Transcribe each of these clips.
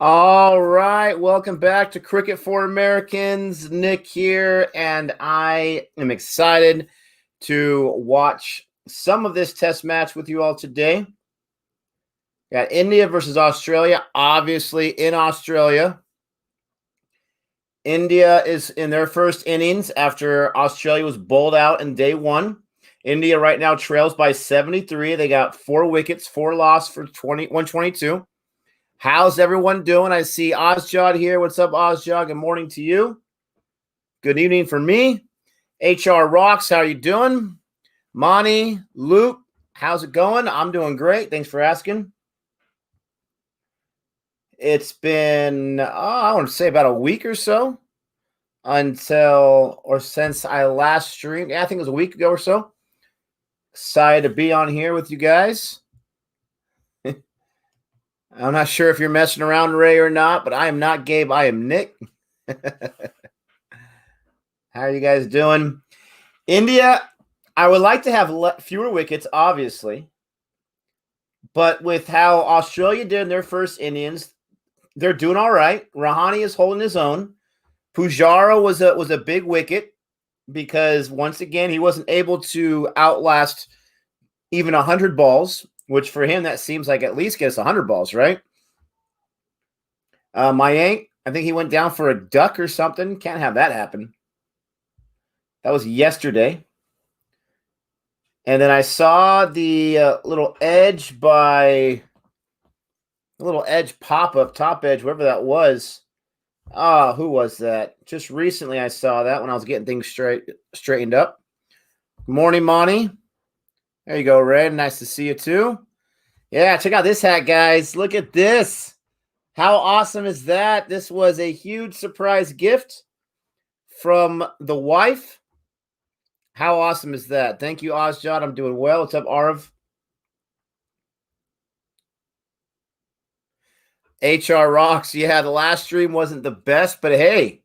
All right, welcome back to Cricket for Americans. Nick here, and I am excited to watch some of this test match with you all today. Got India versus Australia, obviously in Australia. India is in their first innings after Australia was bowled out in day one. India right now trails by 73. They got 4 wickets, 4 loss for 122. How's everyone doing? I see Ozjod here. What's up, Ozjod? Good morning to you. Good evening for me. HR Rocks, how are you doing? Monty, Luke, how's it going? I'm doing great. Thanks for asking. It's been, I want to say about a week or so since I last streamed. Yeah, I think it was a week ago or so. Excited to be on here with you guys. I'm not sure if you're messing around, Ray, or not, but I am not Gabe. I am Nick. How are you guys doing? India, I would like to have fewer wickets, obviously. But with how Australia did in their first innings, they're doing all right. Rahane is holding his own. Pujara was a big wicket because, once again, he wasn't able to outlast even 100 balls, which for him, that seems like at least gets 100 balls, right? Mayank, I think he went down for a duck or something. Can't have that happen. That was yesterday. And then I saw the little edge pop-up, top edge, whatever that was. Who was that? Just recently I saw that when I was getting things straightened up. Good morning, Monty. There you go, Red. Nice to see you too. Yeah, check out this hat, guys. Look at this. How awesome is that? This was a huge surprise gift from the wife. How awesome is that? Thank you, Ozjod. I'm doing well. What's up, Arv? HR Rocks. Yeah, the last stream wasn't the best, but hey,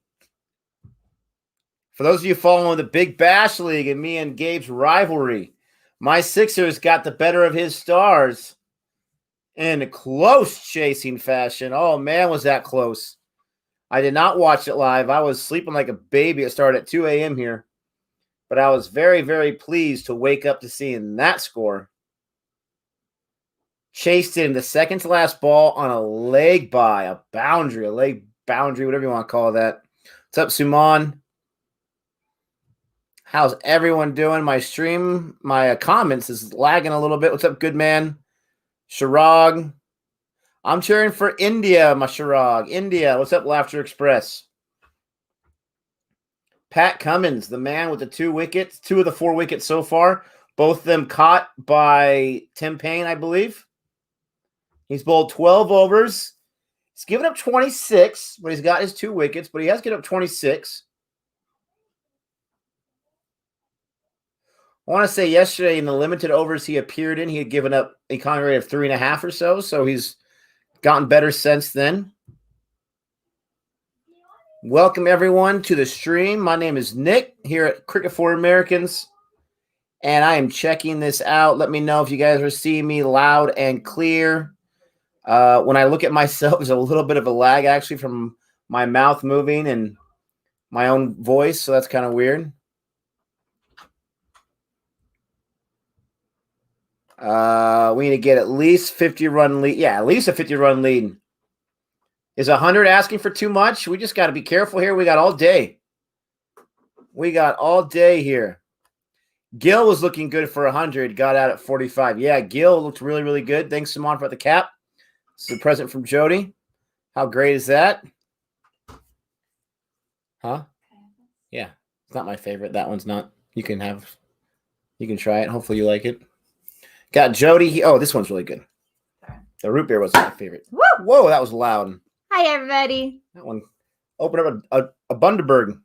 for those of you following the Big Bash League and me and Gabe's rivalry, my Sixers got the better of his Stars in a close chasing fashion. Oh, man, was that close. I did not watch it live. I was sleeping like a baby. It started at 2 a.m. here. But I was very, very pleased to wake up to seeing that score. Chased in the second to last ball on a leg boundary, whatever you want to call that. What's up, Suman? How's everyone doing? My stream, my comments is lagging a little bit. What's up, good man? Shirag. I'm cheering for India, my Shirag. India, what's up, Laughter Express? Pat Cummins, the man with the 2 wickets, 2 of the 4 wickets so far, both of them caught by Tim Payne, I believe. He's bowled 12 overs. He's given up 26, but he's got his 2 wickets, but he has given up 26. I want to say yesterday in the limited overs he appeared in, he had given up a economy rate of 3.5 or so he's gotten better since then. Welcome, everyone, to the stream. My name is Nick here at Cricket for Americans, and I am checking this out. Let me know if you guys are seeing me loud and clear. When I look at myself, there's a little bit of a lag, actually, from my mouth moving and my own voice, so that's kind of weird. We need to get at least 50-run lead. Yeah, at least a 50-run lead. Is 100 asking for too much? We just got to be careful here. We got all day. Here. Gil was looking good for 100. Got out at 45. Yeah, Gil looked really, really good. Thanks, Simon, for the cap. This is a present from Jody. How great is that? Huh? Yeah. It's not my favorite. That one's not. You can try it. Hopefully you like it. Got Jody. Oh, this one's really good. The root beer wasn't my favorite. Whoa, that was loud. Hi, everybody. That one opened up a Bundaberg.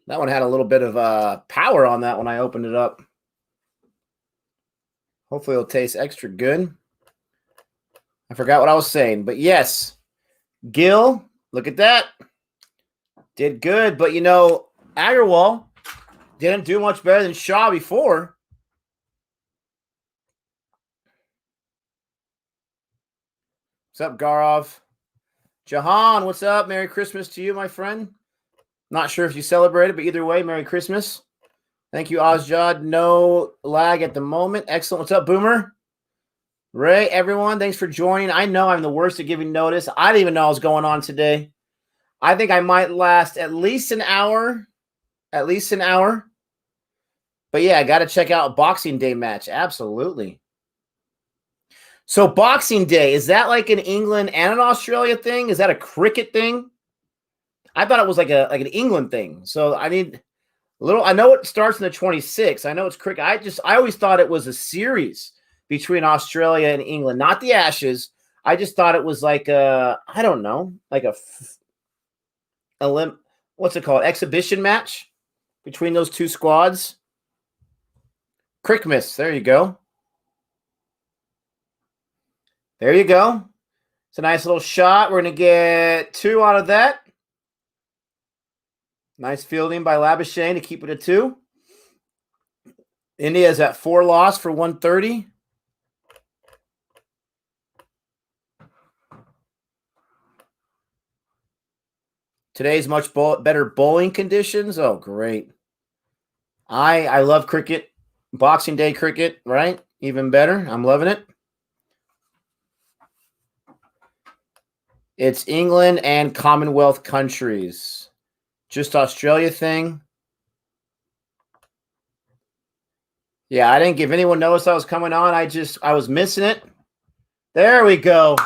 That one had a little bit of power on that when I opened it up. Hopefully it'll taste extra good. I forgot what I was saying, but yes, Gil, look at that. Did good, but Agarwal didn't do much better than Shaw before. What's up, Garov? Jahan, what's up? Merry Christmas to you, my friend. Not sure if you celebrated, but either way, Merry Christmas. Thank you, Ozjod. No lag at the moment. Excellent. What's up, Boomer? Ray, everyone, thanks for joining. I know I'm the worst at giving notice. I didn't even know what was going on today. I think I might last at least an hour. At least an hour. But yeah, I got to check out Boxing Day match. Absolutely. So Boxing Day, is that like an England and an Australia thing? Is that a cricket thing? I thought it was like an England thing. So I need a little. I know it starts in the 26th. I know it's cricket. I always thought it was a series between Australia and England, not the Ashes. I just thought it was like I don't know, like what's it called? Exhibition match between those two squads. Crickmas. There you go. There you go. It's a nice little shot. We're going to get 2 out of that. Nice fielding by Labuschagne to keep it at 2. India's at 4 loss for 130. Today's much better bowling conditions. Oh, great. I love cricket. Boxing Day cricket, right? Even better. I'm loving it. It's England and Commonwealth countries. Just Australia thing. Yeah, I didn't give anyone notice I was coming on. I was missing it. There we go.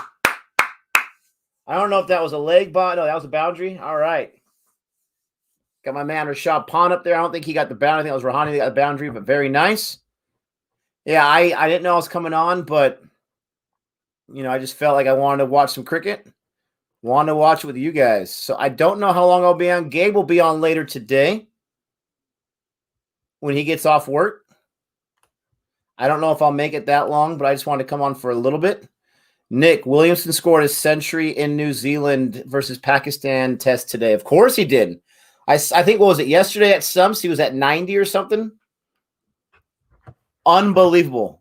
I don't know if that was a leg bot. No, that was a boundary. All right. Got my man Rashad Pond up there. I don't think he got the boundary. I think it was Rahani that got the boundary, but very nice. Yeah, I didn't know I was coming on, but, I just felt like I wanted to watch some cricket. Wanted to watch it with you guys. So I don't know how long I'll be on. Gabe will be on later today when he gets off work. I don't know if I'll make it that long, but I just wanted to come on for a little bit. Nick, Williamson scored a century in New Zealand versus Pakistan test today. Of course he did. I think, what was it, yesterday at Stumps? He was at 90 or something. Unbelievable.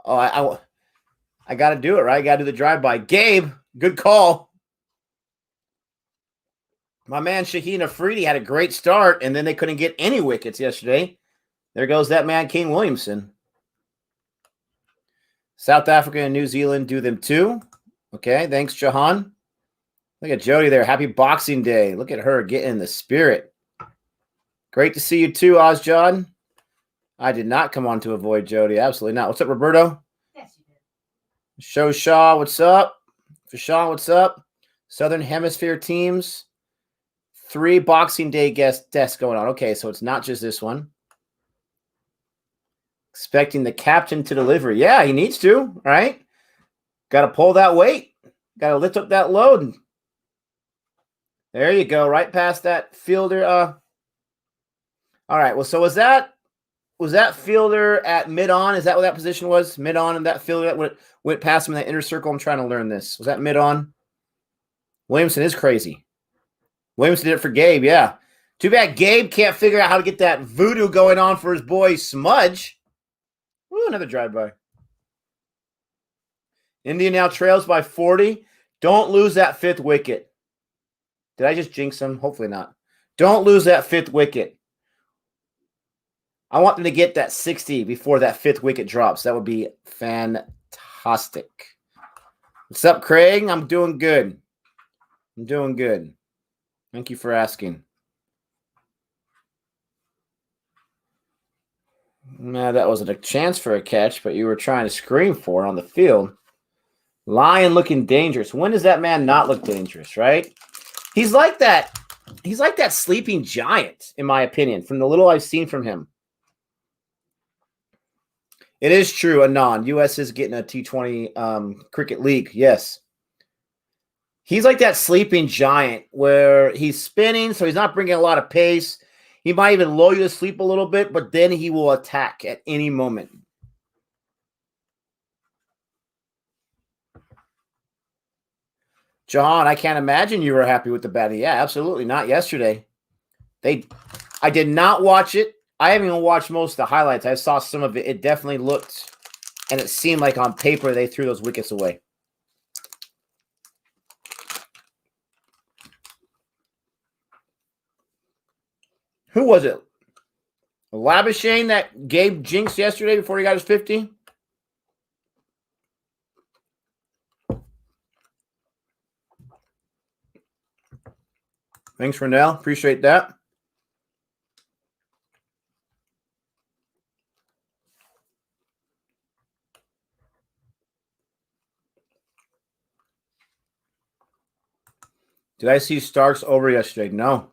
Oh, I got to do it, right? I got to do the drive-by. Gabe, good call. My man Shaheen Afridi had a great start, and then they couldn't get any wickets yesterday. There goes that man, Kane Williamson. South Africa and New Zealand do them too. Okay, thanks, Jahan. Look at Jody there. Happy Boxing Day. Look at her getting in the spirit. Great to see you too, Ozjod. I did not come on to avoid Jody. Absolutely not. What's up, Roberto? Yes, you did. Show Shaw, what's up? Fashawn, what's up? Southern Hemisphere teams. 3 Boxing Day guest deaths going on. Okay, so it's not just this one. Expecting the captain to deliver. Yeah, he needs to, right? Got to pull that weight. Got to lift up that load. There you go, right past that fielder. All right, well, so was that fielder at mid-on? Is that what that position was? Mid-on, and that fielder that went past him in the inner circle? I'm trying to learn this. Was that mid-on? Williamson is crazy. Williamson did it for Gabe, yeah. Too bad Gabe can't figure out how to get that voodoo going on for his boy Smudge. Ooh, another drive-by. India now trails by 40. Don't lose that 5th wicket. Did I just jinx him? Hopefully not. Don't lose that 5th wicket. I want them to get that 60 before that 5th wicket drops. That would be fantastic. What's up, Craig? I'm doing good. I'm doing good. Thank you for asking. Nah, that wasn't a chance for a catch, but you were trying to scream for it on the field. Lion looking dangerous. When does that man not look dangerous, right? He's like that. He's like that sleeping giant, in my opinion, from the little I've seen from him. It is true, Anon. U.S. is getting a T20 cricket league. Yes. He's like that sleeping giant where he's spinning, so he's not bringing a lot of pace. He might even lull you to sleep a little bit, but then he will attack at any moment. John, I can't imagine you were happy with the batting. Yeah, absolutely not yesterday. I did not watch it. I haven't even watched most of the highlights. I saw some of it. It definitely looked, and it seemed like on paper they threw those wickets away. Who was it? Labuschagne that Gabe jinxed yesterday before he got his 50? Thanks, Renell. Appreciate that. Did I see Starks over yesterday? No.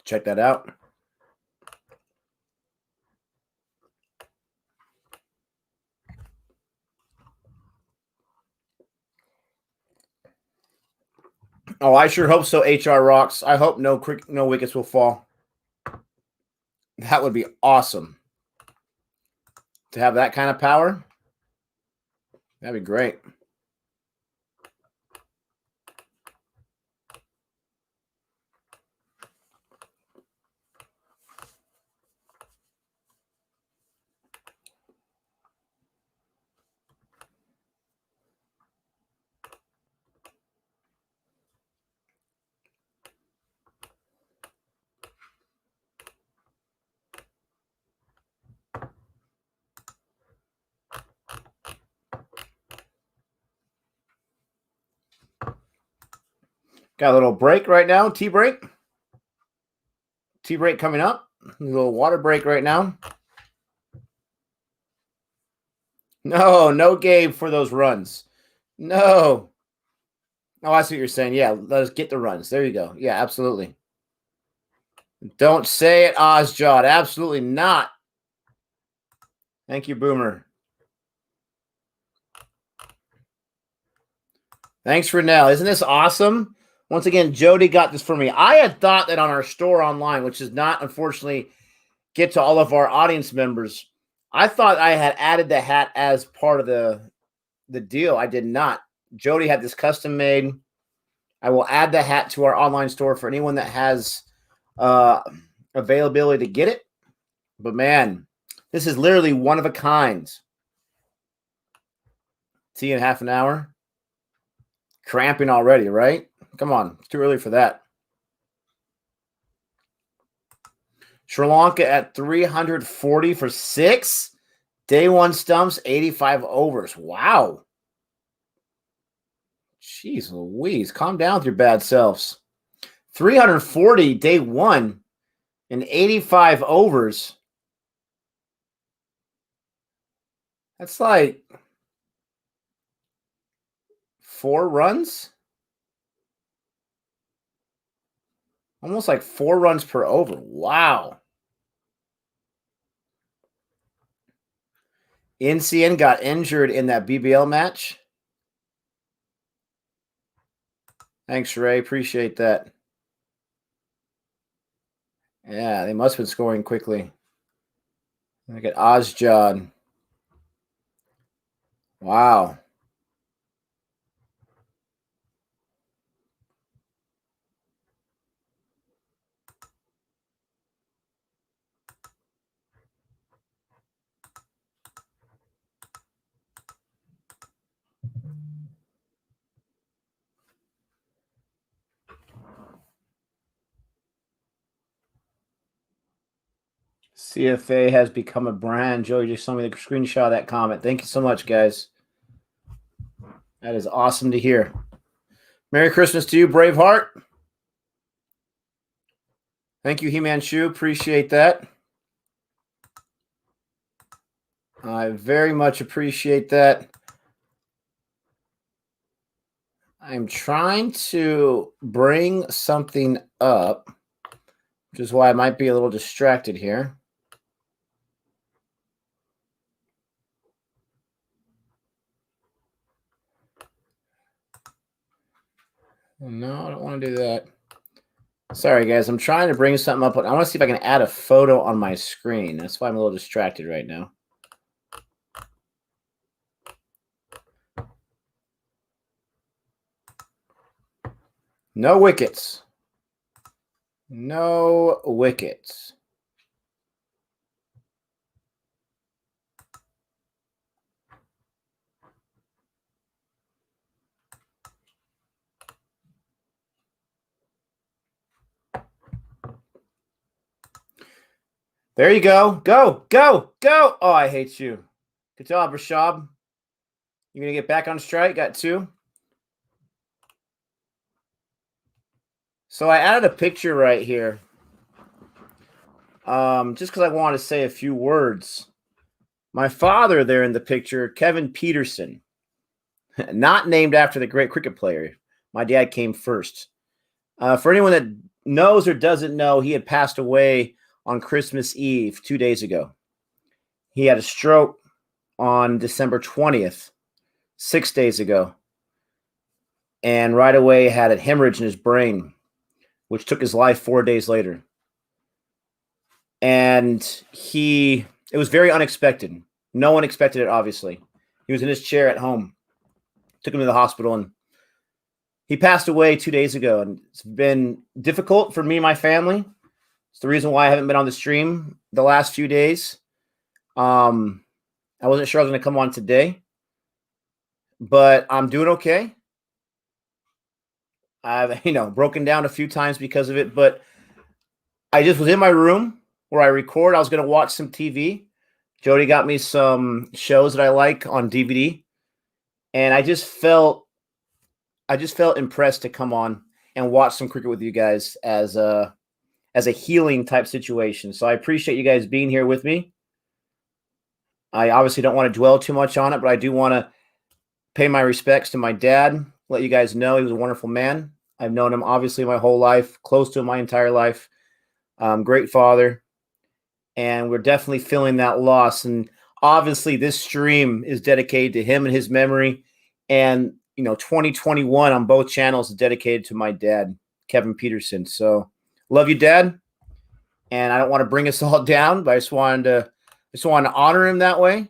Check that out. Oh, I sure hope so, HR Rocks. I hope no wickets will fall. That would be awesome. To have that kind of power, that'd be great. Got a little break right now. Tea break. Tea break coming up. A little water break right now. No Gabe for those runs. No. Oh, I see what you're saying. Yeah, let us get the runs. There you go. Yeah, absolutely. Don't say it, Ozjod. Absolutely not. Thank you, Boomer. Thanks, Renell. Isn't this awesome? Once again, Jody got this for me. I had thought that on our store online, which does not, unfortunately, get to all of our audience members, I thought I had added the hat as part of the deal. I did not. Jody had this custom made. I will add the hat to our online store for anyone that has availability to get it. But man, this is literally one of a kind. Tea in half an hour. Cramping already, right? Come on. It's too early for that. Sri Lanka at 340 for 6. Day 1 stumps, 85 overs. Wow. Jeez Louise. Calm down with your bad selves. 340 day 1 and 85 overs. That's like 4 runs? Almost like 4 runs per over. Wow. NCN got injured in that BBL match. Thanks, Ray. Appreciate that. Yeah, they must have been scoring quickly. Look at Ozjod. Wow. CFA has become a brand. Joey just sent me the screenshot of that comment. Thank you so much, guys. That is awesome to hear. Merry Christmas to you, Braveheart. Thank you, He-Man Shoe. Appreciate that. I very much appreciate that. I'm trying to bring something up, which is why I might be a little distracted here. No, I don't want to do that. Sorry, guys. I'm trying to bring something up. I want to see if I can add a photo on my screen. That's why I'm a little distracted right now. No wickets. No wickets. There you go. Go, go, go. Oh, I hate you. Good job, Rashab. You're going to get back on strike. Got 2. So I added a picture right here. Just because I want to say a few words. My father there in the picture, Kevin Peterson, not named after the great cricket player. My dad came first. For anyone that knows or doesn't know, he had passed away on Christmas Eve 2 days ago. He had a stroke on December 20th, 6 days ago, and right away had a hemorrhage in his brain, which took his life 4 days later. And it was very unexpected. No one expected it, obviously. He was in his chair at home. Took him to the hospital, and he passed away 2 days ago. And it's been difficult for me and my family. It's the reason why I haven't been on the stream the last few days. I wasn't sure I was going to come on today, but I'm doing okay. I've, broken down a few times because of it, but I just was in my room where I record. I was going to watch some TV. Jody got me some shows that I like on DVD, and I just felt impressed to come on and watch some cricket with you guys as a healing type situation. So I appreciate you guys being here with me. I obviously don't want to dwell too much on it, but I do want to pay my respects to my dad, let you guys know he was a wonderful man. I've known him obviously my whole life, close to him my entire life. Great father. And we're definitely feeling that loss. And obviously this stream is dedicated to him and his memory. And, 2021 on both channels is dedicated to my dad, Kevin Peterson. So love you, Dad. And I don't want to bring us all down, but I just wanted to honor him that way.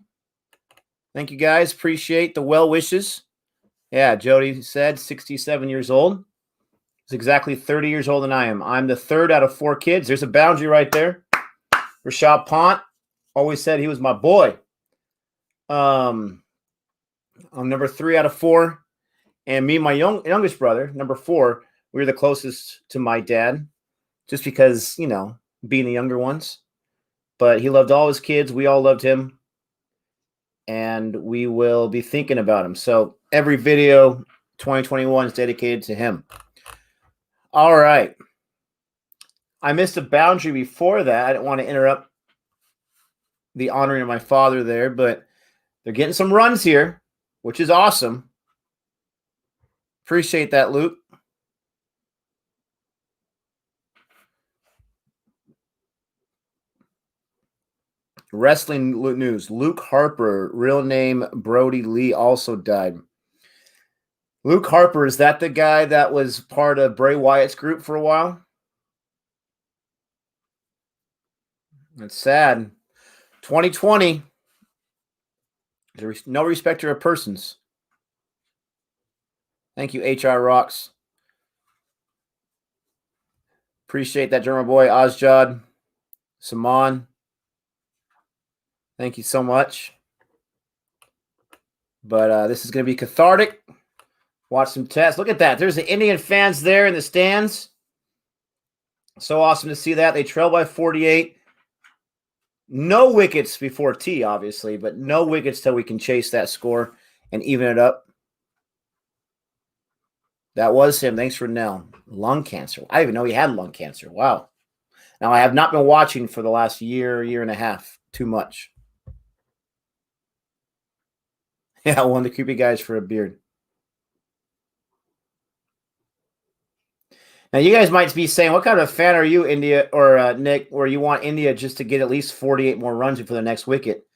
Thank you, guys. Appreciate the well wishes. Yeah, Jody said 67 years old. He's exactly 30 years older than I am. I'm the third out of 4 kids. There's a boundary right there. Rashad Pont always said he was my boy. I'm number 3 out of 4. And me and my youngest brother, number 4, we were the closest to my dad just because, being the younger ones. But he loved all his kids. We all loved him. And we will be thinking about him. So every video 2021 is dedicated to him. All right. I missed a boundary before that. I didn't want to interrupt the honoring of my father there, but they're getting some runs here, which is awesome. Appreciate that, Luke. Wrestling news. Luke Harper, real name Brody Lee, also died. Luke Harper, is that the guy that was part of Bray Wyatt's group for a while? That's sad. 2020. There's no respecter of persons. Thank you, HR Rocks. Appreciate that, German boy, Ozjod, Saman. Thank you so much. But this is going to be cathartic. Watch some tests. Look at that. There's the Indian fans there in the stands. So awesome to see that. They trail by 48. No wickets before tea, obviously, but no wickets till we can chase that score and even it up. That was him. Thanks for Nell. Lung cancer. I didn't even know he had lung cancer. Wow. Now, I have not been watching for the last year and a half too much. Yeah, one of the creepy guys for a beard. Now, you guys might be saying, what kind of a fan are you, India, or Nick, where you want India just to get at least 48 more runs before the next wicket?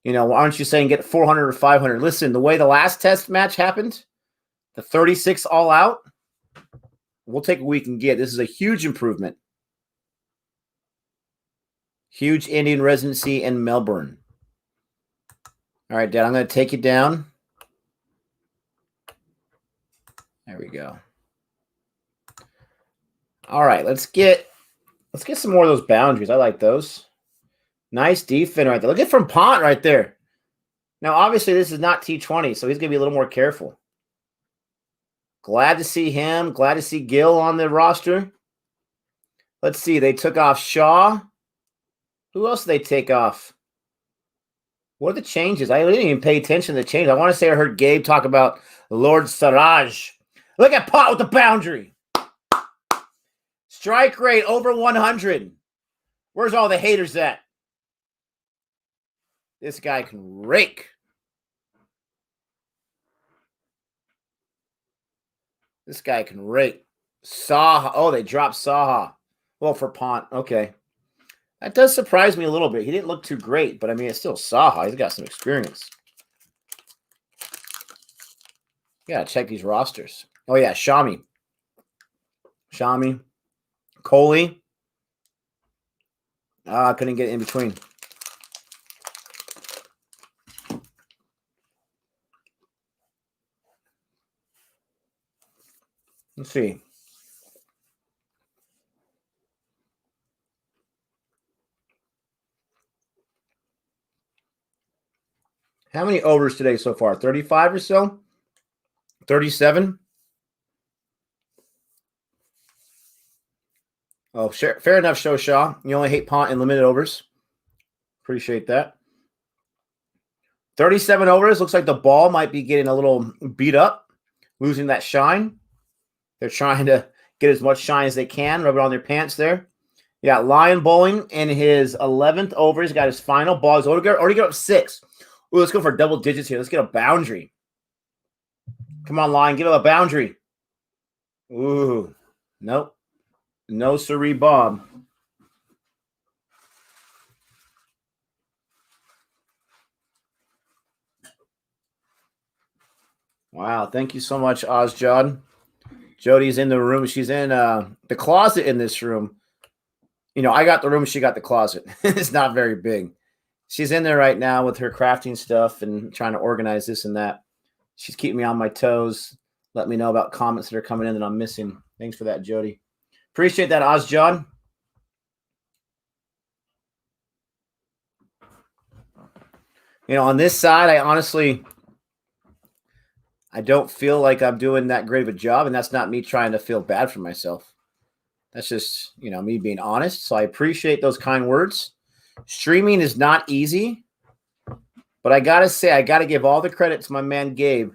Aren't you saying get 400 or 500? Listen, the way the last test match happened, the 36 all out, we'll take what we can get. This is a huge improvement. Huge Indian residency in Melbourne. All right, Dad, I'm going to take you down. There we go. All right, let's get some more of those boundaries. I like those. Nice defense right there. Look at from Pont right there. Now, obviously, this is not T20, so he's going to be a little more careful. Glad to see him. Glad to see Gill on the roster. Let's see. They took off Shaw. Who else did they take off? What are the changes? I didn't even pay attention to the change. I want to say I heard Gabe talk about Lord Siraj. Look at Pot with the boundary. Strike rate over 100. Where's all the haters at? This guy can rake. This guy can rake. Saha. Oh, they dropped Saha. Well, for Pont. Okay. That does surprise me a little bit. He didn't look too great, but I mean, it's still Saha. He's got some experience. You gotta check these rosters. Oh, yeah. Shami. Coley. Couldn't get in between. Let's see. How many overs today so far? 35 or so? 37? Oh, fair enough, Shaw. You only hate Pont in limited overs. Appreciate that. 37 overs. Looks like the ball might be getting a little beat up, losing that shine. They're trying to get as much shine as they can, rub it on their pants there. You got Lion bowling in his 11th over. He's got his final ball. He's already got up 6. Ooh, let's go for double digits here. Let's get a boundary. Come on, Lion. Give him a boundary. Ooh. Nope. No siree, Bob. Wow. Thank you so much, Ozjod. Jody's in the room. She's in the closet in this room. You know, I got the room. She got the closet. It's not very big. She's in there right now with her crafting stuff and trying to organize this and that. She's keeping me on my toes. Let me know about comments that are coming in that I'm missing. Thanks for that, Jody. Appreciate that, Ozjod. You know, on this side, I don't feel like I'm doing that great of a job, and that's not me trying to feel bad for myself. That's just, you know, me being honest. So I appreciate those kind words. Streaming is not easy, but I got to say, I got to give all the credit to my man, Gabe.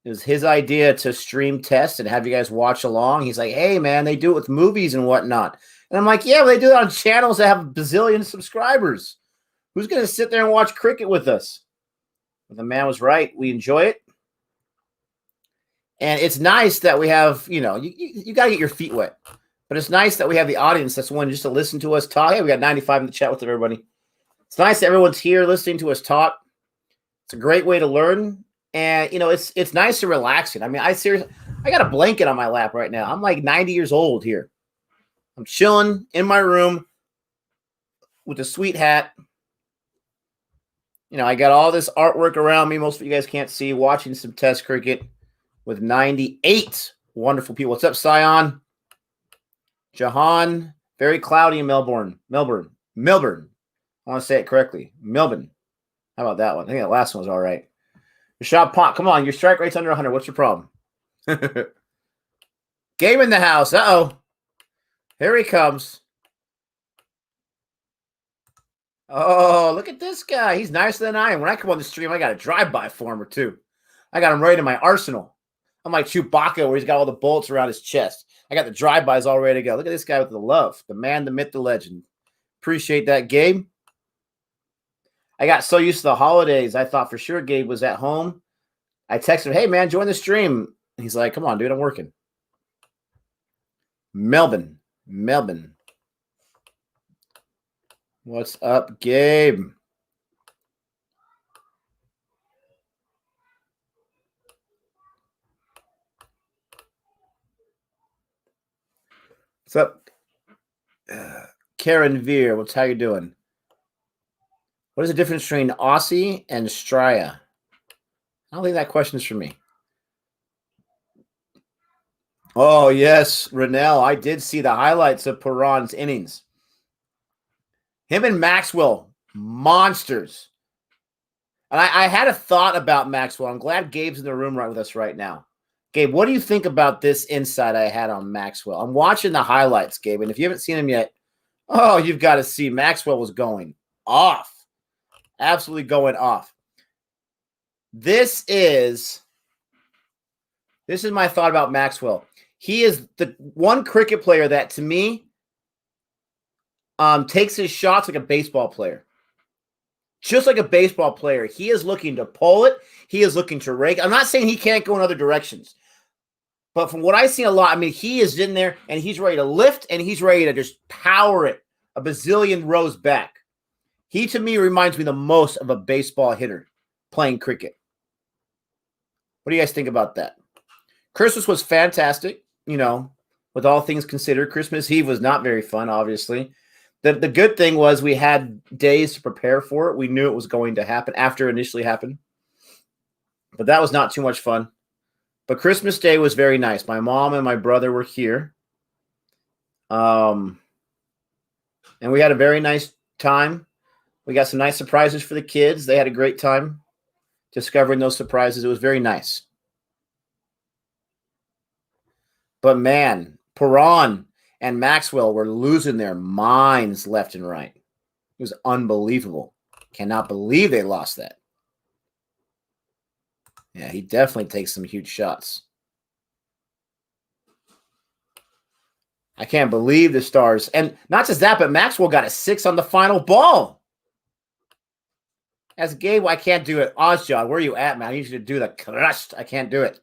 It was his idea to stream test and have you guys watch along. He's like, hey, man, they do it with movies and whatnot. And I'm like, yeah, but they do it on channels that have a bazillion subscribers. Who's going to sit there and watch cricket with us? But the man was right. We enjoy it. And it's nice that we have, you know, you got to get your feet wet. But it's nice that we have the audience that's willing just to listen to us talk. Hey, we got 95 in the chat with everybody. It's nice that everyone's here listening to us talk. It's a great way to learn. And, you know, it's nice and relaxing. I mean, I got a blanket on my lap right now. I'm like 90 years old here. I'm chilling in my room with a sweet hat. You know, I got all this artwork around me. Most of you guys can't see. Watching some test cricket with 98 wonderful people. What's up, Sion? Jahan. Very cloudy in Melbourne. Melbourne. I want to say it correctly. Melbourne. How about that one? I think that last one was all right. Rashad Pont, come on. Your strike rate's under 100. What's your problem? Game in the house. Uh-oh. Here he comes. Oh, look at this guy. He's nicer than I am. When I come on the stream, I got a drive-by for him or two. I got him right in my arsenal. I'm like Chewbacca where he's got all the bolts around his chest. I got the drive-bys all ready to go. Look at this guy with the love. The man, the myth, the legend. Appreciate that, Gabe. I got so used to the holidays, I thought for sure Gabe was at home. I texted him, hey, man, join the stream. He's like, come on, dude, I'm working. Melbourne. What's up, Gabe? What's up? Karen Veer, what's how you doing? What is the difference between Aussie and Straya? I don't think that question is for me. Oh, yes, Renell. I did see the highlights of Perron's innings. Him and Maxwell, monsters. And I had a thought about Maxwell. I'm glad Gabe's in the room right with us right now. Gabe, what do you think about this insight I had on Maxwell? I'm watching the highlights, Gabe, and if you haven't seen him yet, Oh, you've got to see. Maxwell was going off. Absolutely going off. This is my thought about Maxwell. He is the one cricket player that, to me, takes his shots like a baseball player. Just like a baseball player. He is looking to pull it. He is looking to rake. I'm not saying he can't go in other directions. But from what I've seen a lot, I mean, he is in there and he's ready to lift and he's ready to just power it a bazillion rows back. He, to me, reminds me the most of a baseball hitter playing cricket. What do you guys think about that? Christmas was fantastic, with all things considered. Christmas Eve was not very fun, obviously. The good thing was we had days to prepare for it. We knew it was going to happen after it initially happened. But that was not too much fun. But Christmas Day was very nice. My mom and my brother were here. And we had a very nice time. We got some nice surprises for the kids. They had a great time discovering those surprises. It was very nice. But man, Perron and Maxwell were losing their minds left and right. It was unbelievable. Cannot believe they lost that. Yeah, he definitely takes some huge shots. I can't believe the Stars. And not just that, but Maxwell got a 6 on the final ball. As Gabe, I can't do it. Ozjod, where are you at, man? I need you to do the crushed. I can't do it.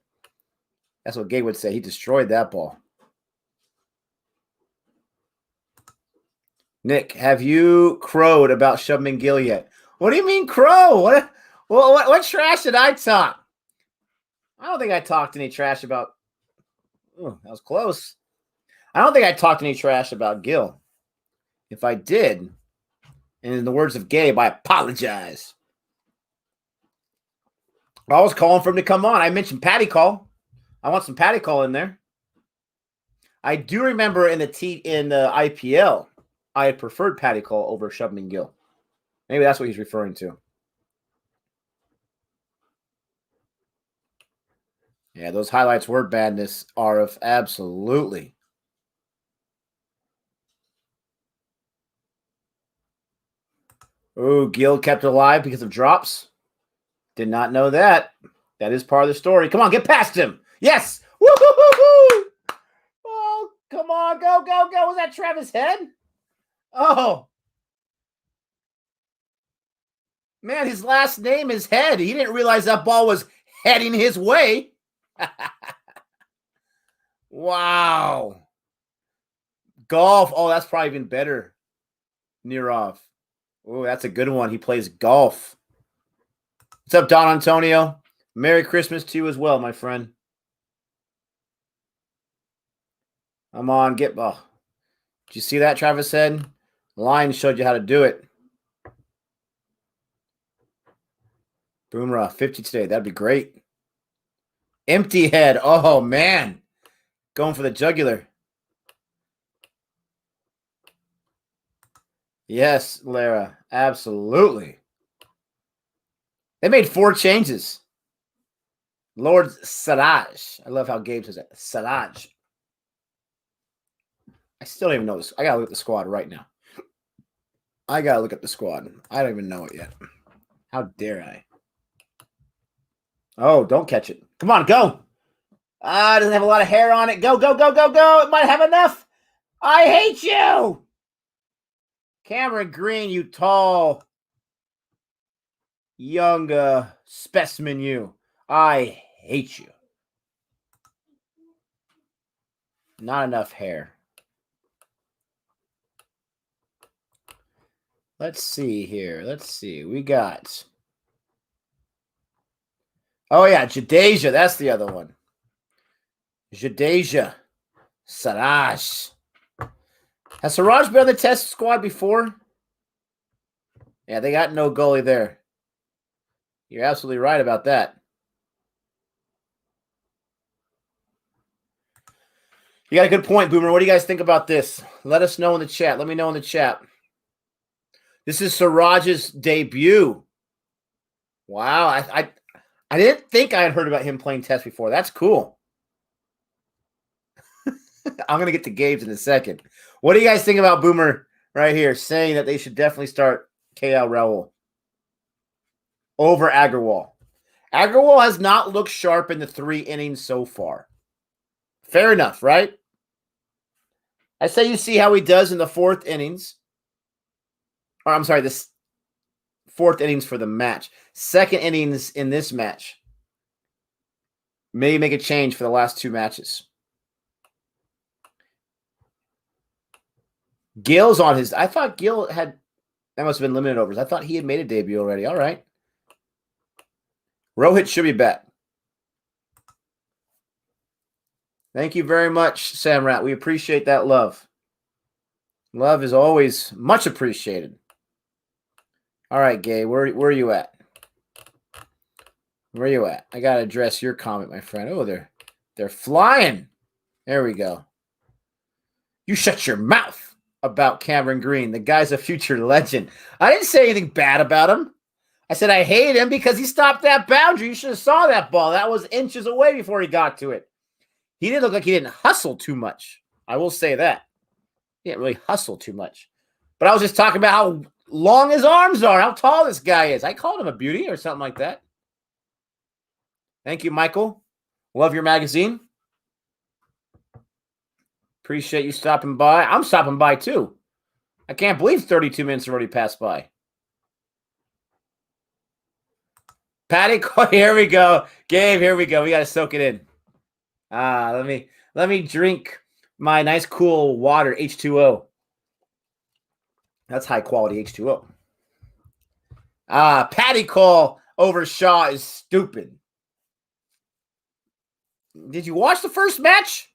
That's what Gabe would say. He destroyed that ball. Nick, have you crowed about Shubman Gill yet? What do you mean crow? What trash did I talk? I don't think I talked any trash about. Oh, that was close. I don't think I talked any trash about Gill. If I did, and in the words of Gabe, I apologize. I was calling for him to come on. I mentioned Patty Call. I want some Patty Call in there. I do remember in the IPL, I had preferred Patty Call over Shubman Gill. Maybe that's what he's referring to. Yeah, those highlights were badness, RF. Absolutely. Oh, Gill kept alive because of drops. Did not know that. That is part of the story. Come on, get past him. Yes. Woo-hoo-hoo-hoo. Oh, come on. Go, go, go. Was that Travis Head? Oh. Man, his last name is Head. He didn't realize that ball was heading his way. Wow. Golf. Oh, that's probably even better. Nirov. Oh, that's a good one. He plays golf. What's up, Don Antonio? Merry Christmas to you as well, my friend. I'm on. Did you see that, Travis said? Lion showed you how to do it. Boomerang, 50 today. That'd be great. Empty head. Oh, man. Going for the jugular. Yes, Lara. Absolutely. They made 4 changes. Lord Siraj. I love how Gabe says that. Siraj. I still don't even know this. I got to look at the squad right now. I got to look at the squad. I don't even know it yet. How dare I? Oh, don't catch it. Come on, go. It doesn't have a lot of hair on it. Go, go, go, go, go. It might have enough. I hate you. Cameron Green, you tall, young specimen, you. I hate you. Not enough hair. Let's see here. Let's see. We got. Oh, yeah. Jadeja. That's the other one. Jadeja. Siraj. Has Siraj been on the test squad before? Yeah, they got no goalie there. You're absolutely right about that. You got a good point, Boomer. What do you guys think about this? Let us know in the chat. Let me know in the chat. This is Siraj's debut. Wow. I didn't think I had heard about him playing test before. That's cool. I'm going to get to Gabe's in a second. What do you guys think about Boomer right here saying that they should definitely start KL Raul over Agarwal. Agarwal has not looked sharp in the 3 innings so far. Fair enough, right? I say you see how he does in the 4th innings. Or I'm sorry, this 4th innings for the match. 2nd innings in this match. Maybe make a change for the last 2 matches. Gill's on his. I thought Gill had. That must have been limited overs. I thought he had made a debut already. All right. Rohit should be back. Thank you very much, Samrat. We appreciate that love. Love is always much appreciated. All right, Gay, where are you at? Where are you at? I gotta address your comment, my friend. Oh, they're flying. There we go. You shut your mouth about Cameron Green. The guy's a future legend. I didn't say anything bad about him. I said I hate him because he stopped that boundary. You should have saw that ball. That was inches away before he got to it. He didn't look like he didn't hustle too much. I will say that. He didn't really hustle too much. But I was just talking about how long his arms are, how tall this guy is. I called him a beauty or something like that. Thank you, Michael. Love your magazine. Appreciate you stopping by. I'm stopping by, too. I can't believe 32 minutes already passed by. Patty, here we go. Gabe, here we go. We got to soak it in. Let me drink my nice cool water, H2O. That's high quality H2O. Patty call over Shaw is stupid. Did you watch the first match?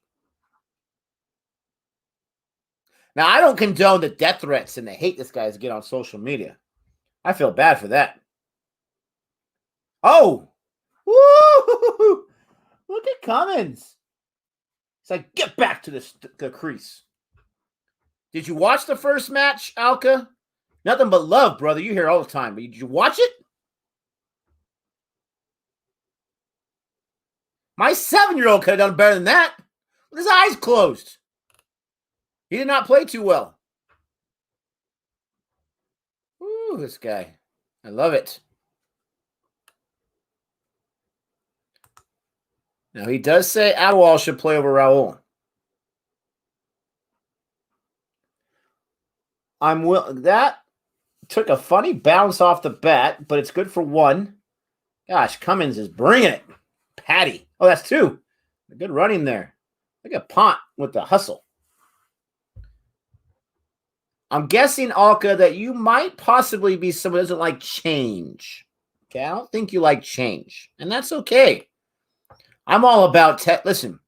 Now, I don't condone the death threats and the hate this guy's get on social media. I feel bad for that. Oh! Woo! Look at Cummins. It's like, get back to the crease. Did you watch the first match, Alka? Nothing but love, brother. You hear all the time. But did you watch it? My 7-year-old could have done better than that. With his eyes closed. He did not play too well. Ooh, this guy. I love it. Now, he does say Adwal should play over Raul. That took a funny bounce off the bat, but it's good for 1. Gosh, Cummins is bringing it. Patty. Oh, that's 2. Good running there. Look at Pont with the hustle. I'm guessing, Alka, that you might possibly be someone who doesn't like change. Okay, I don't think you like change, and that's okay. I'm all about listen,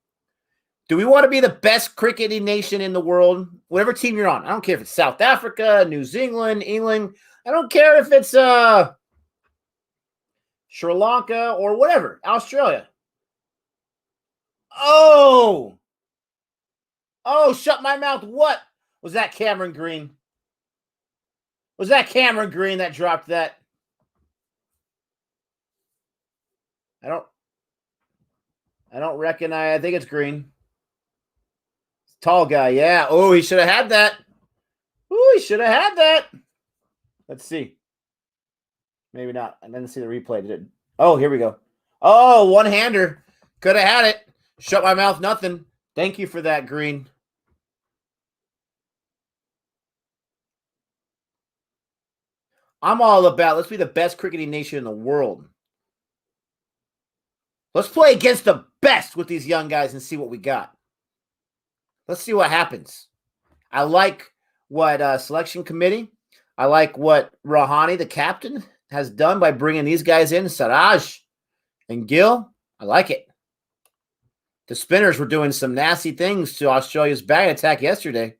do we want to be the best cricketing nation in the world? Whatever team you're on. I don't care if it's South Africa, New Zealand, England. I don't care if it's Sri Lanka or whatever, Australia. Oh, shut my mouth. What? Was that Cameron Green? Was that Cameron Green that dropped that? I don't recognize. I think it's Green. Tall guy, yeah. Oh, he should have had that. Oh, he should have had that. Let's see. Maybe not. I didn't see the replay. Did it? Oh, here we go. Oh, one-hander. Could have had it. Shut my mouth, nothing. Thank you for that, Green. I'm all about let's be the best cricketing nation in the world. Let's play against the best with these young guys and see what we got. Let's see what happens. I like what selection committee. I like what Rahani, the captain, has done by bringing these guys in, Siraj and Gill. I like it. The spinners were doing some nasty things to Australia's batting attack yesterday.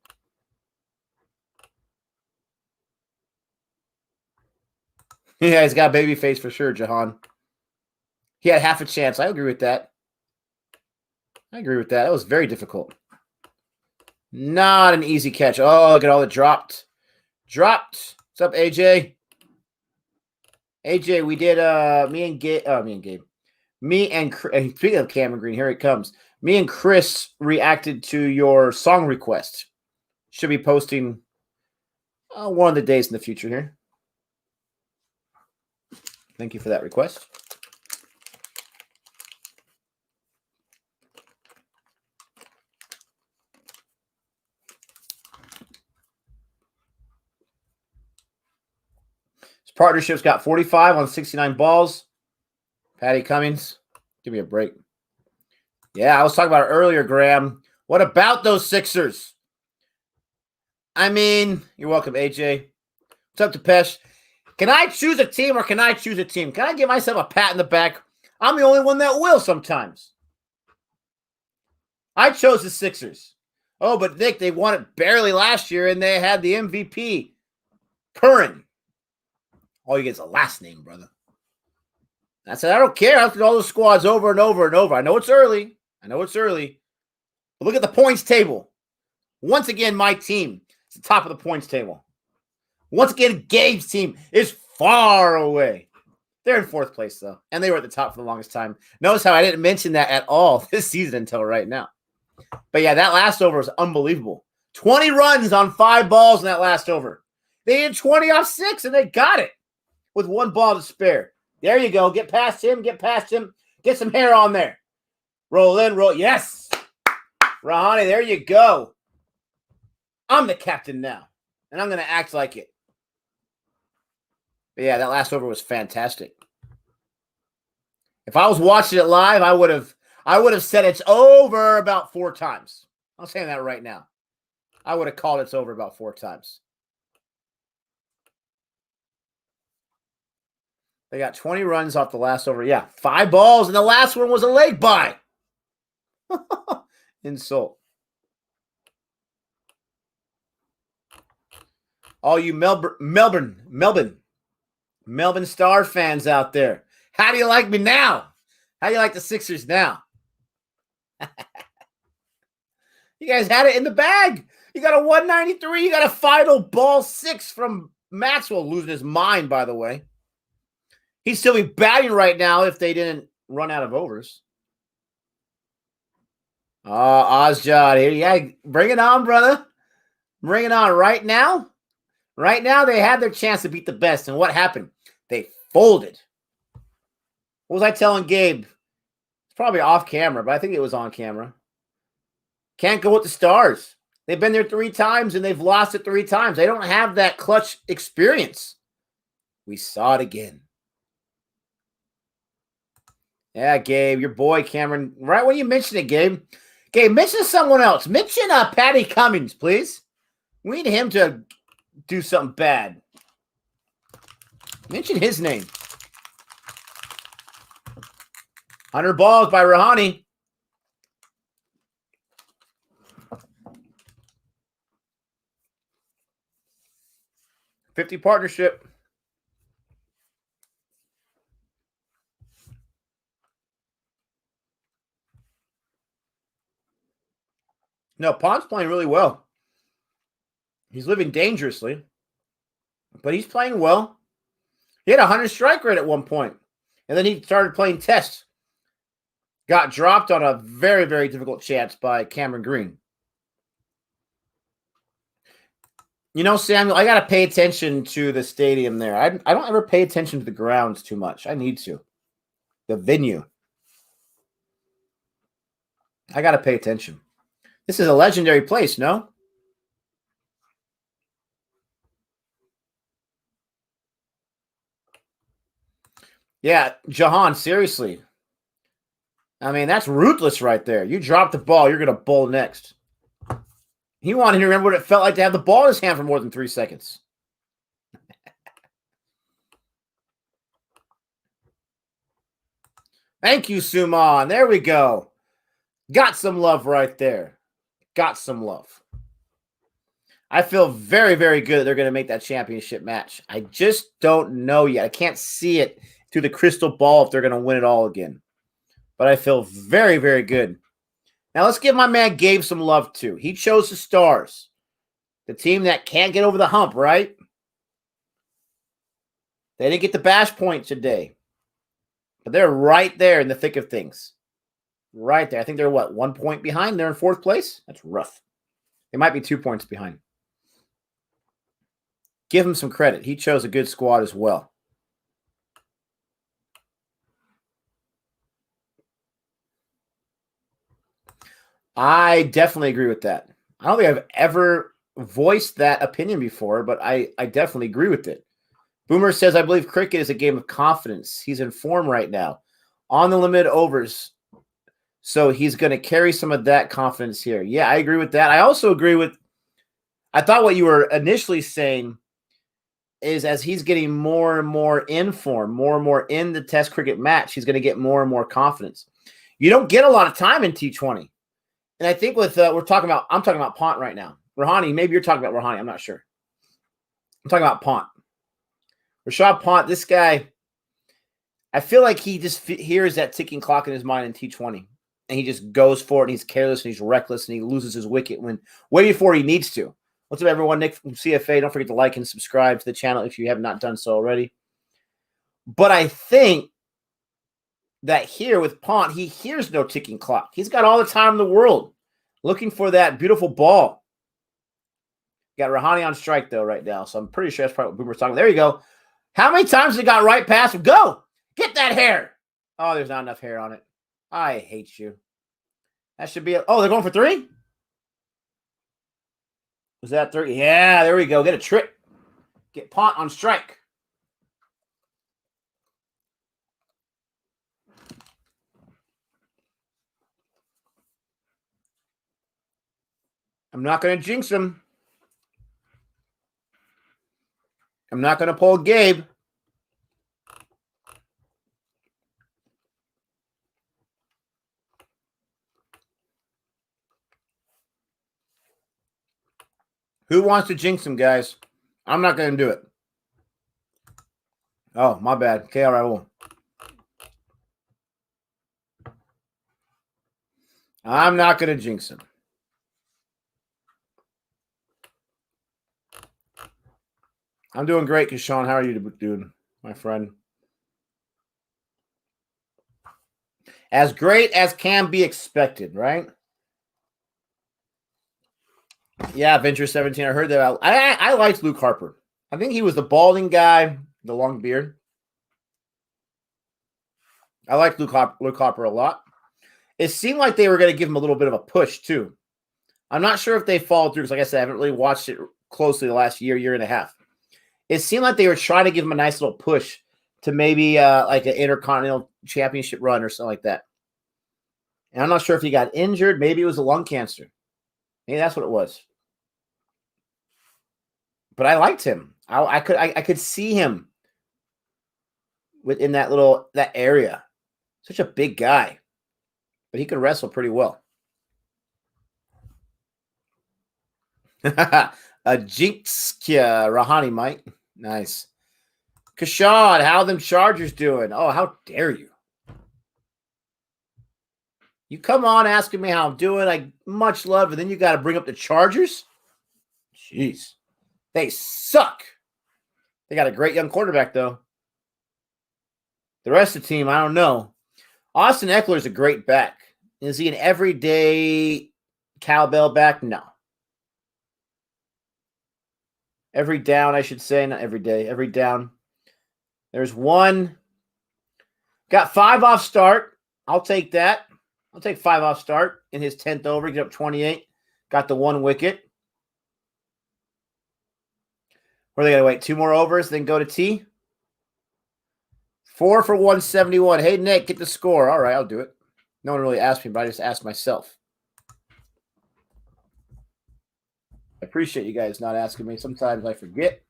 Yeah, he's got a baby face for sure, Jahan. He had half a chance. I agree with that. That was very difficult. Not an easy catch. Oh, look at all the dropped. What's up, AJ? AJ, we did me and speaking of Cameron Green, here it comes. Me and Chris reacted to your song request. Should be posting one of the days in the future here. Thank you for that request. His partnership's got 45 on 69 balls. Patty Cummins, give me a break. Yeah, I was talking about it earlier, Graham. What about those Sixers? I mean, you're welcome, AJ. What's up, Depeche? Can I choose a team or can I choose a team? Can I give myself a pat in the back? I'm the only one that will sometimes. I chose the Sixers. Oh, but Nick, they won it barely last year and they had the MVP. Curran. All you get is a last name, brother. I said, I don't care. I looked at all the squads over and over and over. I know it's early. But look at the points table. Once again, my team is the top of the points table. Once again, Gabe's team is far away. They're in fourth place, though, and they were at the top for the longest time. Notice how I didn't mention that at all this season until right now. But, yeah, that last over was unbelievable. 20 runs on 5 balls in that last over. They had 20 off 6, and they got it with 1 ball to spare. There you go. Get past him. Get some hair on there. Roll in, roll. Yes. Rahani, there you go. I'm the captain now, and I'm going to act like it. But yeah, that last over was fantastic. If I was watching it live, I would have said it's over about 4 times. I'm saying that right now. I would have called it's over about 4 times. They got 20 runs off the last over. Yeah, 5 balls, and the last one was a leg by. Insult. All you Melbourne Star fans out there. How do you like me now? How do you like the Sixers now? You guys had it in the bag. You got a 193. You got a final ball 6 from Maxwell, losing his mind, by the way. He'd still be batting right now if they didn't run out of overs. Ozjad here. Yeah, bring it on, brother. Bring it on right now. Right now, they had their chance to beat the best. And what happened? They folded. What was I telling Gabe? It's probably off camera, but I think it was on camera. Can't go with the Stars. They've been there 3 times, and they've lost it 3 times. They don't have that clutch experience. We saw it again. Yeah, Gabe, your boy Cameron. Right when you mentioned it, Gabe. Gabe, mention someone else. Mention Patty Cummins, please. We need him to do something bad. Mention his name. 100 balls by Rahani. $50 partnership. No, Pond's playing really well. He's living dangerously, but he's playing well. He had a 100 strike rate at one point, and then he started playing tests. Got dropped on a very, very difficult chance by Cameron Green. You know, Samuel, I got to pay attention to the stadium there. I don't ever pay attention to the grounds too much. I need to. The venue. I got to pay attention. This is a legendary place, no? Yeah, Jahan, seriously. I mean, that's ruthless right there. You drop the ball, you're going to bowl next. He wanted to remember what it felt like to have the ball in his hand for more than 3 seconds. Thank you, Suman. There we go. Got some love right there. Got some love. I feel very, very good that they're going to make that championship match. I just don't know yet. I can't see it through the crystal ball if they're going to win it all again. But I feel very, very good. Now let's give my man Gabe some love too. He chose the Stars. The team that can't get over the hump, right? They didn't get the bash point today. But they're right there in the thick of things. Right there. I think they're, 1 point behind? They're in 4th place? That's rough. They might be 2 points behind. Give him some credit. He chose a good squad as well. I definitely agree with that. I don't think I've ever voiced that opinion before, but I definitely agree with it. Boomer says, I believe cricket is a game of confidence. He's in form right now. On the limit overs. So he's going to carry some of that confidence here. Yeah, I agree with that. I also agree with, I thought what you were initially saying is as he's getting more and more in form, more and more in the test cricket match, he's going to get more and more confidence. You don't get a lot of time in T20. And I think with, I'm talking about Pont right now. Rahani, maybe you're talking about Rahani. I'm not sure. I'm talking about Pont. Rashad Pont, this guy, I feel like he just hears that ticking clock in his mind in T20. And he just goes for it, and he's careless, and he's reckless, and he loses his wicket way before he needs to. What's up, everyone? Nick from CFA. Don't forget to like and subscribe to the channel if you have not done so already. But I think that here with Pont, he hears no ticking clock. He's got all the time in the world looking for that beautiful ball. Got Rahani on strike, though, right now. So I'm pretty sure that's probably what Boomer's talking about. There you go. How many times he got right past him? Go! Get that hair! Oh, there's not enough hair on it. I hate you. That should be a... Oh, they're going for 3? Was that 3? Yeah, there we go. Get a trick. Get Pont on strike. I'm not going to jinx him. I'm not going to pull Gabe. Who wants to jinx him, guys? I'm not going to do it. Oh, my bad. Okay, all right, I won't. I'm not going to jinx him. I'm doing great, Kashawn. How are you doing, my friend? As great as can be expected, right? Yeah, Venture 17. I heard that. I liked Luke Harper. I think he was the balding guy, the long beard. I liked Luke Harper a lot. It seemed like they were going to give him a little bit of a push, too. I'm not sure if they followed through, because like I said, I haven't really watched it closely the last year and a half. It seemed like they were trying to give him a nice little push to maybe like an Intercontinental Championship run or something like that. And I'm not sure if he got injured. Maybe it was a lung cancer. Maybe that's what it was. But I liked him. I could see him within that area. Such a big guy. But he could wrestle pretty well. A Jinxkia Rahani, Mike. Nice. Kashad, how them Chargers doing? Oh, how dare you? You come on asking me how I'm doing. I much love, and then you got to bring up the Chargers? Jeez. They suck. They got a great young quarterback, though. The rest of the team, I don't know. Austin Eckler is a great back. Is he an everyday cowbell back? No. Every down, I should say. Not every day. Every down. There's one. Got 5 off start. I'll take that. I'll take 5 off start in his 10th over. Get up 28. Got the 1 wicket. Where are they going to wait? 2 more overs, then go to T? 4 for 171. Hey, Nick, get the score. All right, I'll do it. No one really asked me, but I just asked myself. I appreciate you guys not asking me. Sometimes I forget.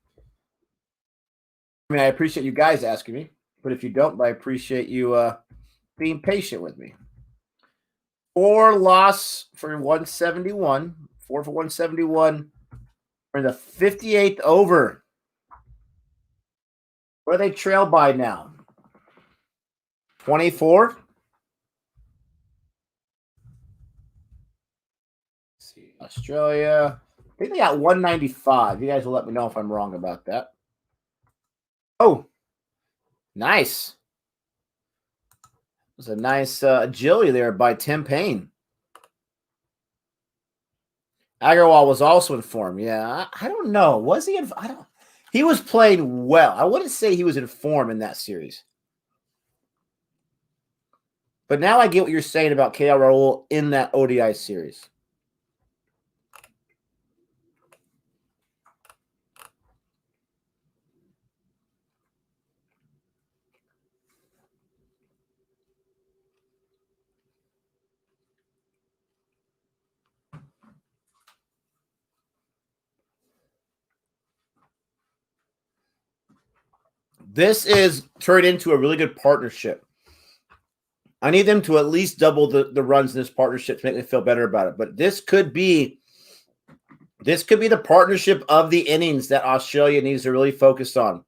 I mean, I appreciate you guys asking me, but if you don't, I appreciate you being patient with me. 4 loss for 171. 4 for 171. We're in the 58th over. What are they trailed by now? 24? Let's see. Australia. I think they got 195. You guys will let me know if I'm wrong about that. Oh, nice. It was a nice agility there by Tim Payne. Agarwal was also in form. Yeah, I don't know. Was he in? He was playing well. I wouldn't say he was in form in that series. But now I get what you're saying about KL Raul in that ODI series. This is turned into a really good partnership. I need them to at least double the runs in this partnership to make me feel better about it. But this could be the partnership of the innings that Australia needs to really focus on.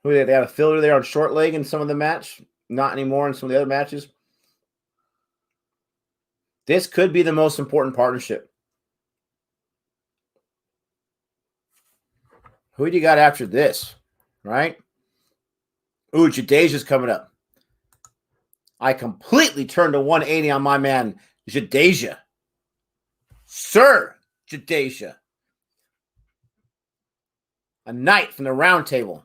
Who they have a fielder there on short leg in some of the match, not anymore in some of the other matches. This could be the most important partnership. Who do you got after this, right? Ooh, Jadeja's coming up. I completely turned to 180 on my man, Jadeja. Sir Jadeja. A knight from the round table.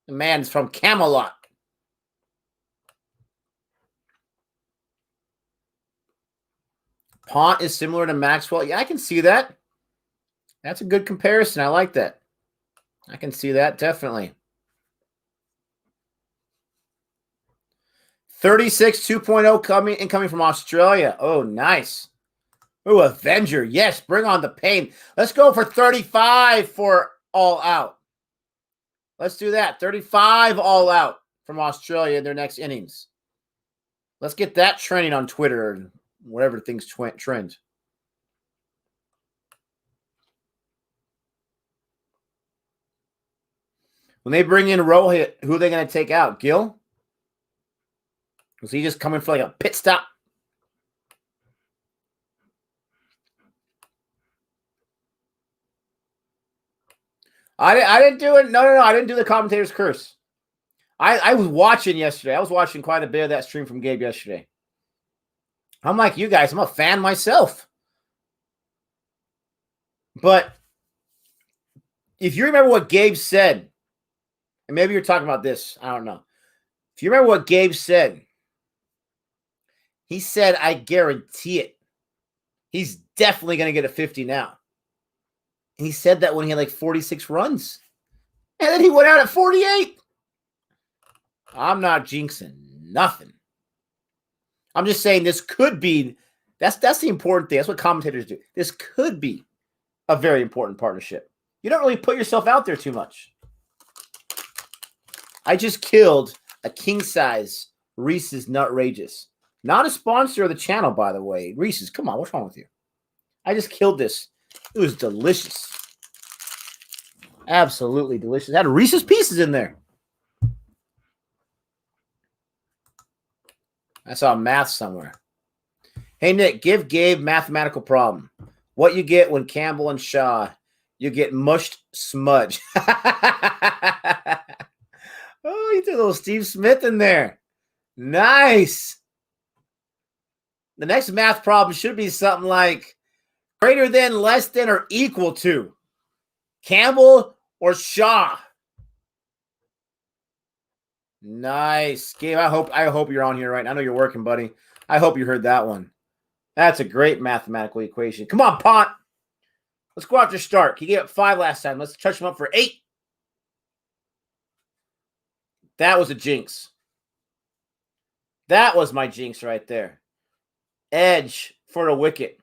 The man's from Camelot. Pont is similar to Maxwell. Yeah, I can see that. That's a good comparison. I like that. I can see that, definitely. 36 2.0 incoming from Australia. Oh, nice. Ooh, Avenger. Yes, bring on the pain. Let's go for 35 for all out. Let's do that. 35 all out from Australia in their next innings. Let's get that trending on Twitter and whatever things trend. When they bring in Rohit, who are they going to take out? Gill? Was he just coming for like a pit stop? I didn't do it. No. I didn't do the commentator's curse. I was watching yesterday. I was watching quite a bit of that stream from Gabe yesterday. I'm like you guys. I'm a fan myself. But if you remember what Gabe said, and maybe you're talking about this, I don't know. If you remember what Gabe said, he said, I guarantee it. He's definitely going to get a 50 now. And he said that when he had like 46 runs. And then he went out at 48. I'm not jinxing nothing. I'm just saying this could be, that's the important thing. That's what commentators do. This could be a very important partnership. You don't really put yourself out there too much. I just killed a king-size Reese's Nutrageous. Not a sponsor of the channel, by the way. Reese's, come on, what's wrong with you? I just killed this. It was delicious. Absolutely delicious. It had Reese's Pieces in there. I saw math somewhere. Hey, Nick, give Gabe mathematical problem. What you get when Campbell and Shaw, you get mushed smudge. Oh, you threw a little Steve Smith in there. Nice. The next math problem should be something like greater than, less than, or equal to Campbell or Shaw. Nice. Gabe, I hope you're on here right now. I know you're working, buddy. I hope you heard that one. That's a great mathematical equation. Come on, Pont. Let's go after Stark. He gave up 5 last time. Let's touch him up for 8. That was a jinx. That was my jinx right there. Edge for a wicket.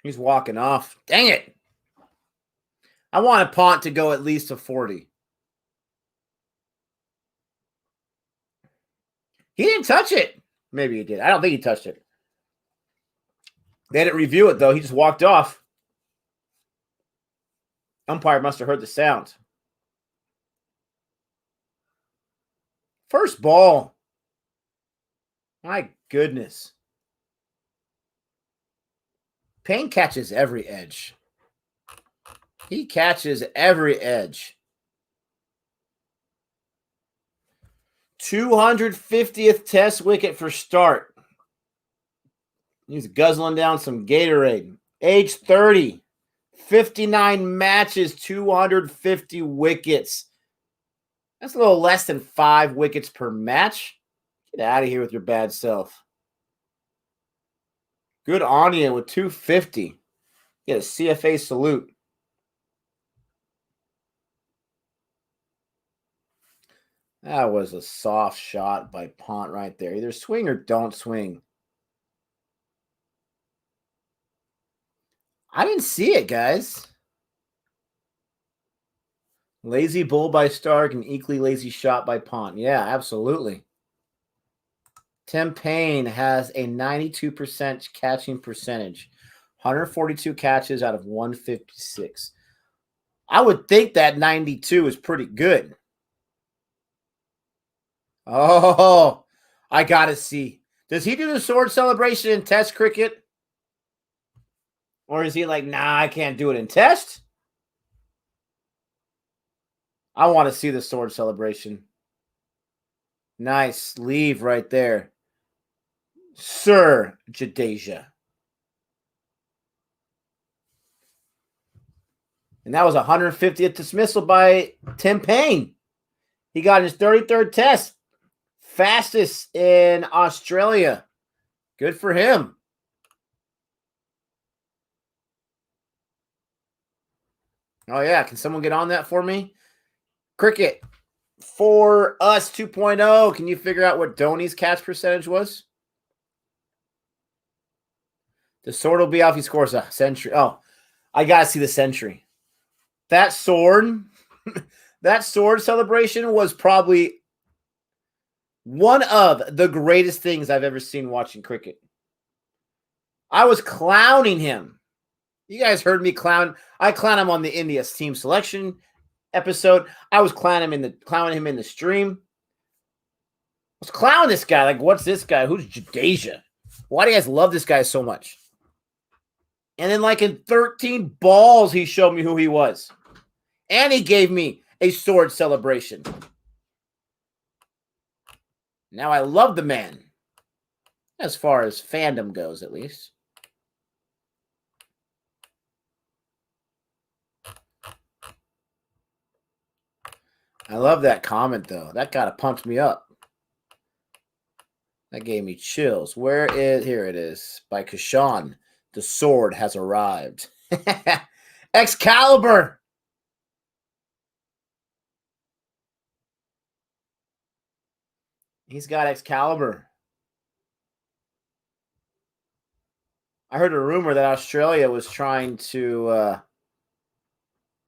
He's walking off. Dang it. I wanted Pont to go at least to 40. He didn't touch it. Maybe he did. I don't think he touched it. They didn't review it, though. He just walked off. Umpire must have heard the sound. First ball. My goodness. Payne catches every edge. He catches every edge. 250th test wicket for Stark. He's guzzling down some Gatorade. Age 30, 59 matches, 250 wickets. That's a little less than 5 wickets per match. Get out of here with your bad self. Good on you with 250. Get a CFA salute. That was a soft shot by Pont right there. Either swing or don't swing. I didn't see it, guys. Lazy bull by Stark and equally lazy shot by Pont. Yeah, absolutely. Tim Payne has a 92% catching percentage. 142 catches out of 156. I would think that 92 is pretty good. Oh, I got to see. Does he do the sword celebration in Test cricket? Or is he like, nah, I can't do it in Test? I want to see the sword celebration. Nice leave right there. Sir Jadeja. And that was 150th dismissal by Tim Payne. He got his 33rd test. Fastest in Australia. Good for him. Oh, yeah. Can someone get on that for me? Cricket. For Us 2.0. Can you figure out what Dhoni's catch percentage was? The sword will be off. He scores a century. Oh, I got to see the century. That sword celebration was probably one of the greatest things I've ever seen watching cricket. I was clowning him. You guys heard me clown. I clown him on the India team selection episode. I was clowning him in the stream. I was clowning this guy. Like, what's this guy? Who's Jadeja? Why do you guys love this guy so much? And then, like, in 13 balls, he showed me who he was. And he gave me a sword celebration. Now I love the man. As far as fandom goes, at least. I love that comment, though. That kind of pumped me up. That gave me chills. Here it is. By Kashan. The sword has arrived. Excalibur. He's got Excalibur. I heard a rumor that Australia was trying to...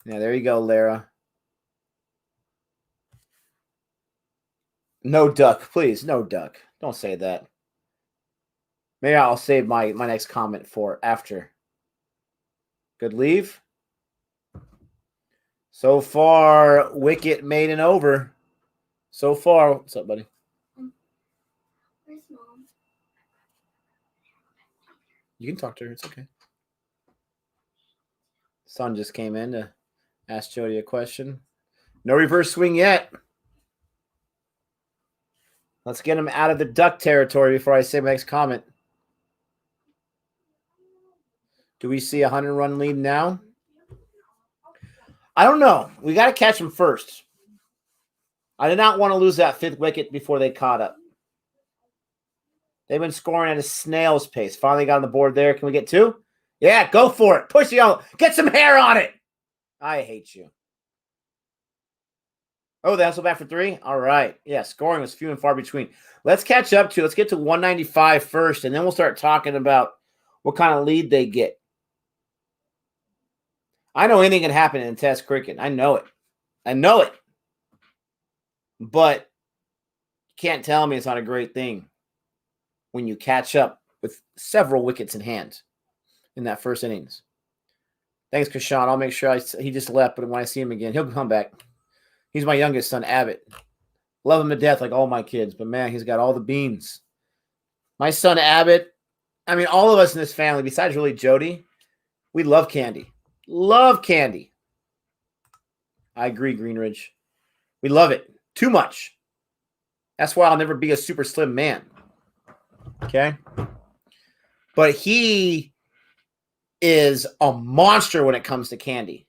yeah, there you go, Lara. No duck, please. No duck. Don't say that. Maybe I'll save my next comment for after. Good leave. So far, wicket made and over. So far. What's up, buddy? Where's Mom? You can talk to her. It's okay. Son just came in to ask Jody a question. No reverse swing yet. Let's get him out of the duck territory before I say my next comment. Do we see a 100-run lead now? I don't know. We got to catch him first. I did not want to lose that 5th wicket before they caught up. They've been scoring at a snail's pace. Finally got on the board there. Can we get 2? Yeah, go for it. Push the on. Get some hair on it. I hate you. Oh, they also back for 3? All right. Yeah, scoring was few and far between. Let's catch up to. Let's get to 195 first, and then we'll start talking about what kind of lead they get. I know anything can happen in Test cricket. I know it. I know it. But you can't tell me it's not a great thing when you catch up with several wickets in hand in that first innings. Thanks, Kashan. I'll make sure he just left, but when I see him again, he'll come back. He's my youngest son, Abbott. Love him to death like all my kids, but man, he's got all the beans. My son, Abbott, I mean, all of us in this family, besides really Jody, we love candy. Love candy. I agree, Greenridge. We love it. Too much. That's why I'll never be a super slim man. Okay? But he is a monster when it comes to candy.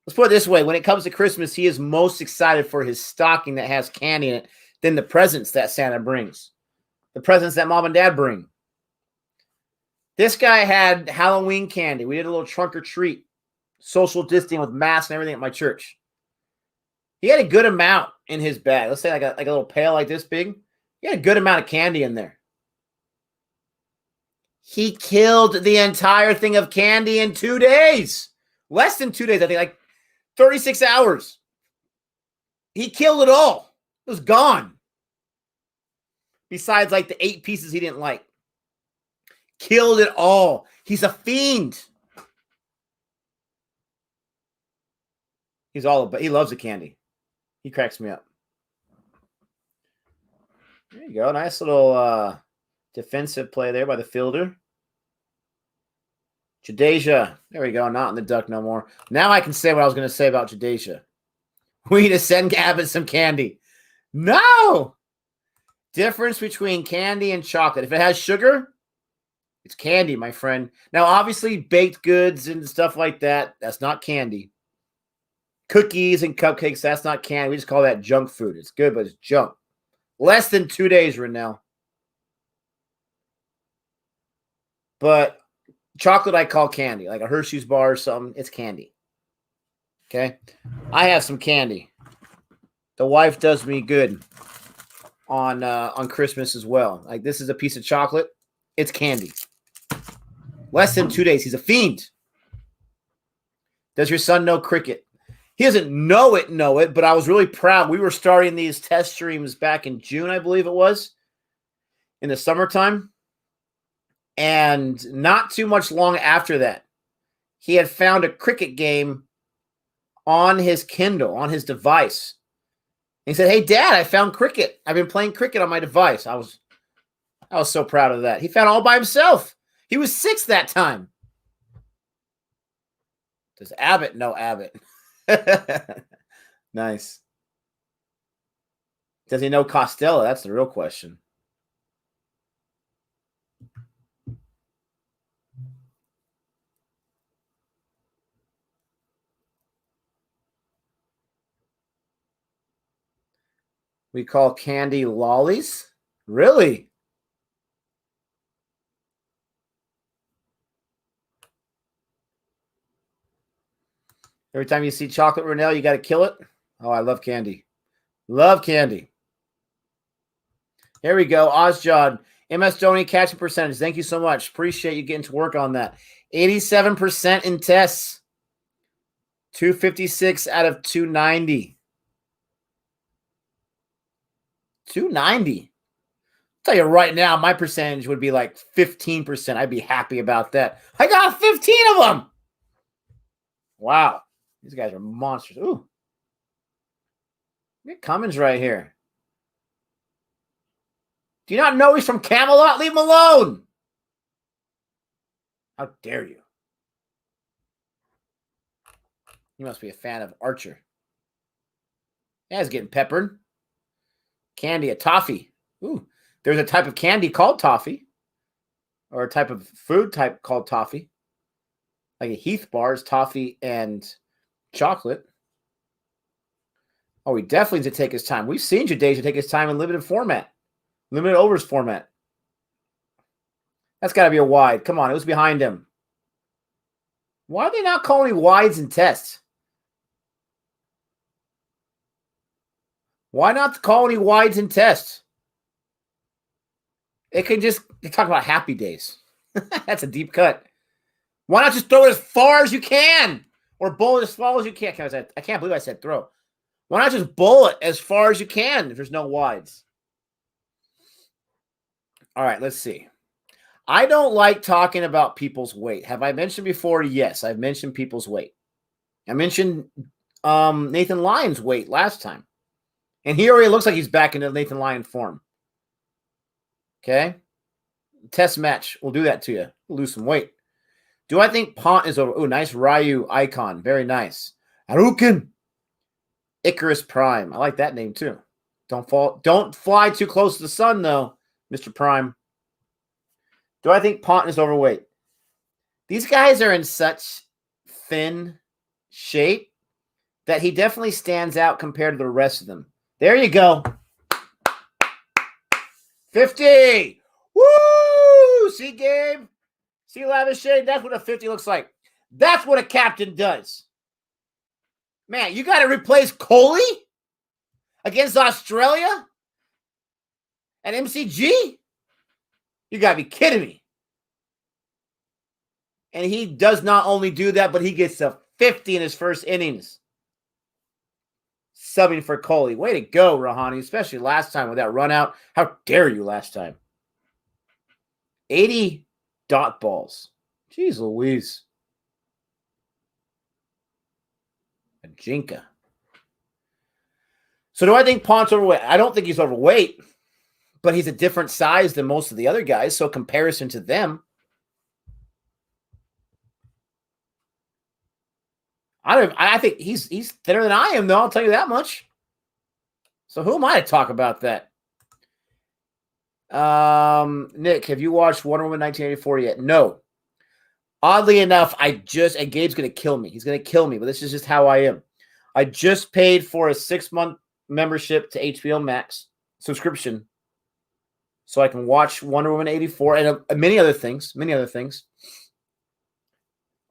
Let's put it this way. When it comes to Christmas, he is most excited for his stocking that has candy in it than the presents that Santa brings. The presents that mom and dad bring. This guy had Halloween candy. We did a little trunk or treat. Social distancing with masks and everything at my church. He had a good amount in his bag. Let's say like a little pail like this big. He had a good amount of candy in there. He killed the entire thing of candy in 2 days. Less than 2 days, I think, like 36 hours. He killed it all. It was gone. Besides like the 8 pieces he didn't like. Killed it all. He's a fiend. He loves the candy. He cracks me up. There you go. Nice little defensive play there by the fielder. Jadeja. There we go. Not in the duck no more. Now I can say what I was going to say about Jadeja. We need to send Gavin some candy. No! Difference between candy and chocolate. If it has sugar, it's candy, my friend. Now, obviously, baked goods and stuff like that, that's not candy. Cookies and cupcakes, that's not candy. We just call that junk food. It's good, but it's junk. Less than 2 days, Renell. But chocolate I call candy. Like a Hershey's bar or something, it's candy. Okay? I have some candy. The wife does me good on Christmas as well. Like this is a piece of chocolate. It's candy. Less than 2 days. He's a fiend. Does your son know cricket? He doesn't know it, but I was really proud. We were starting these test streams back in June, I believe it was, in the summertime. And not too much long after that, he had found a cricket game on his Kindle, on his device. And he said, "Hey, Dad, I found cricket. I've been playing cricket on my device." I was so proud of that. He found it all by himself. He was 6 that time. Does Abbott know Abbott? Nice. Does he know Costello? That's the real question. We call candy lollies? Really? Every time you see chocolate, Renell, you got to kill it? Oh, I love candy. Love candy. Here we go. Ozjod. MS Doney catching percentage. Thank you so much. Appreciate you getting to work on that. 87% in tests. 256 out of 290. 290. I'll tell you right now, my percentage would be like 15%. I'd be happy about that. I got 15 of them. Wow. These guys are monsters. Ooh. Get Cummins right here. Do you not know he's from Camelot? Leave him alone. How dare you? You must be a fan of Archer. Yeah, he's getting peppered. Candy, a toffee. Ooh. There's a type of candy called toffee. Or a type of food type called toffee. Like a Heath bar is toffee and chocolate. Oh, he definitely needs to take his time. We've seen Jadeja take his time in limited format. Limited overs format. That's got to be a wide. Come on, it was behind him. Why are they not calling wides in tests? Why not call any wides in tests? They talk about happy days. That's a deep cut. Why not just throw it as far as you can? Or bowl it as far as you can. I can't believe I said throw. Why not just bowl it as far as you can if there's no wides? All right, let's see. I don't like talking about people's weight. Have I mentioned before? Yes, I've mentioned people's weight. I mentioned Nathan Lyon's weight last time. And he already looks like he's back into Nathan Lyon form. Okay? Test match. We'll do that to you. We'll lose some weight. Do I think Pont is over? Oh, nice Ryu icon. Very nice. Haruken. Icarus Prime. I like that name too. Don't fly too close to the sun, though, Mr. Prime. Do I think Ponton is overweight? These guys are in such thin shape that he definitely stands out compared to the rest of them. There you go. 50. Woo! See, Gabe? See, Lavishay? That's what a 50 looks like. That's what a captain does. Man, you got to replace Kohli against Australia and MCG? You got to be kidding me. And he does not only do that, but he gets a 50 in his first innings. Subbing for Kohli. Way to go, Rahani, especially last time with that run out. How dare you last time? 80 dot balls. Jeez Louise. Ajinka. So do I think Ponce's overweight? I don't think he's overweight, but he's a different size than most of the other guys. So comparison to them, I think he's thinner than I am, though. I'll tell you that much. So who am I to talk about that? Nick, have you watched Wonder Woman 1984 yet? No. Oddly enough, and Gabe's going to kill me. He's going to kill me, but this is just how I am. I just paid for a 6-month membership to HBO Max subscription so I can watch Wonder Woman 84 and many other things.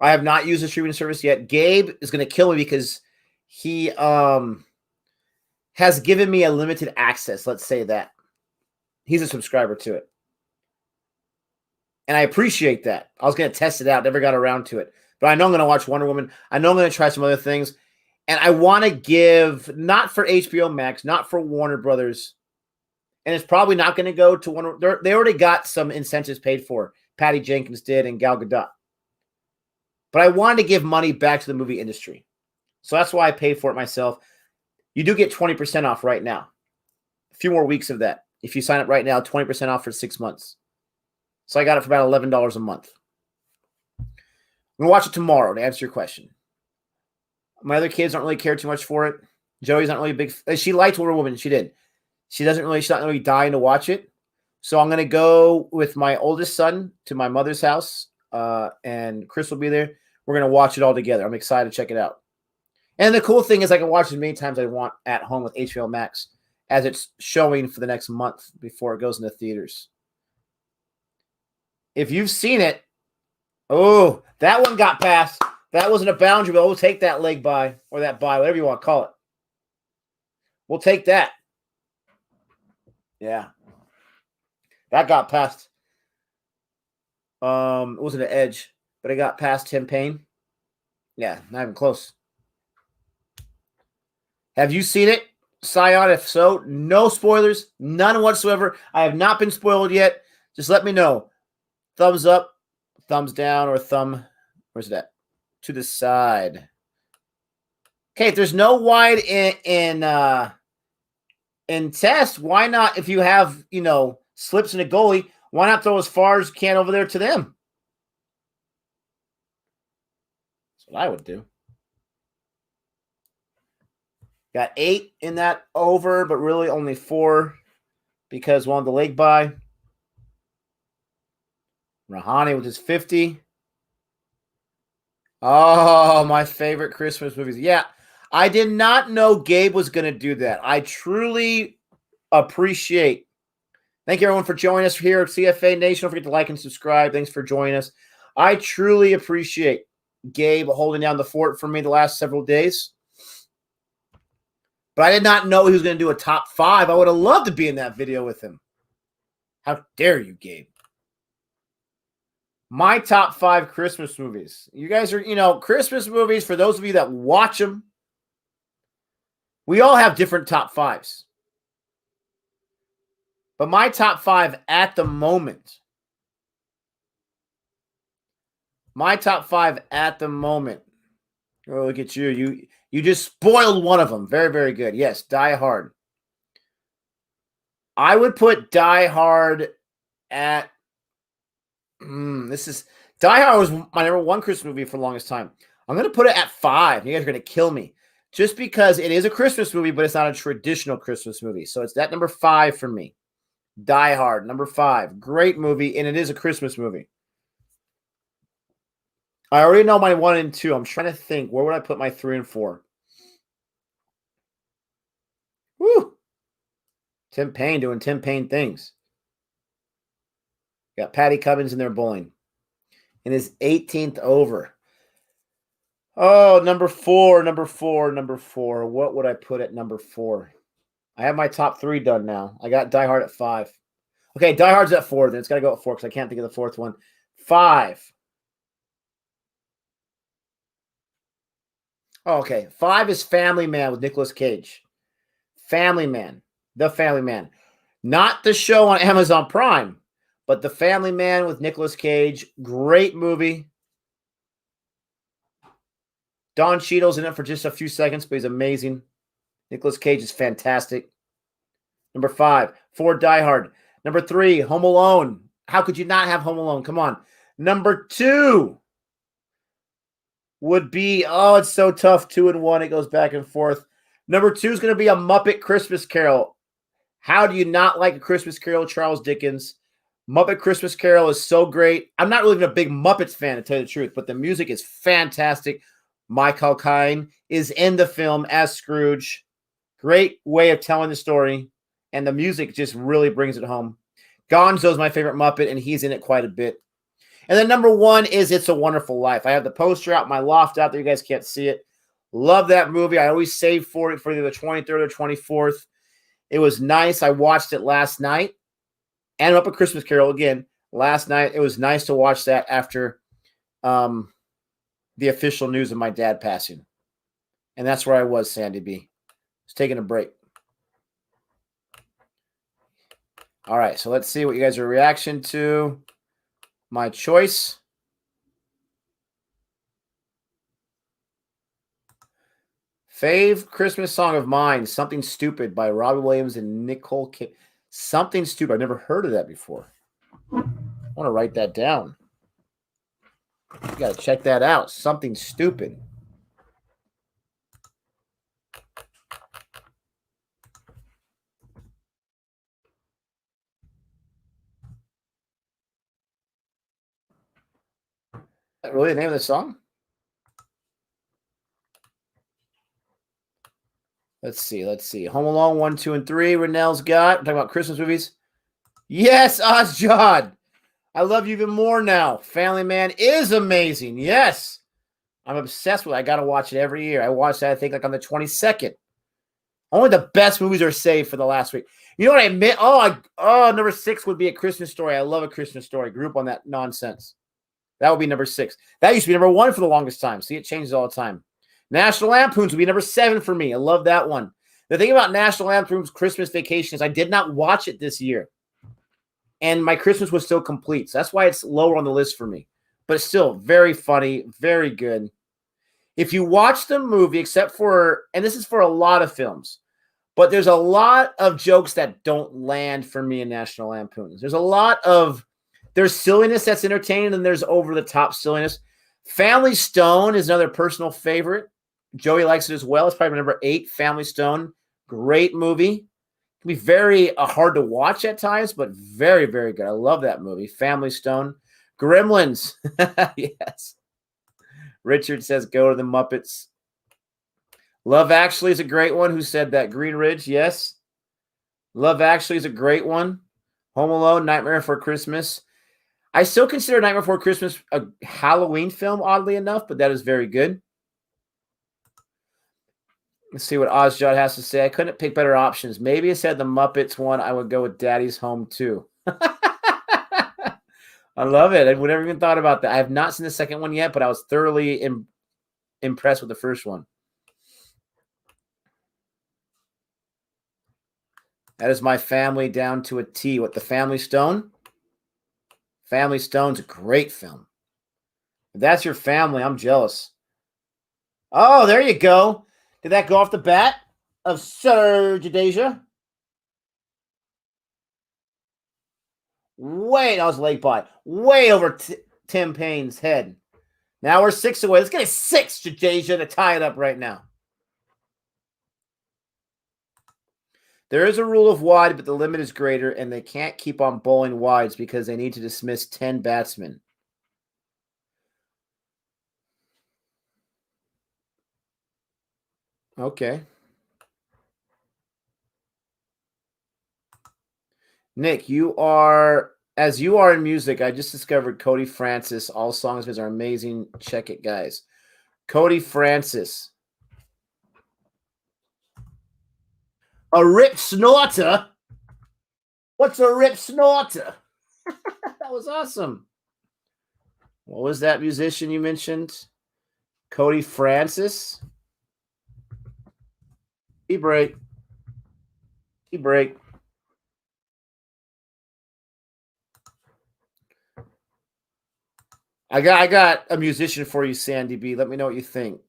I have not used the streaming service yet. Gabe is going to kill me because he has given me a limited access. Let's say that. He's a subscriber to it. And I appreciate that. I was going to test it out. Never got around to it. But I know I'm going to watch Wonder Woman. I know I'm going to try some other things. And I want to give, not for HBO Max, not for Warner Brothers. And it's probably not going to go to Warner. They already got some incentives paid for. Patty Jenkins did and Gal Gadot. But I wanted to give money back to the movie industry. So that's why I paid for it myself. You do get 20% off right now. A few more weeks of that. If you sign up right now, 20% off for 6 months. So I got it for about $11 a month. I'm going to watch it tomorrow to answer your question. My other kids don't really care too much for it. Joey's not really a big... She liked Wonder Woman. She did. She's not really dying to watch it. So I'm going to go with my oldest son to my mother's house. And Chris will be there. We're going to watch it all together. I'm excited to check it out. And the cool thing is I can watch it as many times as I want at home with HBO Max as it's showing for the next month before it goes into theaters. If you've seen it, oh, that one got past. That wasn't a boundary, but we'll take that leg by or that by, whatever you want to call it. We'll take that. Yeah. That got past. It wasn't an edge, but it got past Tim Payne. Yeah, not even close. Have you seen it, Scion? If so, no spoilers, none whatsoever. I have not been spoiled yet. Just let me know. Thumbs up, thumbs down, or thumb. Where's that? To the side. Okay, if there's no wide in test, why not? If you have slips in a goalie, why not throw as far as you can over there to them? That's what I would do. Got 8 in that over, but really only 4 because one of the leg by. Rahani with his 50. Oh, my favorite Christmas movies. Yeah, I did not know Gabe was going to do that. I truly appreciate. Thank you, everyone, for joining us here at CFA Nation. Don't forget to like and subscribe. Thanks for joining us. I truly appreciate Gabe holding down the fort for me the last several days. But I did not know he was going to do a top 5. I would have loved to be in that video with him. How dare you, Gabe? My top 5 Christmas movies. You guys are, Christmas movies, for those of you that watch them, we all have different top 5s. But my top 5 at the moment. Oh, look at you. You just spoiled one of them. Very, very good. Yes, Die Hard. I would put Die Hard at... Die Hard was my number 1 Christmas movie for the longest time. I'm going to put it at 5. You guys are going to kill me. Just because it is a Christmas movie, but it's not a traditional Christmas movie. So it's that number 5 for me. Die Hard, number 5. Great movie, and it is a Christmas movie. I already know my 1 and 2. I'm trying to think. Where would I put my 3 and 4? Woo! Tim Payne doing Tim Payne things. Got Patty Cummins in there bowling. In his 18th over. Oh, number 4. What would I put at number 4? I have my top 3 done now. I got Die Hard at 5. Okay, Die Hard's at 4. Then it's got to go at 4 because I can't think of the 4th one. 5. Oh, okay. 5 is Family Man with Nicolas Cage. Family Man. The Family Man. Not the show on Amazon Prime, but The Family Man with Nicolas Cage. Great movie. Don Cheadle's in it for just a few seconds, but he's amazing. Nicolas Cage is fantastic. Number 5, 4, Die Hard. Number 3, Home Alone. How could you not have Home Alone? Come on. Number 2 would be, it's so tough, 2 and 1. It goes back and forth. Number 2 is going to be A Muppet Christmas Carol. How do you not like A Christmas Carol, Charles Dickens? Muppet Christmas Carol is so great. I'm not really even a big Muppets fan, to tell you the truth, but the music is fantastic. Michael Caine is in the film as Scrooge. Great way of telling the story, and the music just really brings it home. Gonzo's my favorite Muppet, and he's in it quite a bit. And then number 1 is It's a Wonderful Life. I have the poster out in my loft out there. You guys can't see it. Love that movie. I always save for it for either the 23rd or 24th. It was nice. I watched it last night. And Up a Christmas Carol again last night. It was nice to watch that after the official news of my dad passing. And that's where I was, Sandy B. I was taking a break. All right, so let's see what you guys are reaction to my choice. Fave Christmas song of mine, Something Stupid by Robbie Williams and Nicole Kidman. Something Stupid. I've never heard of that before. I want to write that down. You got to check that out. Something Stupid. Is that really the name of the song? Let's see. Home Alone 1, 2, and 3. Renell's got. We're talking about Christmas movies. Yes, Ozjod. I love you even more now. Family Man is amazing. Yes. I'm obsessed with it. I got to watch it every year. I watched that, I think, like on the 22nd. Only the best movies are saved for the last week. You know what I meant? Number 6 would be A Christmas Story. I love A Christmas Story. Grew up on that nonsense. That would be number 6. That used to be number 1 for the longest time. See, it changes all the time. National Lampoons would be number 7 for me. I love that one. The thing about National Lampoon's Christmas Vacation is I did not watch it this year. And my Christmas was still complete. So that's why it's lower on the list for me. But it's still very funny, very good. If you watch the movie, except for, and this is for a lot of films, but there's a lot of jokes that don't land for me in National Lampoons. There's silliness that's entertaining, and there's over-the-top silliness. Family Stone is another personal favorite. Joey likes it as well. It's probably number 8, Family Stone. Great movie. It can be very hard to watch at times, but very, very good. I love that movie. Family Stone. Gremlins. Yes. Richard says, go to the Muppets. Love Actually is a great one. Who said that? Green Ridge, yes. Love Actually is a great one. Home Alone, Nightmare Before Christmas. I still consider Nightmare Before Christmas a Halloween film, oddly enough, but that is very good. Let's see what Ozjod has to say. I couldn't pick better options. Maybe instead of the Muppets one, I would go with Daddy's Home 2. I love it. I would never even thought about that. I have not seen the second one yet, but I was thoroughly impressed with the first one. That is my family down to a T. What, the Family Stone? Family Stone's a great film. If that's your family, I'm jealous. Oh, there you go. Did that go off the bat of Sir Jadeja? That was late by. Way over Tim Payne's head. Now we're 6 away. Let's get a 6, Jadeja, to tie it up right now. There is a rule of wide, but the limit is greater, and they can't keep on bowling wides because they need to dismiss 10 batsmen. Okay. Nick, you are in music. I just discovered Cody Francis. All songs of his are amazing. Check it, guys. Cody Francis. A rip snorter? What's a rip snorter? That was awesome. What was that musician you mentioned? Cody Francis? He break. I got a musician for you, Sandy B. Let me know what you think.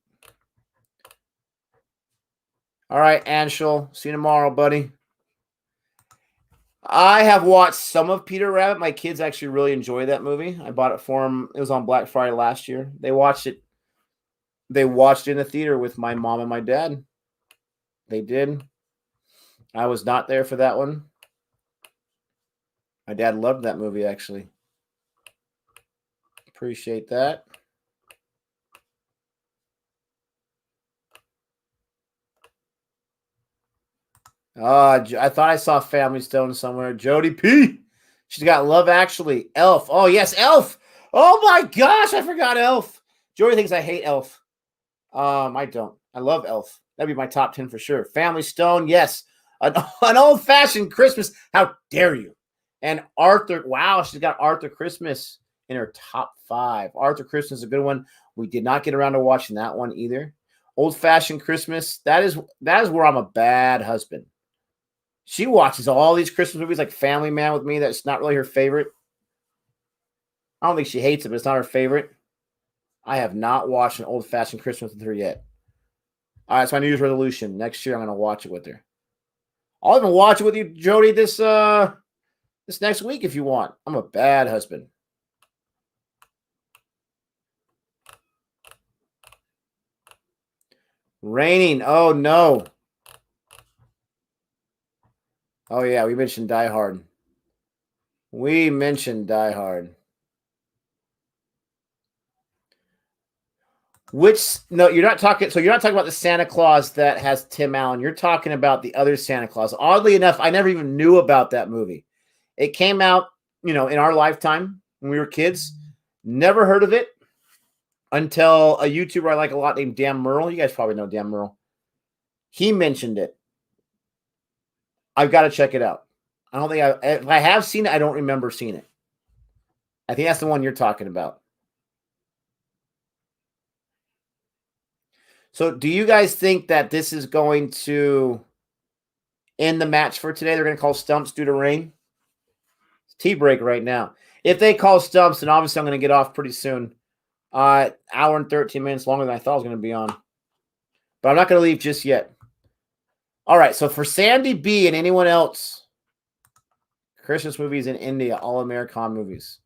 All right, Anshul. See you tomorrow, buddy. I have watched some of Peter Rabbit. My kids actually really enjoy that movie. I bought it for them. It was on Black Friday last year. They watched it. They watched it in the theater with my mom and my dad. They did. I was not there for that one. My dad loved that movie, actually. Appreciate that. I thought I saw Family Stone somewhere. Jody P. She's got Love Actually. Elf. Oh, yes, Elf. Oh, my gosh. I forgot Elf. Jody thinks I hate Elf. I don't. I love Elf. That'd be my top 10 for sure. Family Stone. Yes. An old-fashioned Christmas. How dare you? And Arthur. Wow, she's got Arthur Christmas in her top 5. Arthur Christmas is a good one. We did not get around to watching that one either. Old-fashioned Christmas. That is where I'm a bad husband. She watches all these Christmas movies like Family Man with me. That's not really her favorite. I don't think she hates it, but it's not her favorite. I have not watched an old-fashioned Christmas with her yet. All right, it's my New Year's resolution. Next year, I'm going to watch it with her. I'll even watch it with you, Jody, this next week if you want. I'm a bad husband. Raining. Oh, no. Oh, yeah, we mentioned Die Hard. We mentioned Die Hard. You're not talking about the Santa Claus that has Tim Allen. You're talking about the other Santa Claus. Oddly enough, I never even knew about that movie. It came out, in our lifetime when we were kids. Never heard of it until a YouTuber I like a lot named Dan Merle. You guys probably know Dan Merle. He mentioned it. I've got to check it out. If I have seen it, I don't remember seeing it. I think that's the one you're talking about. So do you guys think that this is going to end the match for today? They're going to call stumps due to rain? It's tea break right now. If they call stumps, then obviously I'm going to get off pretty soon. Hour and 13 minutes longer than I thought I was going to be on. But I'm not going to leave just yet. All right, so for Sandy B and anyone else, Christmas movies in India, all American movies.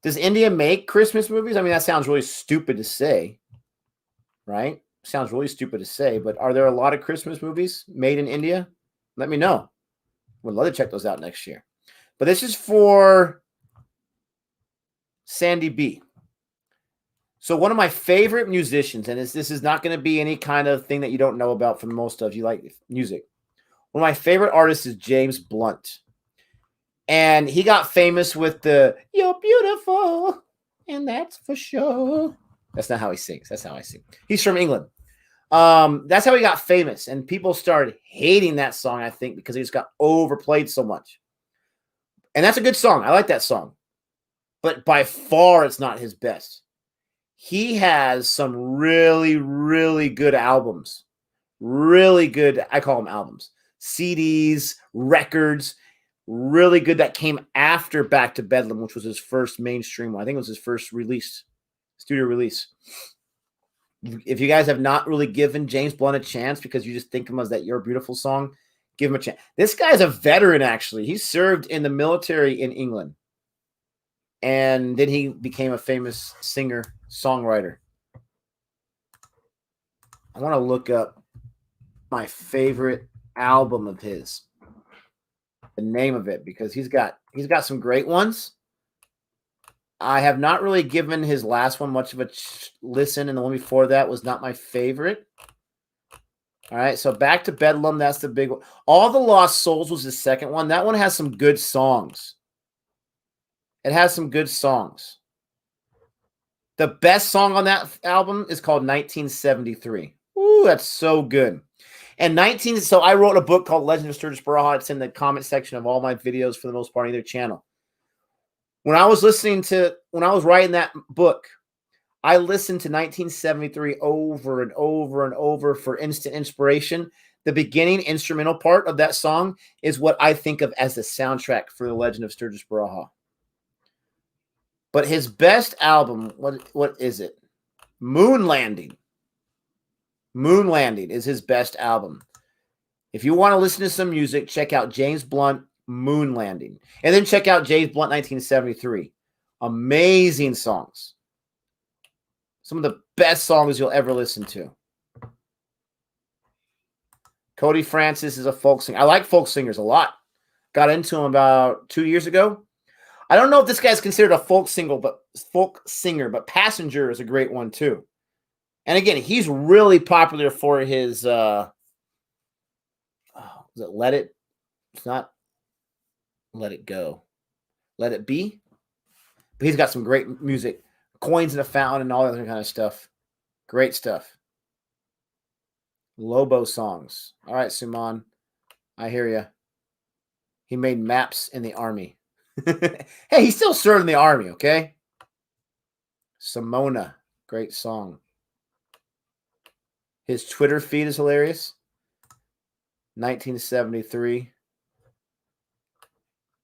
Does India make Christmas movies? I mean, that sounds really stupid to say, right? Sounds really stupid to say, but are there a lot of Christmas movies made in India? Let me know. Would love to check those out next year. But this is for Sandy B. So one of my favorite musicians, and this is not going to be any kind of thing that you don't know about for most of you like music. One of my favorite artists is James Blunt. And he got famous with the "You're beautiful, and that's for sure." That's not how he sings. That's how I sing. He's from England. That's how he got famous. And people started hating that song, I think, because he just got overplayed so much. And that's a good song. I like that song. But by far, it's not his best. He has some really, really good albums. Really good, I call them albums. CDs, records, really good that came after Back to Bedlam, which was his first mainstream one. I think it was his first studio release. If you guys have not really given James Blunt a chance because you just think of him as that You're Beautiful song, give him a chance. This guy's a veteran, actually. He served in the military in England. And then he became a famous singer-songwriter. I want to look up my favorite album of his. The name of it, because he's got some great ones. I have not really given his last one much of a listen, and the one before that was not my favorite. All right, so Back to Bedlam, that's the big one. All the Lost Souls was the second one. That one has some good songs. It has some good songs. The best song on that album is called 1973. Ooh, that's so good. And so I wrote a book called Legend of Sturgis Baraha. It's in the comment section of all my videos for the most part on either channel. When I was writing that book, I listened to 1973 over and over and over for instant inspiration. The beginning instrumental part of that song is what I think of as the soundtrack for the Legend of Sturgis Baraha. But his best album, what is it? Moon Landing. Moon Landing is his best album. If you want to listen to some music, check out James Blunt, Moon Landing. And then check out James Blunt, 1973. Amazing songs. Some of the best songs you'll ever listen to. Cody Francis is a folk singer. I like folk singers a lot. Got into him about 2 years ago. I don't know if this guy's considered a folk singer, but Passenger is a great one too. And again, he's really popular for his is it Let It? It's not Let It Go. Let It Be. But he's got some great music. Coins in a Fountain and all that other kind of stuff. Great stuff. Lobo songs. All right, Suman. I hear you. He made maps in the army. Hey, he still served in the army, okay? Simona. Great song. His Twitter feed is hilarious. 1973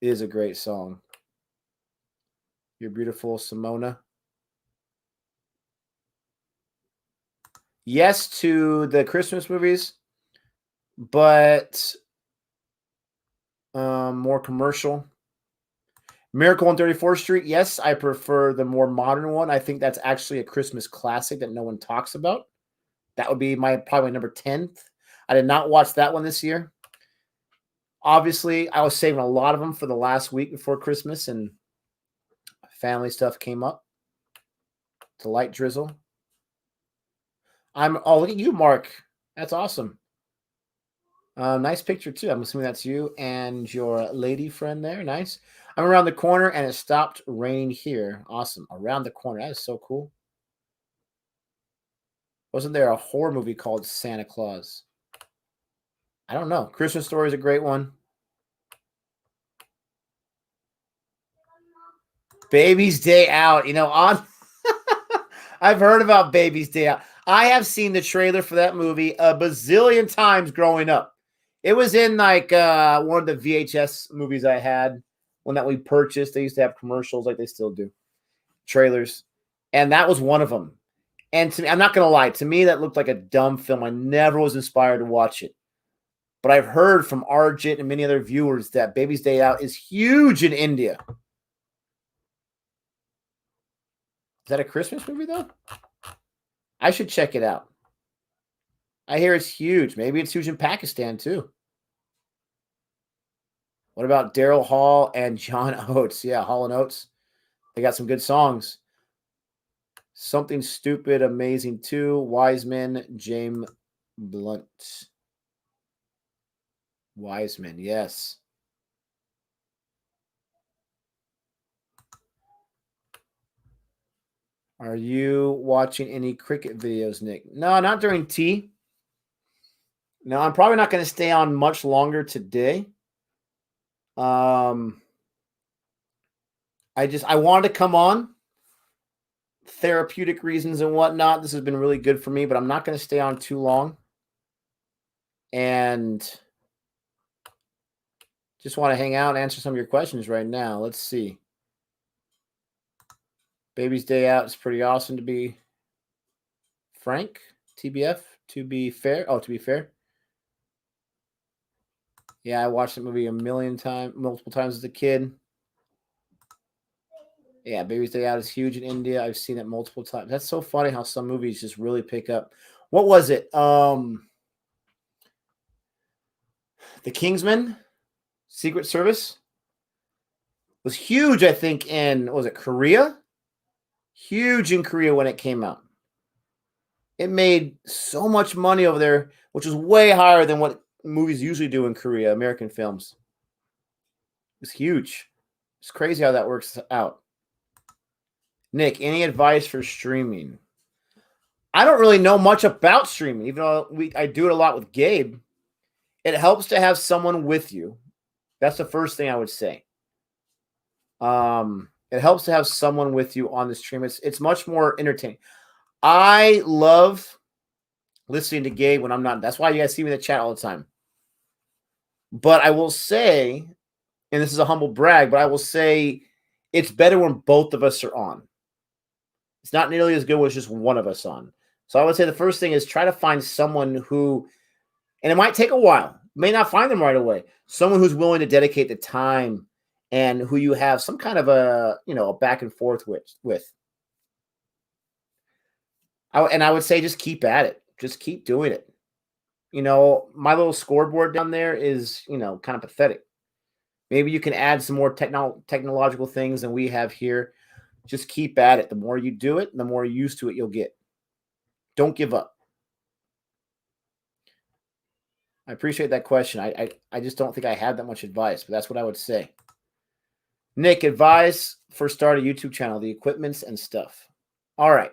is a great song. You're Beautiful, Simona. Yes to the Christmas movies, but more commercial. Miracle on 34th Street. Yes, I prefer the more modern one. I think that's actually a Christmas classic that no one talks about. That would be probably number 10th. I did not watch that one this year. Obviously, I was saving a lot of them for the last week before Christmas, and family stuff came up. It's a light drizzle. Oh, look at you, Mark. That's awesome. Nice picture, too. I'm assuming that's you and your lady friend there. Nice. I'm around the corner, and it stopped raining here. Awesome. Around the corner. That is so cool. Wasn't there a horror movie called Santa Claus? I don't know. Christmas Story is a great one. Baby's Day Out. I've heard about Baby's Day Out. I have seen the trailer for that movie a bazillion times growing up. It was in like one of the VHS movies I had, one that we purchased. They used to have commercials like they still do, trailers. And that was one of them. And to me, I'm not going to lie, to me, that looked like a dumb film. I never was inspired to watch it. But I've heard from Arjit and many other viewers that Baby's Day Out is huge in India. Is that a Christmas movie, though? I should check it out. I hear it's huge. Maybe it's huge in Pakistan, too. What about Daryl Hall and John Oates? Yeah, Hall & Oates. They got some good songs. Something Stupid, Amazing, too. Wiseman, James Blunt. Wiseman, yes. Are you watching any cricket videos, Nick? No, not during tea. No, I'm probably not going to stay on much longer today. I wanted to come on. Therapeutic reasons and whatnot. This has been really good for me, but I'm not going to stay on too long. And just want to hang out and answer some of your questions right now. Let's see. Baby's Day Out is pretty awesome, to be frank. TBF, to be fair. Oh, to be fair. Yeah, I watched the movie multiple times as a kid. Yeah, Baby's Day Out is huge in India. I've seen it multiple times. That's so funny how some movies just really pick up. What was it? The Kingsman, Secret Service, was huge, I think, in, was it Korea? Huge in Korea when it came out. It made so much money over there, which was way higher than what movies usually do in Korea, American films. It's huge. It's crazy how that works out. Nick, any advice for streaming? I don't really know much about streaming, even though I do it a lot with Gabe. It helps to have someone with you. That's the first thing I would say. It helps to have someone with you on the stream. It's much more entertaining. I love listening to Gabe when I'm not. That's why you guys see me in the chat all the time. But I will say, and this is a humble brag, but I will say it's better when both of us are on. It's not nearly as good when it's just one of us on. So I would say the first thing is try to find someone who, and it might take a while, may not find them right away, someone who's willing to dedicate the time and who you have some kind of a back and forth with. I would say just keep at it. Just keep doing it. My little scoreboard down there is, kind of pathetic. Maybe you can add some more technological things than we have here. Just keep at it. The more you do it, the more used to it you'll get. Don't give up. I appreciate that question. I just don't think I have that much advice, but that's what I would say. Nick, advice for start a YouTube channel, the equipments and stuff. All right.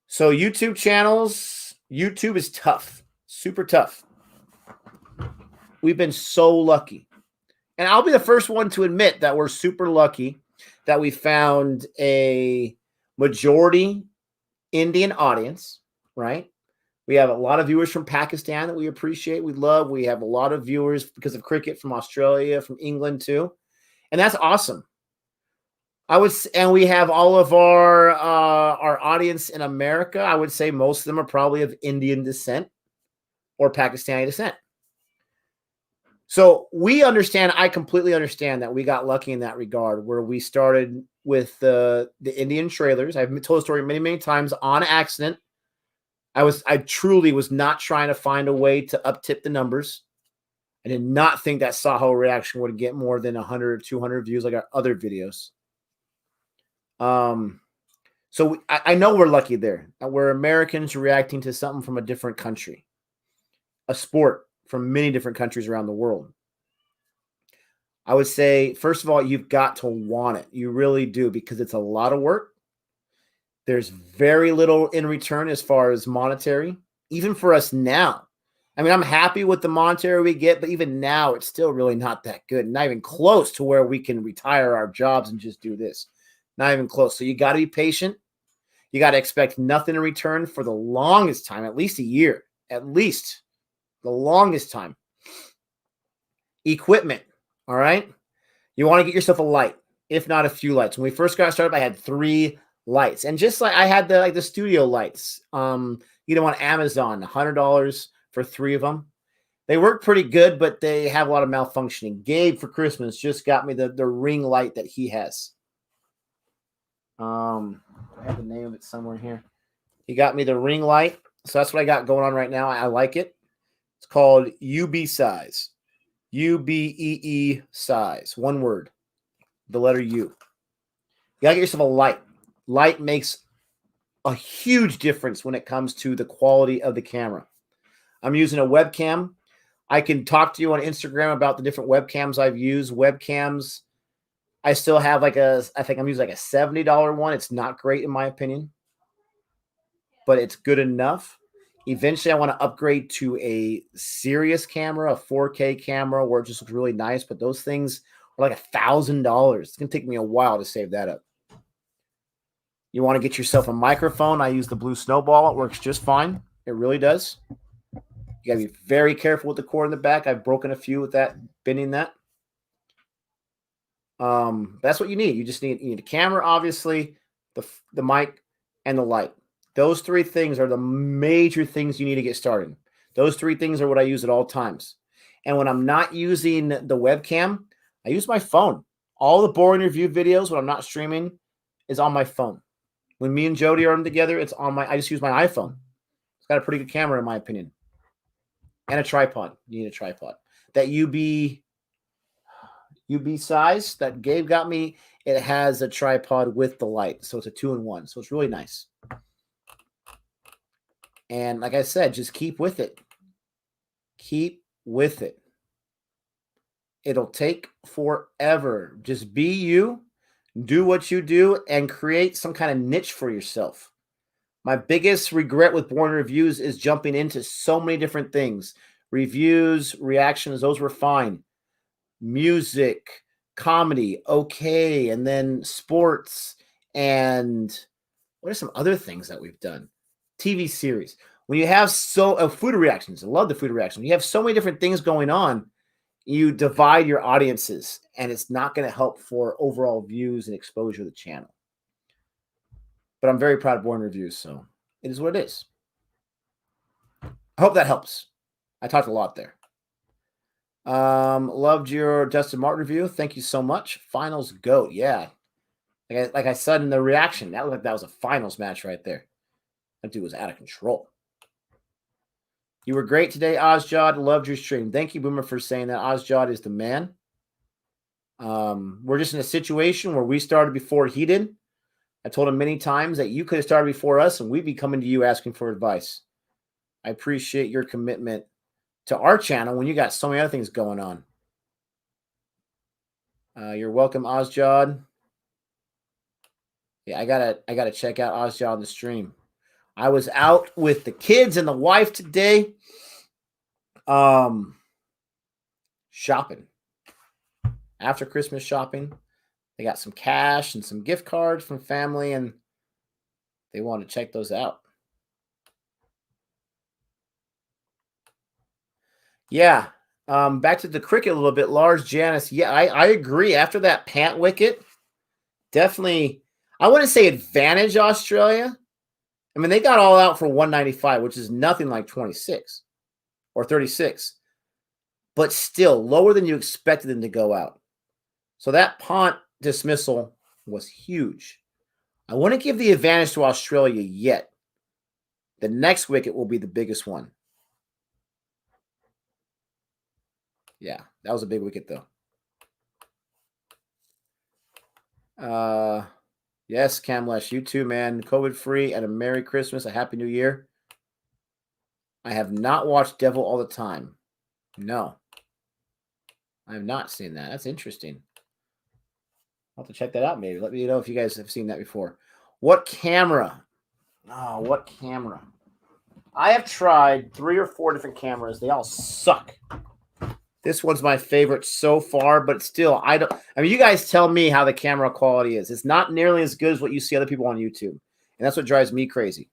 So YouTube channels, YouTube is tough, super tough. We've been so lucky. And I'll be the first one to admit that we're super lucky that we found a majority Indian audience, right? We have a lot of viewers from Pakistan that we appreciate, we love. We have a lot of viewers because of cricket from Australia, from England too. And that's awesome. And we have all of our audience in America. I would say most of them are probably of Indian descent or Pakistani descent. So we understand, I completely understand that we got lucky in that regard, where we started with the Indian trailers. I've told the story many, many times on accident. I truly was not trying to find a way to up-tip the numbers. I did not think that Saho reaction would get more than 100 or 200 views like our other videos. So I know we're lucky there. We're Americans reacting to something from a different country, a sport from many different countries around the world. I would say, first of all, you've got to want it. You really do, because it's a lot of work. There's very little in return as far as monetary, even for us now. I mean, I'm happy with the monetary we get, but even now it's still really not that good. Not even close to where we can retire our jobs and just do this. Not even close. So you got to be patient. You got to expect nothing in return for the longest time, at least a year, at least the longest time. Equipment. All right. You want to get yourself a light, if not a few lights. When we first got started, I had 3 lights, and just like I had the studio lights, on Amazon, $100 for 3 of them. They work pretty good, but they have a lot of malfunctioning. Gabe for Christmas just got me the ring light that he has. I have the name of it somewhere here. He got me the ring light, so that's what I got going on right now. I like it. It's called UB Size. UBEE size. One word. The letter U. You gotta get yourself a light. Light makes a huge difference when it comes to the quality of the camera. I'm using a webcam. I can talk to you on Instagram about the different webcams I've used. Webcams, I still have I think I'm using like a $70 one. It's not great in my opinion, but it's good enough. Eventually, I want to upgrade to a serious camera, a 4K camera, where it just looks really nice. But those things are like $1,000. It's going to take me a while to save that up. You want to get yourself a microphone. I use the Blue Snowball. It works just fine. It really does. You got to be very careful with the cord in the back. I've broken a few with that, bending that. That's what you need. You need a camera, obviously, the mic, and the light. Those 3 things are the major things you need to get started. Those 3 things are what I use at all times. And when I'm not using the webcam, I use my phone. All the boring review videos when I'm not streaming is on my phone. When me and Jody are together, I just use my iPhone. It's got a pretty good camera in my opinion. And a tripod. You need a tripod. that UB size that Gabe got me. It has a tripod with the light, so it's a 2-in-1. So it's really nice. And like I said, just keep with it. Keep with it. It'll take forever. Just be you, do what you do, and create some kind of niche for yourself. My biggest regret with Boring Reviews is jumping into so many different things. Reviews, reactions, those were fine. Music, comedy, okay. And then sports, and what are some other things that we've done? TV series. When you have food reactions, I love the food reactions. When you have so many different things going on, you divide your audiences, and it's not going to help for overall views and exposure of the channel. But I'm very proud of Boring Reviews, so it is what it is. I hope that helps. I talked a lot there. Loved your Justin Martin review. Thank you so much. Finals GOAT. Yeah. Like I said in the reaction, that looked like that was a finals match right there. That dude was out of control. You were great today, Ozjod. Loved your stream. Thank you, Boomer, for saying that. Ozjod is the man. We're just in a situation where we started before he did. I told him many times that you could have started before us, and we'd be coming to you asking for advice. I appreciate your commitment to our channel when you got so many other things going on. You're welcome, Ozjod. Yeah, I gotta check out Ozjod on the stream. I was out with the kids and the wife today. Shopping. After Christmas shopping. They got some cash and some gift cards from family, and they want to check those out. Yeah. Back to the cricket a little bit. Lars Janis. Yeah, I agree. After that pant wicket, definitely, I wouldn't say advantage Australia. I mean, they got all out for 195, which is nothing like 26 or 36, but still lower than you expected them to go out. So that punt dismissal was huge. I wouldn't give the advantage to Australia yet. The next wicket will be the biggest one. Yeah, that was a big wicket, though. Yes, Camlesh, you too, man. COVID-free and a Merry Christmas, a Happy New Year. I have not watched Devil All the Time. No. I have not seen that. That's interesting. I'll have to check that out, maybe. Let me know if you guys have seen that before. What camera? Oh, what camera? I have tried 3 or 4 different cameras. They all suck. This one's my favorite so far, but still, I mean, you guys tell me how the camera quality is. It's not nearly as good as what you see other people on YouTube. And that's what drives me crazy.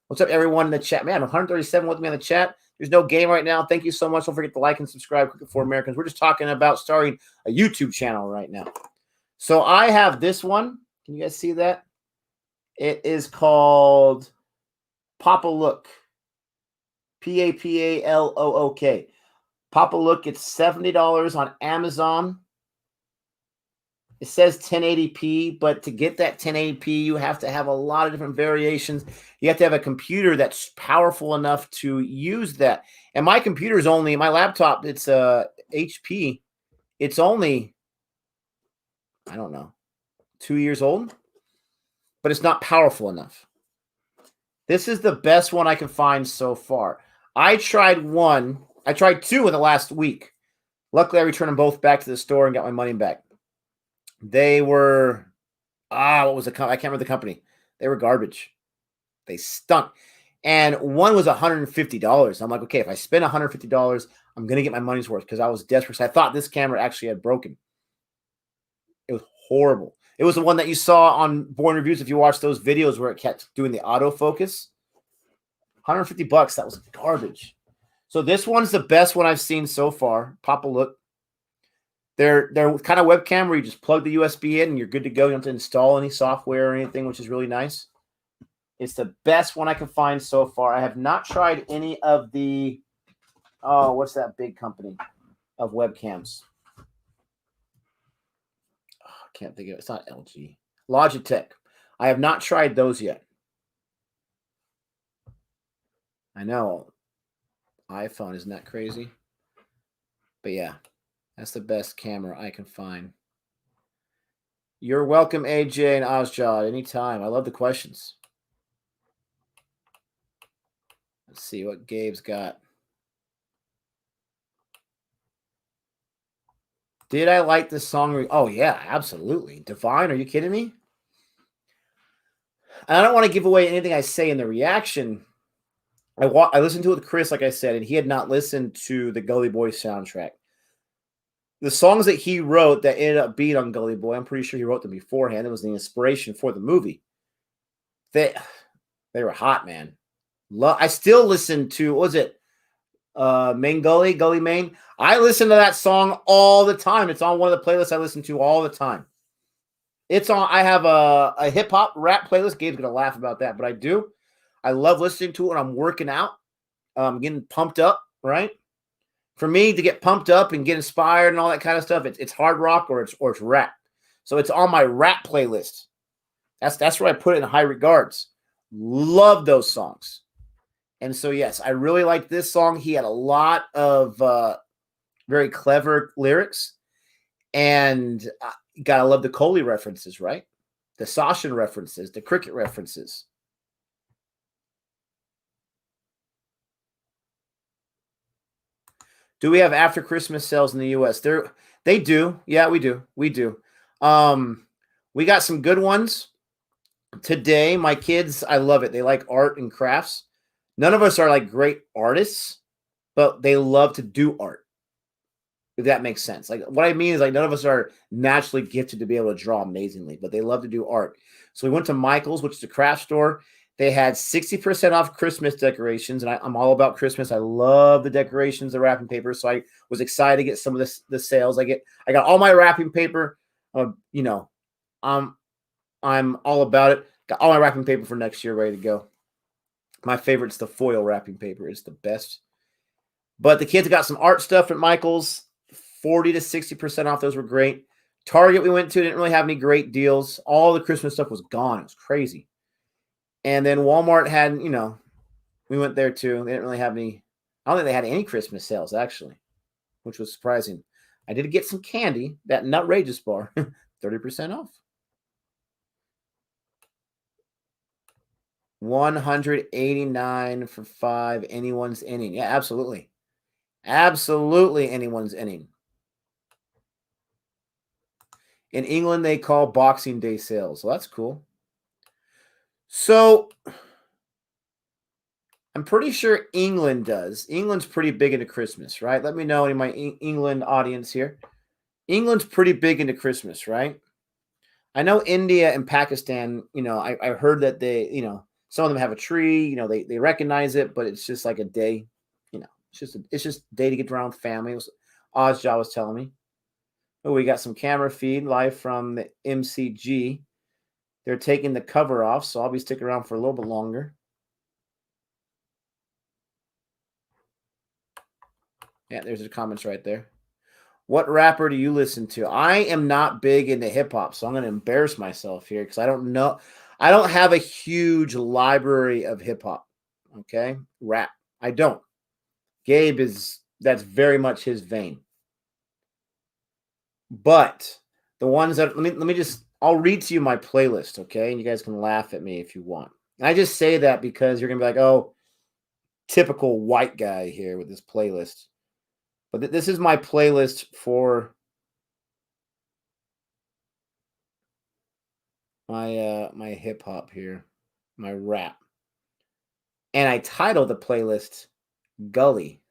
What's up, everyone in the chat? Man, 137 with me in the chat. There's no game right now. Thank you so much. Don't forget to like and subscribe. Cricket for Americans. We're just talking about starting a YouTube channel right now. So I have this one. Can you guys see that? It is called Papa Look. Papalook. Papa Look, it's $70 on Amazon. It says 1080p, but to get that 1080p, you have to have a lot of different variations. You have to have a computer that's powerful enough to use that. And my computer is only, my laptop, it's HP. It's only, I don't know, 2 years old, but it's not powerful enough. This is the best one I can find so far. I tried 2 in the last week. Luckily, I returned them both back to the store and got my money back. They were, what was I can't remember the company. They were garbage. They stunk. And one was $150. I'm like, okay, if I spend $150, I'm going to get my money's worth because I was desperate. So I thought this camera actually had broken. It was horrible. It was the one that you saw on Boring Reviews if you watched those videos where it kept doing the autofocus. $150, that was garbage. So this one's the best one I've seen so far. Papa Look. They're kind of webcam where you just plug the USB in and you're good to go. You don't have to install any software or anything, which is really nice. It's the best one I can find so far. I have not tried any of the, what's that big company of webcams? I can't think of it. It's not LG. Logitech. I have not tried those yet. I know. iPhone, isn't that crazy? But yeah, that's the best camera I can find. You're welcome, AJ and Ozjod. Anytime. I love the questions. Let's see what Gabe's got. Did I like the song? Oh, yeah, absolutely. Divine, are you kidding me? And I don't want to give away anything I say in the reaction. I listened to it with Chris, like I said, and he had not listened to the Gully Boy soundtrack. The songs that he wrote that ended up being on Gully Boy, I'm pretty sure he wrote them beforehand. It was the inspiration for the movie. They were hot, man. I still listen to, what was it? Main Gully Main. I listen to that song all the time. It's on one of the playlists I listen to all the time. It's on. I have a hip hop rap playlist. Gabe's gonna laugh about that, but I do. I love listening to it when I'm working out, getting pumped up. Right, for me to get pumped up and get inspired and all that kind of stuff, it's hard rock or it's rap. So it's on my rap playlist. That's where I put it in high regards. Love those songs. And so, yes, I really like this song. He had a lot of very clever lyrics. And gotta love the Coley references, right? The Sashin references, the cricket references. Do we have after Christmas sales in the US? They do. Yeah, we do. We do. We got some good ones today. My kids, I love it. They like art and crafts. None of us are like great artists, but they love to do art. If that makes sense. Like what I mean is like none of us are naturally gifted to be able to draw amazingly, but they love to do art. So we went to Michael's, which is a craft store. They had 60% off Christmas decorations, and I'm all about Christmas. I love the decorations, the wrapping paper. So I was excited to get some of the sales. I got all my wrapping paper. You know, I'm all about it. Got all my wrapping paper for next year ready to go. My favorite's the foil wrapping paper. It's the best. But the kids got some art stuff at Michael's. 40 to 60% off. Those were great. Target we went to didn't really have any great deals. All the Christmas stuff was gone. It was crazy. And then Walmart had, we went there too. They didn't really have any. I don't think they had any Christmas sales actually, which was surprising. I did get some candy, that Nutrageous bar, 30% off. 189 for 5. Anyone's inning. Yeah, absolutely. Absolutely anyone's inning. In England, they call Boxing Day sales. Well, that's cool. So I'm pretty sure England does. England's pretty big into Christmas, right? Let me know in my England audience here. England's pretty big into Christmas, right? I know India and Pakistan, I heard that they, some of them have a tree, they recognize it, but it's just like a day, it's just a day to get around with family. Ozja was telling me. Oh, we got some camera feed live from the MCG. They're taking the cover off, so I'll be sticking around for a little bit longer. Yeah, there's the comments right there. What rapper do you listen to? I am not big into hip hop, so I'm going to embarrass myself here because I don't know. I don't have a huge library of hip hop. Okay, rap. I don't. Gabe that's very much his vein. But the ones that let me just I'll read to you my playlist, okay? And you guys can laugh at me if you want. And I just say that because you're gonna be like, oh, typical white guy here with this playlist. But this is my playlist for my hip hop here, my rap. And I titled the playlist Gully.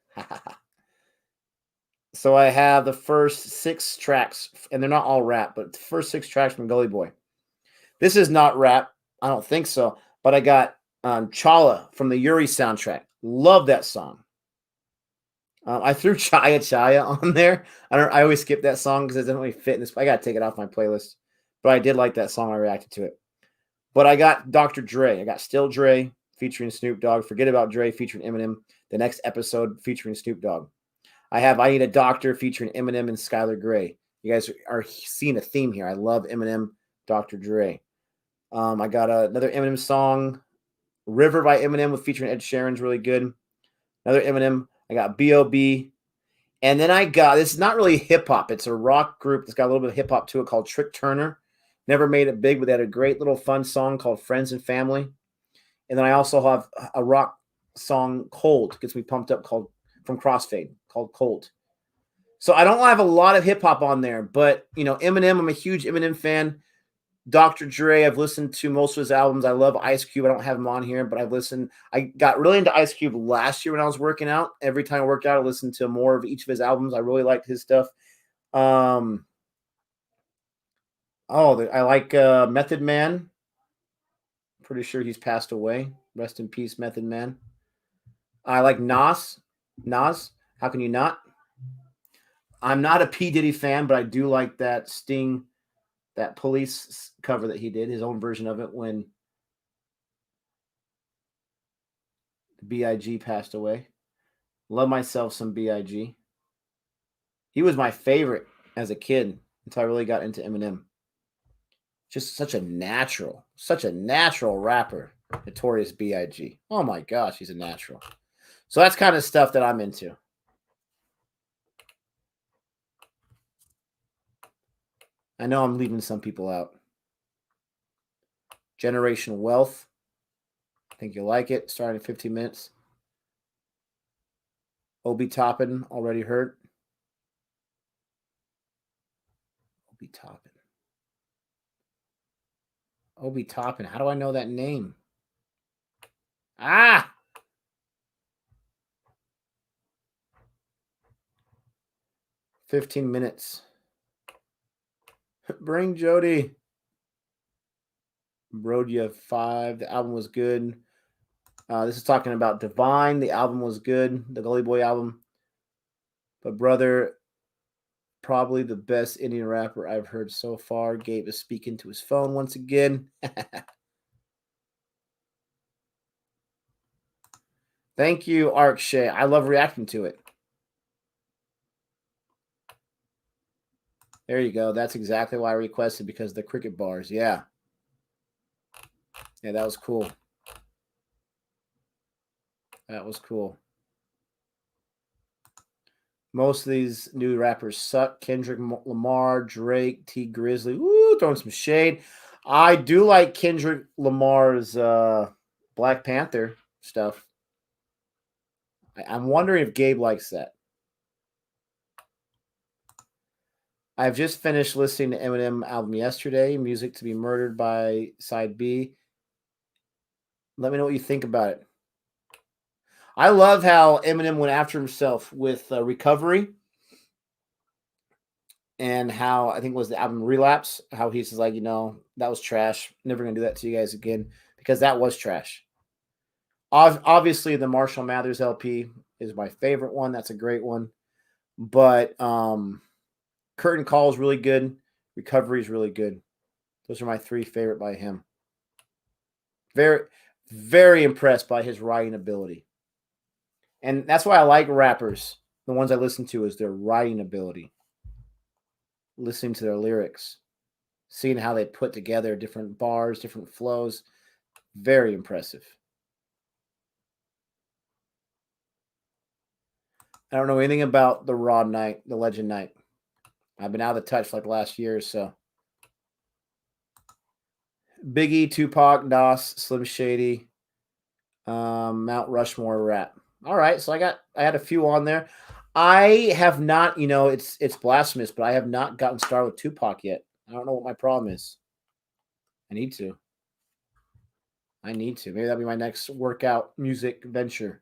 So I have the first 6 tracks, and they're not all rap, but the first 6 tracks from Gully Boy. This is not rap. I don't think so. But I got Chala from the Yuri soundtrack. Love that song. I threw Chaya on there. I always skip that song because it doesn't really fit in this. I got to take it off my playlist. But I did like that song. I reacted to it. But I got Dr. Dre. I got Still Dre featuring Snoop Dogg. Forget About Dre featuring Eminem. The next episode featuring Snoop Dogg. I have I Need a Doctor featuring Eminem and Skylar Grey. You guys are seeing a theme here. I love Eminem, Dr. Dre. I got another Eminem song, River by Eminem with featuring Ed Sheeran's really good. Another Eminem. I got B.O.B. And then I got, this is not really hip hop. It's a rock group that's got a little bit of hip hop to it called Trick Turner. Never made it big, but they had a great little fun song called Friends and Family. And then I also have a rock song, Cold, gets me pumped up, called from Crossfade, called Cold. So I don't have a lot of hip hop on there, but Eminem, I'm a huge Eminem fan. Dr. Dre, I've listened to most of his albums. I love Ice Cube. I don't have him on here, but I've listened. I got really into Ice Cube last year when I was working out. Every time I worked out, I listened to more of each of his albums. I really liked his stuff. I like Method Man. Pretty sure he's passed away. Rest in peace, Method Man. I like Nas. Nas, how can you not? I'm not a P. Diddy fan, but I do like that Sting, that Police cover that he did, his own version of it when B.I.G. passed away. Love myself some B.I.G. He was my favorite as a kid until I really got into Eminem. Just such a natural rapper, Notorious B.I.G. Oh my gosh, he's a natural. So that's kind of stuff that I'm into. I know I'm leaving some people out. Generational Wealth. I think you'll like it. Starting in 15 minutes. Obi Toppin, already heard. Obi Toppin. Obi Toppin. How do I know that name? 15 minutes. Bring Jody. Brodia 5. The album was good. This is talking about Divine. The album was good. The Gully Boy album. But brother, probably the best Indian rapper I've heard so far. Gabe is speaking to his phone once again. Thank you, Ark Shay. I love reacting to it. There you go. That's exactly why I requested, because the cricket bars. Yeah. Yeah, that was cool. That was cool. Most of these new rappers suck. Kendrick Lamar, Drake, T Grizzly. Ooh, throwing some shade. I do like Kendrick Lamar's Black Panther stuff. I'm wondering if Gabe likes that. I've just finished listening to Eminem album yesterday, Music to be Murdered by Side B. Let me know what you think about it. I love how Eminem went after himself with Recovery, and how, I think it was the album Relapse, how he's like, that was trash. Never going to do that to you guys again, because that was trash. Obviously, the Marshall Mathers LP is my favorite one. That's a great one. But Curtain Call is really good. Recovery is really good. Those are my 3 favorite by him. Very, very impressed by his writing ability. And that's why I like rappers. The ones I listen to is their writing ability. Listening to their lyrics. Seeing how they put together different bars, different flows. Very impressive. I don't know anything about the Raw Night, the Legend Night. I've been out of the touch for like the last year or so. Biggie, Tupac, Nas, Slim Shady, Mount Rushmore rap. All right, so I had a few on there. I have not, it's blasphemous, but I have not gotten started with Tupac yet. I don't know what my problem is. I need to. Maybe that'll be my next workout music venture.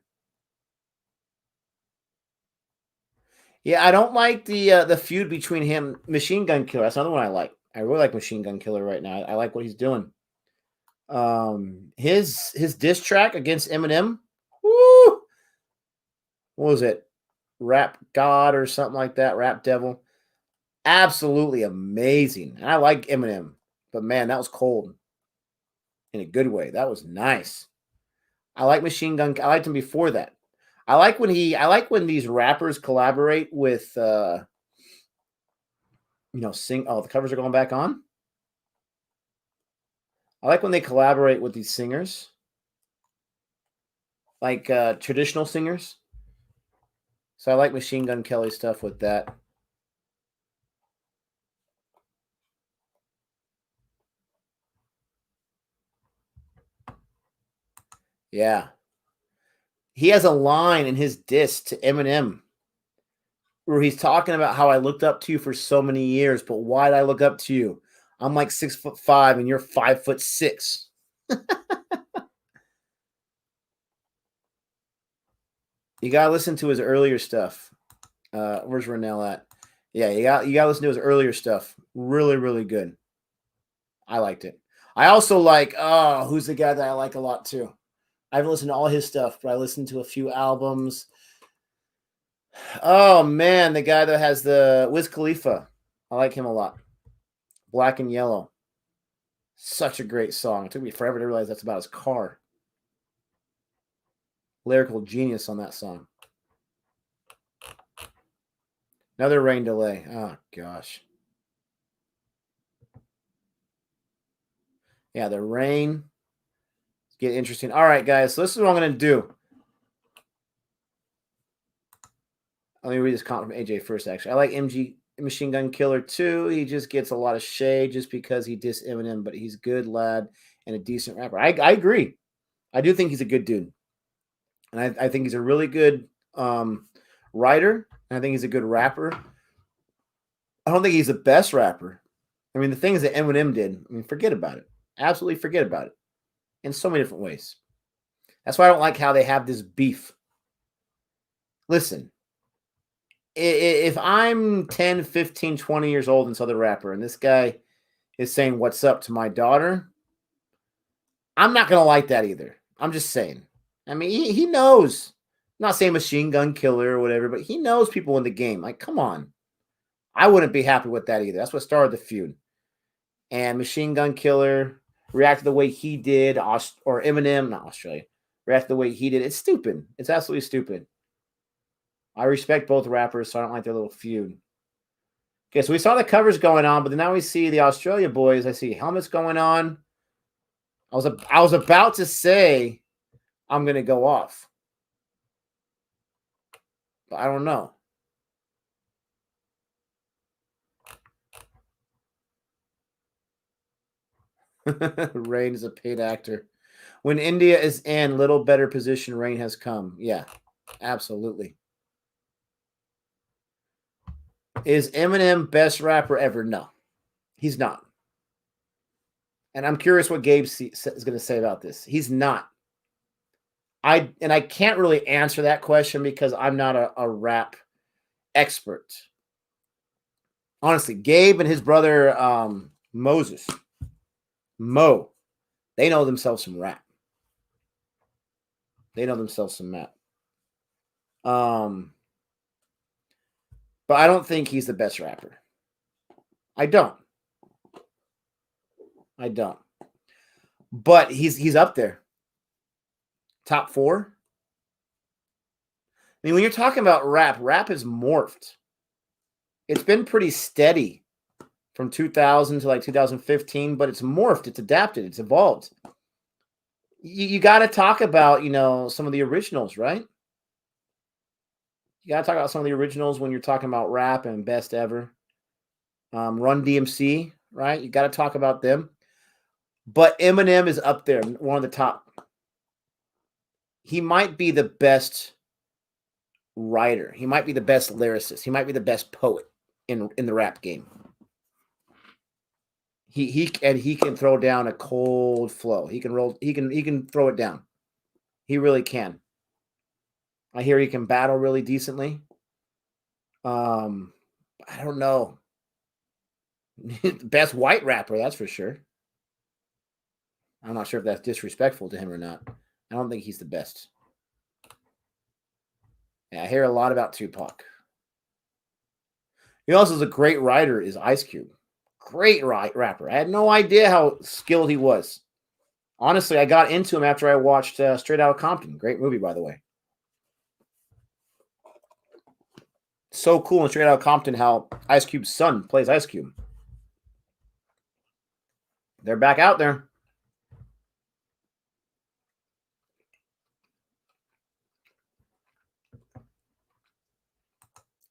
Yeah, I don't like the feud between him, Machine Gun Killer. That's another one I like. I really like Machine Gun Killer right now. I like what he's doing. His diss track against Eminem. Woo! What was it? Rap God or something like that. Rap Devil. Absolutely amazing. And I like Eminem, but man, that was cold in a good way. That was nice. I like Machine Gun. I liked him before that. I like when these rappers collaborate with sing. Oh, the covers are going back on. I like when they collaborate with these singers, like traditional singers. So I like Machine Gun Kelly stuff with that. Yeah. He has a line in his diss to Eminem where he's talking about how I looked up to you for so many years, but why did I look up to you? I'm like 6'5" and you're 5'6". You gotta listen to his earlier stuff. Where's Renell at? Yeah, you gotta listen to his earlier stuff. Really, really good. I liked it. I also like who's the guy that I like a lot too? I haven't listened to all his stuff, but I listened to a few albums. Oh man, the guy that has the Wiz Khalifa. I like him a lot. Black and Yellow. Such a great song. It took me forever to realize that's about his car. Lyrical genius on that song. Another rain delay. Oh gosh. Yeah, the rain. It's getting interesting. All right, guys. So this is what I'm gonna do. Let me read this comment from AJ first. Actually, I like MG Machine Gun Killer too. He just gets a lot of shade just because he dissed Eminem, but he's a good lad and a decent rapper. I agree. I do think he's a good dude, and I think he's a really good writer. And I think he's a good rapper. I don't think he's the best rapper. I mean, the things that Eminem did, I mean, forget about it. Absolutely forget about it in so many different ways. That's why I don't like how they have this beef. Listen, if I'm 10, 15, 20 years old and saw the rapper, and this guy is saying what's up to my daughter, I'm not going to like that either. I'm just saying. I mean, he knows. I'm not saying Machine Gun Killer or whatever, but he knows people in the game. Like, come on. I wouldn't be happy with that either. That's what started the feud. And Machine Gun Killer reacted the way he did, or Eminem, not Australia, reacted the way he did. It's stupid. It's absolutely stupid. I respect both rappers, so I don't like their little feud. Okay, so we saw the covers going on, but then now we see the Australia boys. I see helmets going on. I was about to say I'm going to go off, but I don't know. Rain is a paid actor. When India is in little better position, rain has come. Yeah, absolutely. Is Eminem best rapper ever? No, he's not. And I'm curious what Gabe is going to say about this. He's not. I can't really answer that question because I'm not a rap expert. Honestly, Gabe and his brother Mo, they know themselves some rap. They know themselves some rap. But I don't think he's the best rapper. I don't. But he's up there. Top 4. I mean, when you're talking about rap has morphed. It's been pretty steady from 2000 to like 2015, but it's morphed, it's adapted, it's evolved. You got to talk about, some of the originals, right? You got to talk about some of the originals when you're talking about rap and best ever. Run DMC, right? You got to talk about them. But Eminem is up there, one of the top. He might be the best writer. He might be the best lyricist. He might be the best poet in the rap game. He can throw down a cold flow. He can throw it down. He really can. I hear he can battle really decently. I don't know. Best white rapper, that's for sure. I'm not sure if that's disrespectful to him or not. I don't think he's the best. Yeah, I hear a lot about Tupac. He also is a great writer, is Ice Cube. Great rapper. I had no idea how skilled he was. Honestly, I got into him after I watched Straight Outta Compton. Great movie, by the way. So cool in Straight Outta Compton how Ice Cube's son plays Ice Cube. They're back out there.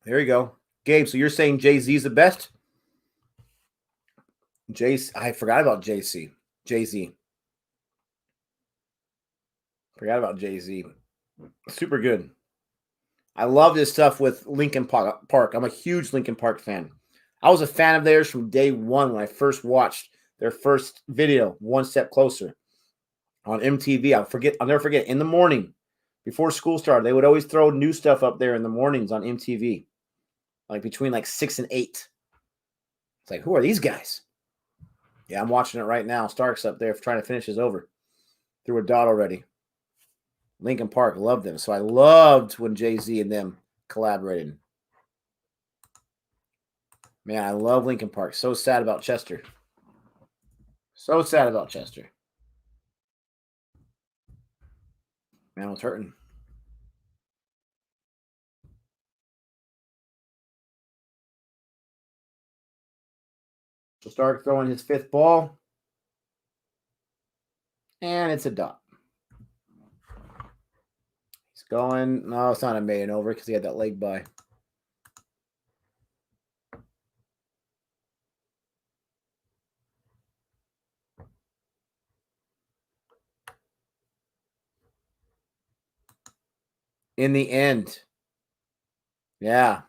There you go. Gabe, so you're saying Jay-Z's the best? I forgot about Jay-Z. Jay-Z. Forgot about Jay-Z. Super good. I love this stuff with Linkin Park. I'm a huge Linkin Park fan. I was a fan of theirs from day one when I first watched their first video, One Step Closer, on MTV. I'll never forget. In the morning, before school started, they would always throw new stuff up there in the mornings on MTV, like between 6 and 8. It's like, who are these guys? Yeah, I'm watching it right now. Stark's up there trying to finish his over. Threw a dot already. Linkin Park, loved them. So I loved when Jay-Z and them collaborated. Man, I love Linkin Park. So sad about Chester. So sad about Chester. Man, I was hurting. So Stark throwing his 5th ball. And it's a dot. He's going. No, it's not a maiden over because he had that leg by. In the end. Yeah.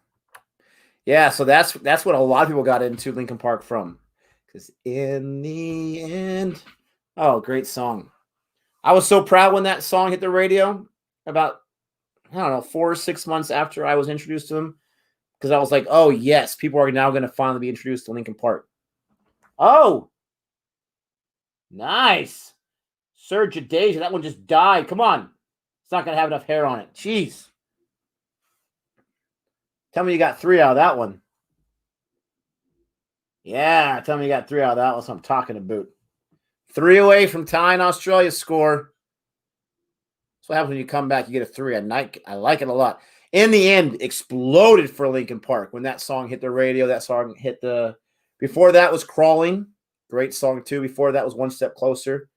Yeah, so that's what a lot of people got into Linkin Park from. Because in the end. Oh, great song. I was so proud when that song hit the radio about, 4 or 6 months after I was introduced to them. Because I was like, oh, yes, people are now going to finally be introduced to Linkin Park. Oh, nice. Sir Jadeja, that one just died. Come on. It's not going to have enough hair on it. Jeez. Tell me you got 3 out of that one. Yeah, tell me you got 3 out of that one. So I'm talking about. 3 away from tying Australia's score. That's what happens when you come back. You get a 3. I like it a lot. In the end, exploded for Linkin Park when that song hit the radio. That song hit the. Before that was Crawling. Great song, too. Before that was One Step Closer.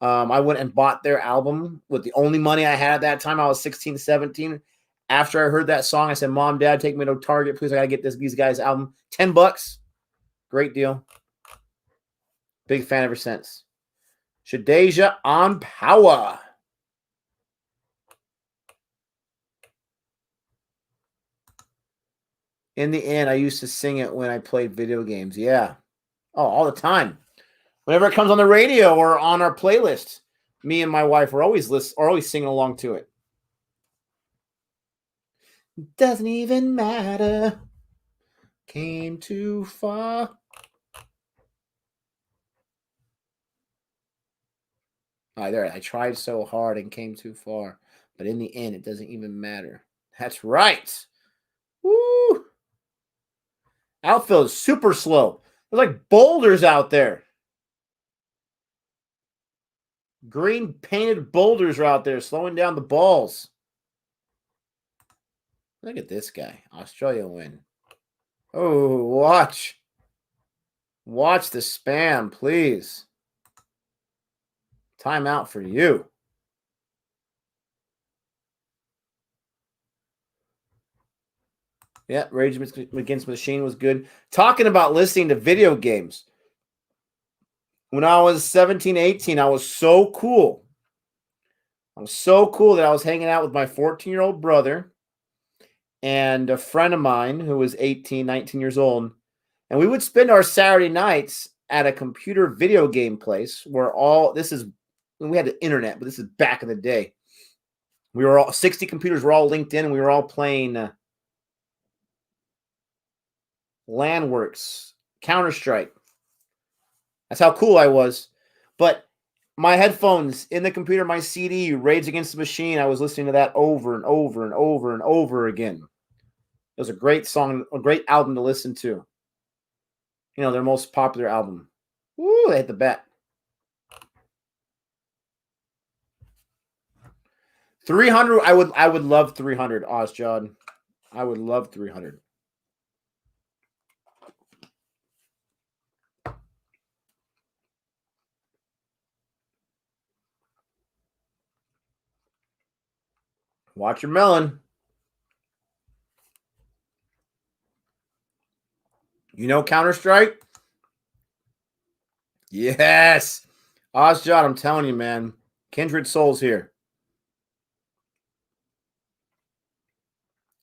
I went and bought their album with the only money I had at that time. I was 16, 17. After I heard that song, I said, Mom, Dad, take me to Target. Please, I got to get these guys' album. $10. Great deal. Big fan ever since. Shadeja on power. In the end, I used to sing it when I played video games. Yeah. Oh, all the time. Whenever it comes on the radio or on our playlist, me and my wife are always singing along to it. Doesn't even matter. Came too far. All right, there. I tried so hard and came too far. But in the end, it doesn't even matter. That's right. Woo! Outfield is super slow. There's like boulders out there. Green painted boulders are out there slowing down the balls. Look at this guy. Australia win. Oh, watch. Watch the spam, please. Timeout for you. Yeah, Rage Against the Machine was good. Talking about listening to video games. When I was 17, 18, I was so cool. I was so cool that I was hanging out with my 14-year-old brother and a friend of mine who was 18, 19 years old. And we would spend our Saturday nights at a computer video game place where we had the internet, but this is back in the day. We were all 60 computers were all linked in, and we were all playing LANWorks, Counter-Strike. That's how cool I was. But my headphones in the computer, my CD, Rage Against the Machine, I was listening to that over and over and over and over again. It was a great song, a great album to listen to. Their most popular album. Woo, they hit the bat. 300, I would love 300, Ozjod. I would love 300. Watch your melon. You know Counter-Strike? Yes. Ozjot, I'm telling you, man. Kindred souls here.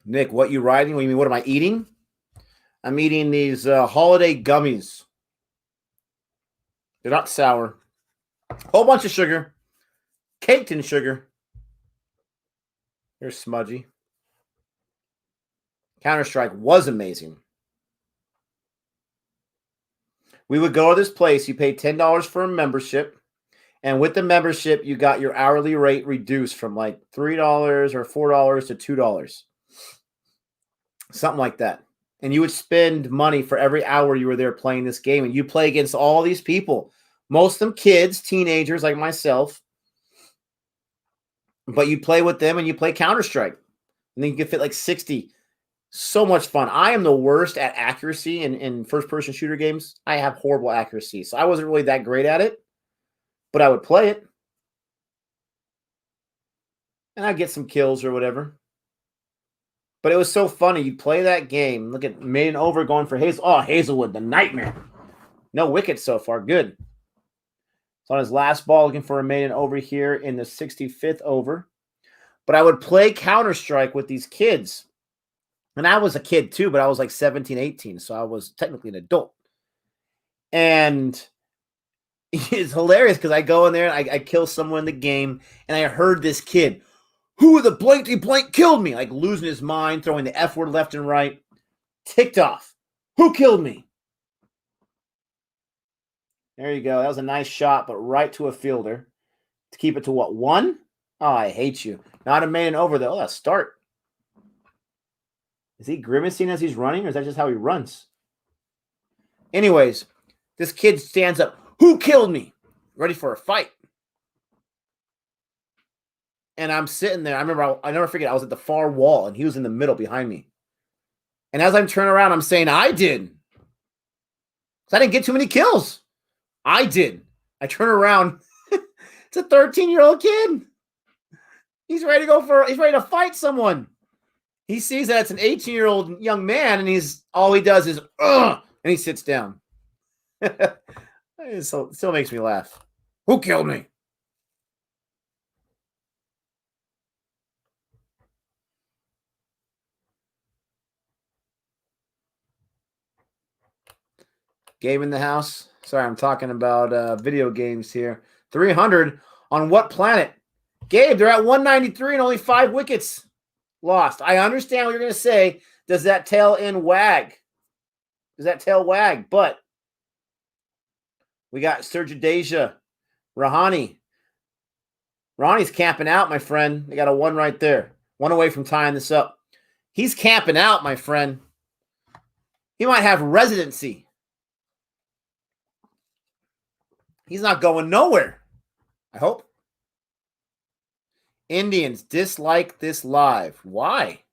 Nick, what you riding? What do you mean, what am I eating? I'm eating these holiday gummies. They're not sour. Whole bunch of sugar. Caked in sugar. They're smudgy. Counter-Strike was amazing. We would go to this place. You pay $10 for a membership. And with the membership, you got your hourly rate reduced from like $3 or $4 to $2. Something like that. And you would spend money for every hour you were there playing this game. And you play against all these people. Most of them kids, teenagers like myself. But you play with them and you play Counter-Strike. And then you can fit like 60. So much fun. I am the worst at accuracy in first-person shooter games. I have horrible accuracy. So I wasn't really that great at it. But I would play it. And I'd get some kills or whatever. But it was so funny. You play that game. Look at Maiden over going for Hazel. Oh, Hazelwood, the nightmare. No wickets so far. Good. It's on his last ball, looking for a Maiden over here in the 65th over. But I would play Counter-Strike with these kids. And I was a kid too, but I was like 17, 18. So I was technically an adult. And it's hilarious because I go in there and I kill someone in the game. And I heard this kid, who the blankety blank killed me? Like losing his mind, throwing the F word left and right. Ticked off. Who killed me? There you go. That was a nice shot, but right to a fielder. To keep it to what, 1? Oh, I hate you. Not a Maiden over, though. Oh, that's start. Is he grimacing as he's running, or is that just how he runs? Anyways, this kid stands up. Who killed me? Ready for a fight. And I'm sitting there. I never forget. I was at the far wall, and he was in the middle behind me. And as I'm turning around, I'm saying, I did. Because I didn't get too many kills. I did. I turn around. It's a 13-year-old kid. He's ready to fight someone. He sees that it's an 18-year-old young man, and all he does is, ugh, and he sits down. It still makes me laugh. Who killed me? Game in the house. Sorry, I'm talking about video games here. 300 on what planet? Gabe, they're at 193 and only 5 wickets lost. I understand what you're going to say. Does that tail end wag? Does that tail wag? But we got Surjadeja, Rahani. Rahani's camping out, my friend. They got a 1 right there. 1 away from tying this up. He's camping out, my friend. He might have residency. He's not going nowhere. I hope. Indians dislike this live. Why?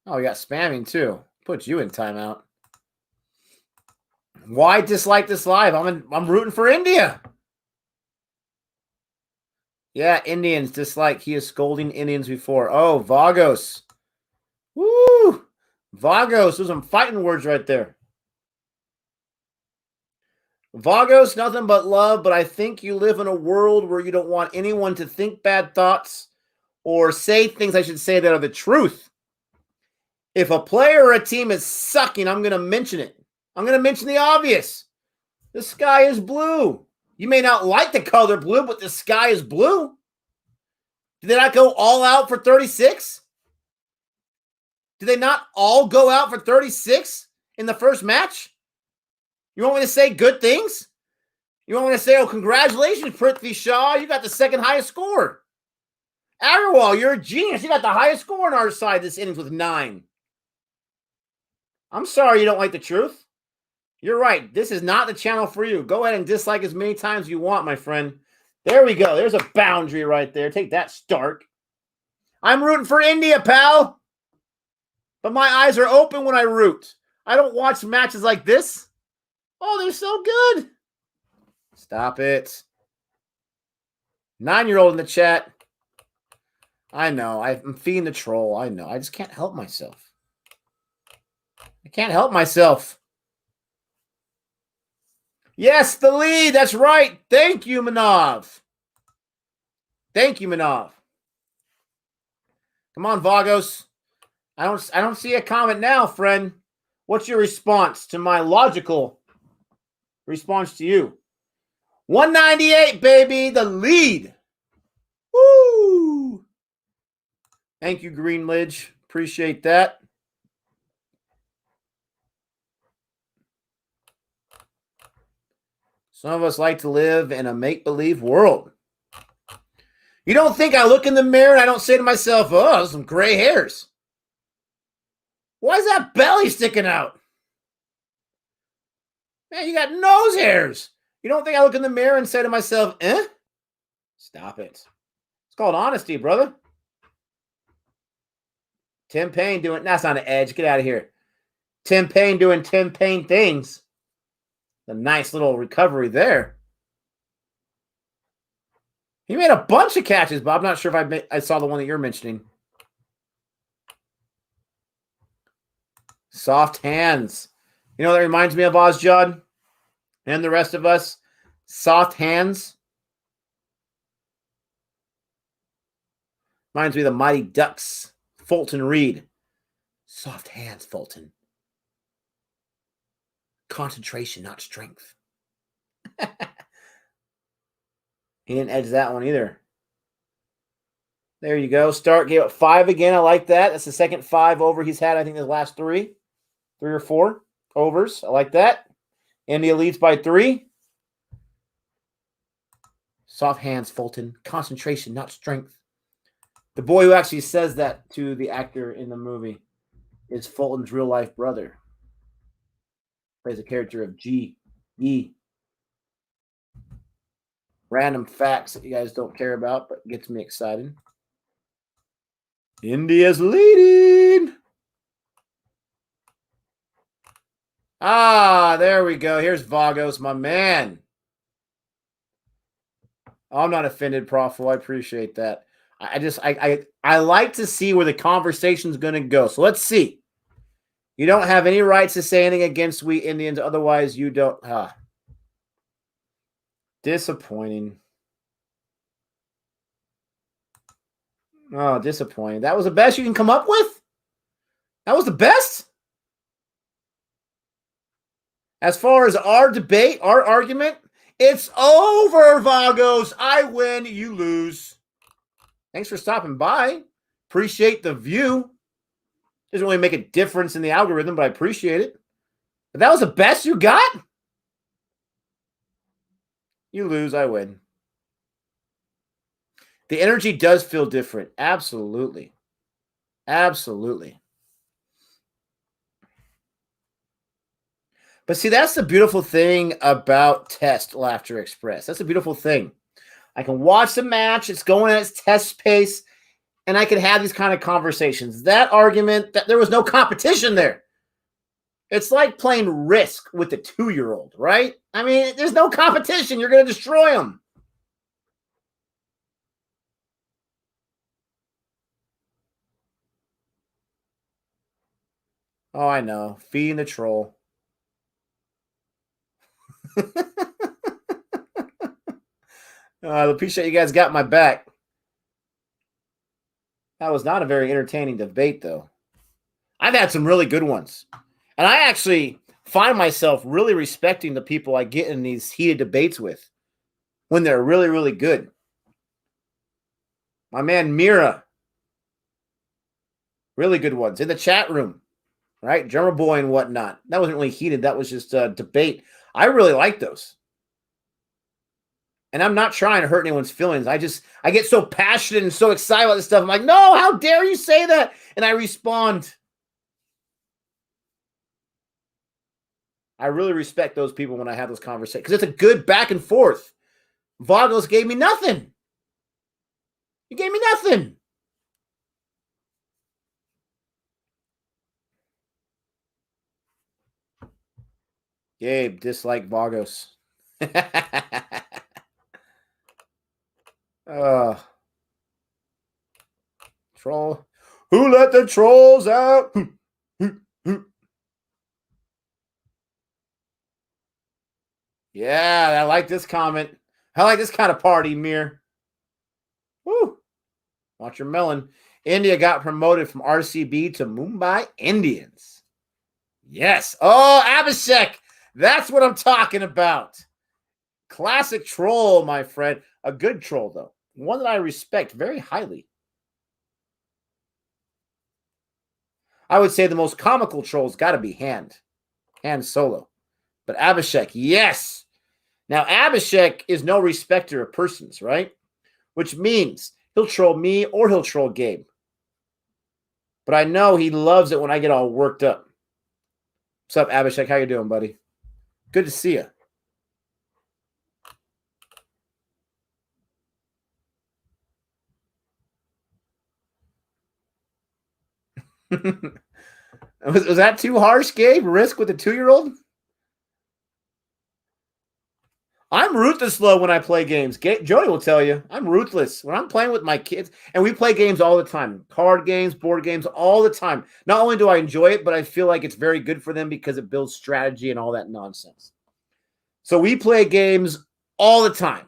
Oh, we got spamming too. Put you in timeout. Why dislike this live? I'm rooting for India. Yeah, Indians dislike. He is scolding Indians before. Oh, Vagos. Woo! Vagos. Those are some fighting words right there. Vagos, nothing but love, but I think you live in a world where you don't want anyone to think bad thoughts or say things I should say that are the truth. If a player or a team is sucking, I'm going to mention it. I'm going to mention the obvious. The sky is blue. You may not like the color blue, but the sky is blue. Did they not go all out for 36? Did they not all go out for 36 in the first match? You want me to say good things? You want me to say, oh, congratulations, Prithvi Shaw. You got the second highest score. Agarwal, you're a genius. You got the highest score on our side this innings with 9. I'm sorry you don't like the truth. You're right. This is not the channel for you. Go ahead and dislike as many times as you want, my friend. There we go. There's a boundary right there. Take that, Stark. I'm rooting for India, pal. But my eyes are open when I root. I don't watch matches like this. Oh, they're so good. Stop it. 9-year-old in the chat. I know. I'm feeding the troll. I know. I just can't help myself. I can't help myself. Yes, the lead. That's right. Thank you, Manov. Thank you, Manov. Come on, Vagos. I don't see a comment now, friend. What's your response to my logical response to you? 198, baby, the lead. Woo! Thank you, Greenlidge. Appreciate that. Some of us like to live in a make-believe world. You don't think I look in the mirror and I don't say to myself, oh, some gray hairs. Why is that belly sticking out? Man, you got nose hairs. You don't think I look in the mirror and say to myself, eh? Stop it. It's called honesty, brother. Tim Payne doing, that's not an edge. Get out of here. Tim Payne doing Tim Payne things. A nice little recovery there. He made a bunch of catches, but I'm not sure if I saw the one that you're mentioning. Soft hands. You know what that reminds me of, Ozjod? And the rest of us? Soft hands. Reminds me of the Mighty Ducks. Fulton Reed. Soft hands, Fulton. Concentration, not strength. He didn't edge that one either. There you go. Start gave up 5 again. I like that. That's the second 5 over he's had, I think, the last 3 or 4 overs. I like that. India leads by 3. Soft hands, Fulton. Concentration, not strength. The boy who actually says that to the actor in the movie is Fulton's real-life brother. Plays a character of G.E. Random facts that you guys don't care about, but gets me excited. India's leading. Ah, there we go. Here's Vagos, my man. I'm not offended, Profo. I appreciate that. I like to see where the conversation's going to go. So let's see. You don't have any rights to say anything against we Indians. Otherwise, you don't. Disappointing. Oh, disappointing. That was the best you can come up with? That was the best? As far as our debate, our argument, it's over, Vagos. I win, you lose. Thanks for stopping by. Appreciate the view. Doesn't really make a difference in the algorithm, but I appreciate it. If that was the best you got, you lose, I win. The energy does feel different. Absolutely. Absolutely. But see, that's the beautiful thing about Test Laughter Express. That's a beautiful thing. I can watch the match. It's going at its test pace. And I can have these kind of conversations. That argument, that there was no competition there. It's like playing Risk with a 2-year-old, right? I mean, there's no competition. You're going to destroy them. Oh, I know. Feeding the troll. I appreciate you guys got my back. That was not a very entertaining debate, though. I've had some really good ones. And I actually find myself really respecting the people I get in these heated debates with when they're really, really good. My man Mira. Really good ones. In the chat room. Right? Drummer Boy and whatnot. That wasn't really heated. That was just a debate. I really like those. And I'm not trying to hurt anyone's feelings. I get so passionate and so excited about this stuff. I'm like, no, how dare you say that? And I respond. I really respect those people when I have those conversations because it's a good back and forth. Vagos gave me nothing. He gave me nothing. Gabe, dislike Vagos. Troll. Who let the trolls out? Yeah, I like this comment. I like this kind of party, Mir. Woo. Watch your melon. India got promoted from RCB to Mumbai Indians. Yes. Oh, Abhishek. That's what I'm talking about. Classic troll, my friend. A good troll, though. One that I respect very highly. I would say the most comical troll's got to be Hand Solo. But Abhishek, yes. Now, Abhishek is no respecter of persons, right? Which means he'll troll me or he'll troll Gabe. But I know he loves it when I get all worked up. What's up, Abhishek? How you doing, buddy? Good to see you. Was that too harsh, Gabe? Risk with a 2-year-old? I'm ruthless low when I play games. Joey will tell you, I'm ruthless. When I'm playing with my kids, and we play games all the time, card games, board games, all the time. Not only do I enjoy it, but I feel like it's very good for them because it builds strategy and all that nonsense. So we play games all the time.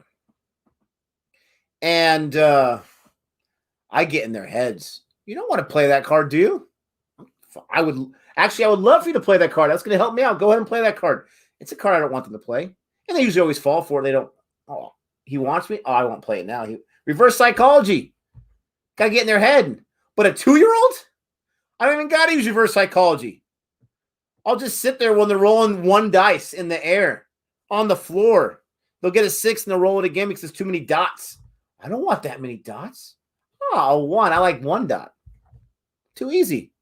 And I get in their heads. You don't want to play that card, do you? I would love for you to play that card. That's going to help me out. Go ahead and play that card. It's a card I don't want them to play. And they usually always fall for it. They don't, oh, he wants me? Oh, I won't play it now. Reverse psychology. Got to get in their head. But a 2-year-old? I don't even got to use reverse psychology. I'll just sit there when they're rolling one dice in the air, on the floor. They'll get a 6 and they'll roll it again because there's too many dots. I don't want that many dots. Oh, 1. I like 1 dot. Too easy.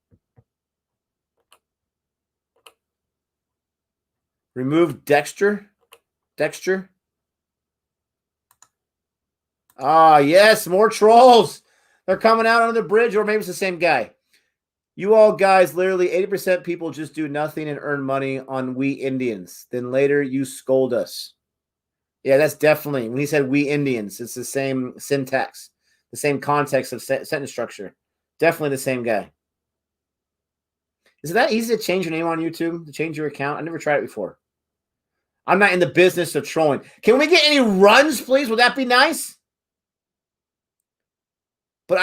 Remove Dexter. Ah, yes, more trolls. They're coming out on the bridge, or maybe it's the same guy. You all guys, literally 80% people just do nothing and earn money on we Indians. Then later you scold us. Yeah, that's definitely, when he said we Indians, it's the same syntax, the same context of sentence structure. Definitely the same guy. Is it that easy to change your name on YouTube, to change your account? I never tried it before. I'm not in the business of trolling. Can we get any runs, please? Would that be nice? But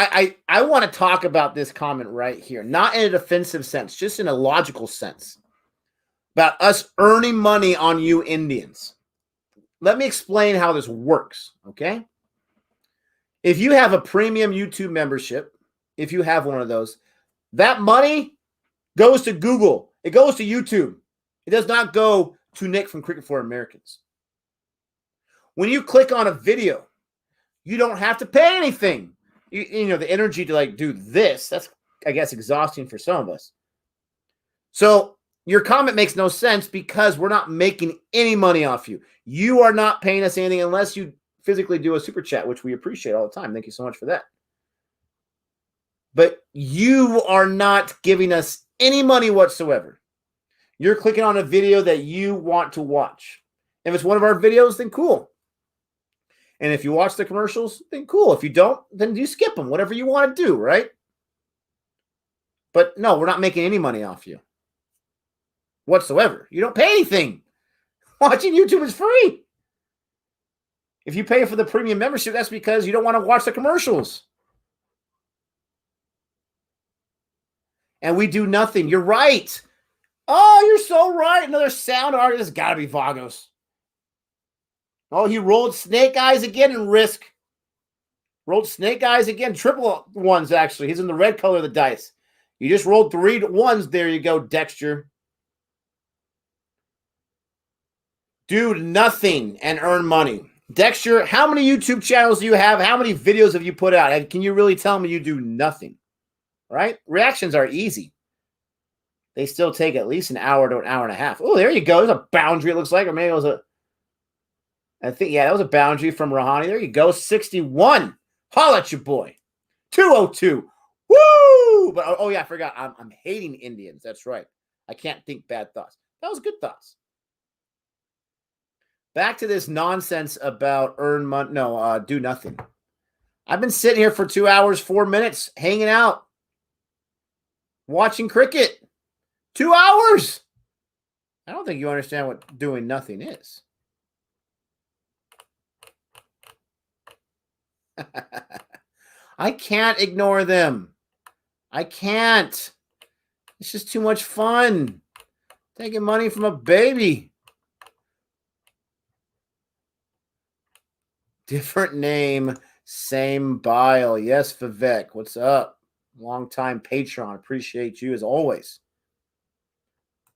I want to talk about this comment right here, not in a defensive sense, just in a logical sense, about us earning money on you Indians. Let me explain how this works, okay? If you have a premium YouTube membership, if you have one of those, that money goes to Google. It goes to YouTube. It does not go to Nick from Cricket for Americans. When you click on a video, you don't have to pay anything. You know, the energy to like do this, that's, I guess, exhausting for some of us. So your comment makes no sense because we're not making any money off you. You are not paying us anything unless you physically do a super chat, which we appreciate all the time. Thank you so much for that. But you are not giving us any money whatsoever. You're clicking on a video that you want to watch. If it's one of our videos, then cool. And if you watch the commercials, then cool. If you don't, then you skip them, whatever you want to do, right? But no, we're not making any money off you whatsoever. You don't pay anything. Watching YouTube is free. If you pay for the premium membership, that's because you don't want to watch the commercials. And we do nothing. You're right. Oh, you're so right. Another sound artist. It's got to be Vagos. Oh, he rolled snake eyes again and risk. Rolled snake eyes again. Triple ones, actually. He's in the red color of the dice. You just rolled 3 ones. There you go, Dexter. Do nothing and earn money. Dexter, how many YouTube channels do you have? How many videos have you put out? Can you really tell me you do nothing? Right? Reactions are easy. They still take at least an hour to an hour and a half. Oh, there you go. There's a boundary, it looks like. Or maybe it was that was a boundary from Rahani. There you go. 61. Holla at your boy. 202. Woo! But oh yeah, I forgot. I'm hating Indians. That's right. I can't think bad thoughts. That was good thoughts. Back to this nonsense about earn money. No, do nothing. I've been sitting here for 2 hours, 4 minutes, hanging out, watching cricket. 2 hours. I don't think you understand what doing nothing is. I can't ignore them. I can't. It's just too much fun. Taking money from a baby. Different name, same bile. Yes, Vivek. What's up? Long-time patron. Appreciate you as always.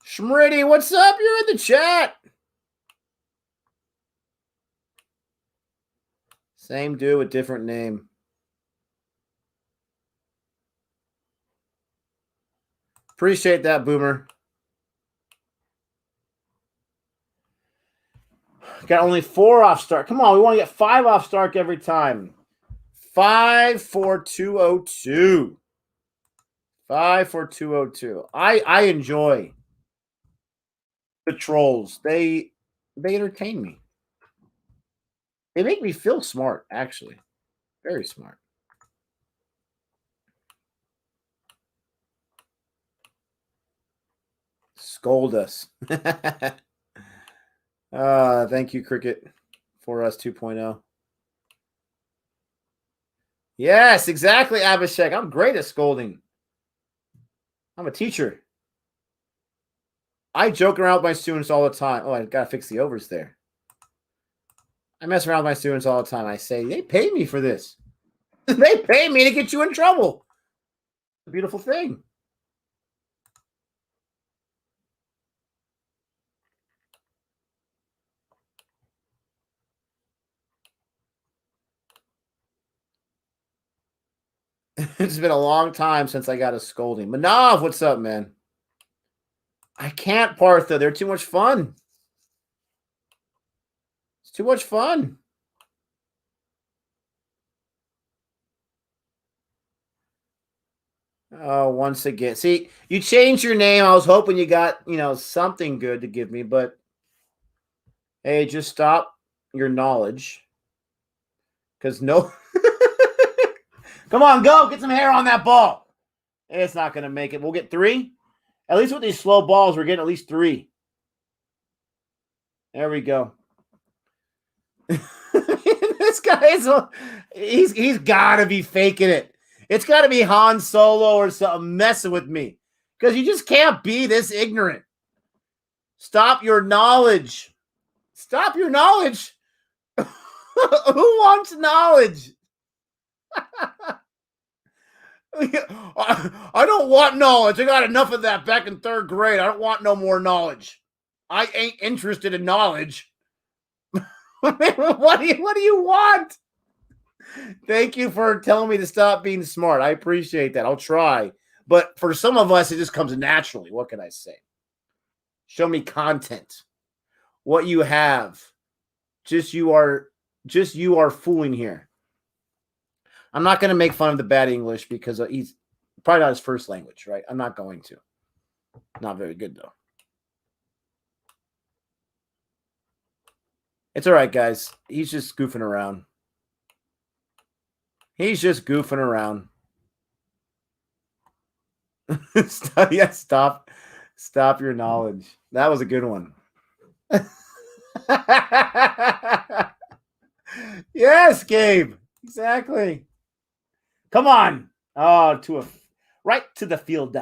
Shmritty, what's up? You're in the chat. Same dude with different name. Appreciate that, Boomer. Got only 4 off start. Come on, we want to get 5 off start every time. 54202. 54202. I enjoy the trolls. They entertain me. They make me feel smart, actually. Very smart. Scold us. Thank you, Cricket, for us 2.0. Yes, exactly, Abhishek. I'm great at scolding. I'm a teacher. I joke around with my students all the time. Oh, I gotta fix the overs there. I mess around with my students all the time. I say, they pay me for this. They pay me to get you in trouble. It's a beautiful thing. It's been a long time since I got a scolding. Manav, what's up, man? I can't, Partha. They're too much fun. It's too much fun. Oh, once again. See, you changed your name. I was hoping you got, something good to give me, but hey, just stop your knowledge. Because no. Come on, go. Get some hair on that ball. It's not going to make it. We'll get 3. At least with these slow balls, we're getting at least 3. There we go. This guy he's got to be faking it. It's got to be Han Solo or something messing with me. Because you just can't be this ignorant. Stop your knowledge. Stop your knowledge. Who wants knowledge? I don't want knowledge. I got enough of that back in 3rd grade. I don't want no more knowledge. I ain't interested in knowledge. What do you want? Thank you for telling me to stop being smart. I appreciate that. I'll try. But for some of us, it just comes naturally. What can I say? Show me content. What you have. Just you are fooling here. I'm not going to make fun of the bad English because he's probably not his first language, right? I'm not going to. Not very good, though. It's all right, guys. He's just goofing around. He's just goofing around. Stop your knowledge. That was a good one. Yes, Gabe. Exactly. Come on. Oh, right to the field,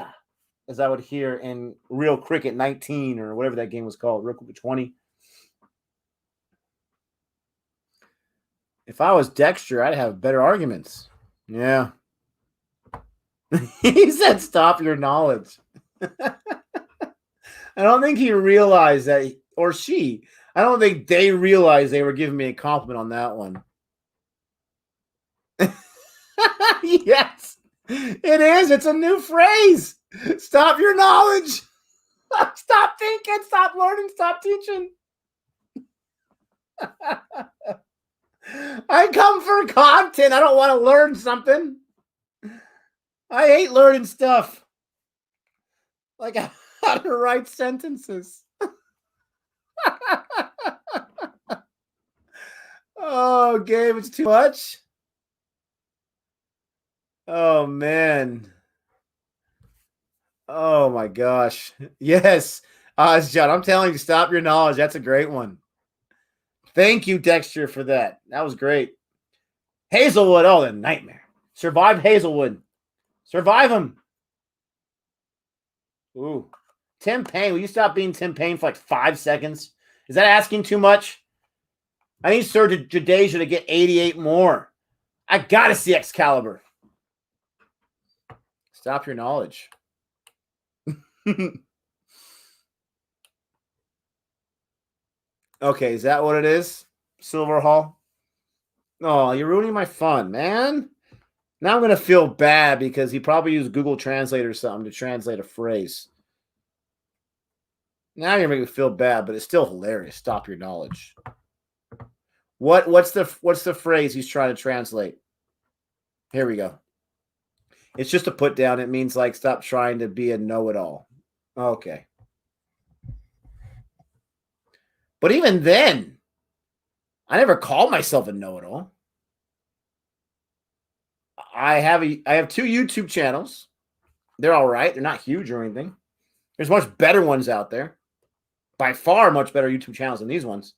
as I would hear in Real Cricket 19 or whatever that game was called, Real Cricket 20. If I was Dexter, I'd have better arguments. Yeah. He said, stop your knowledge. I don't think he realized that, or she. I don't think they realized they were giving me a compliment on that one. Yes, it is. It's a new phrase. Stop your knowledge. Stop thinking. Stop learning. Stop teaching. I come for content. I don't want to learn something. I hate learning stuff. Like how to write sentences. Oh, Gabe, it's too much. Oh, man. Oh, my gosh. Yes. John, I'm telling you, stop your knowledge. That's a great one. Thank you, Dexter, for that. That was great. Hazelwood. Oh, the nightmare. Survive Hazelwood. Survive him. Ooh. Tim Payne. Will you stop being Tim Payne for like 5 seconds? Is that asking too much? I need Sir Jadeja to get 88 more. I got to see Excalibur. Stop your knowledge. Okay, is that what it is? Silver Hall? Oh, you're ruining my fun, man. Now I'm going to feel bad because he probably used Google Translate or something to translate a phrase. Now you're making me feel bad, but it's still hilarious. Stop your knowledge. What's the phrase he's trying to translate? Here we go. It's just a put down. It means like stop trying to be a know-it-all. Okay. But even then, I never called myself a know-it-all. I have 2 YouTube channels. They're all right. They're not huge or anything. There's much better ones out there. By far much better YouTube channels than these ones.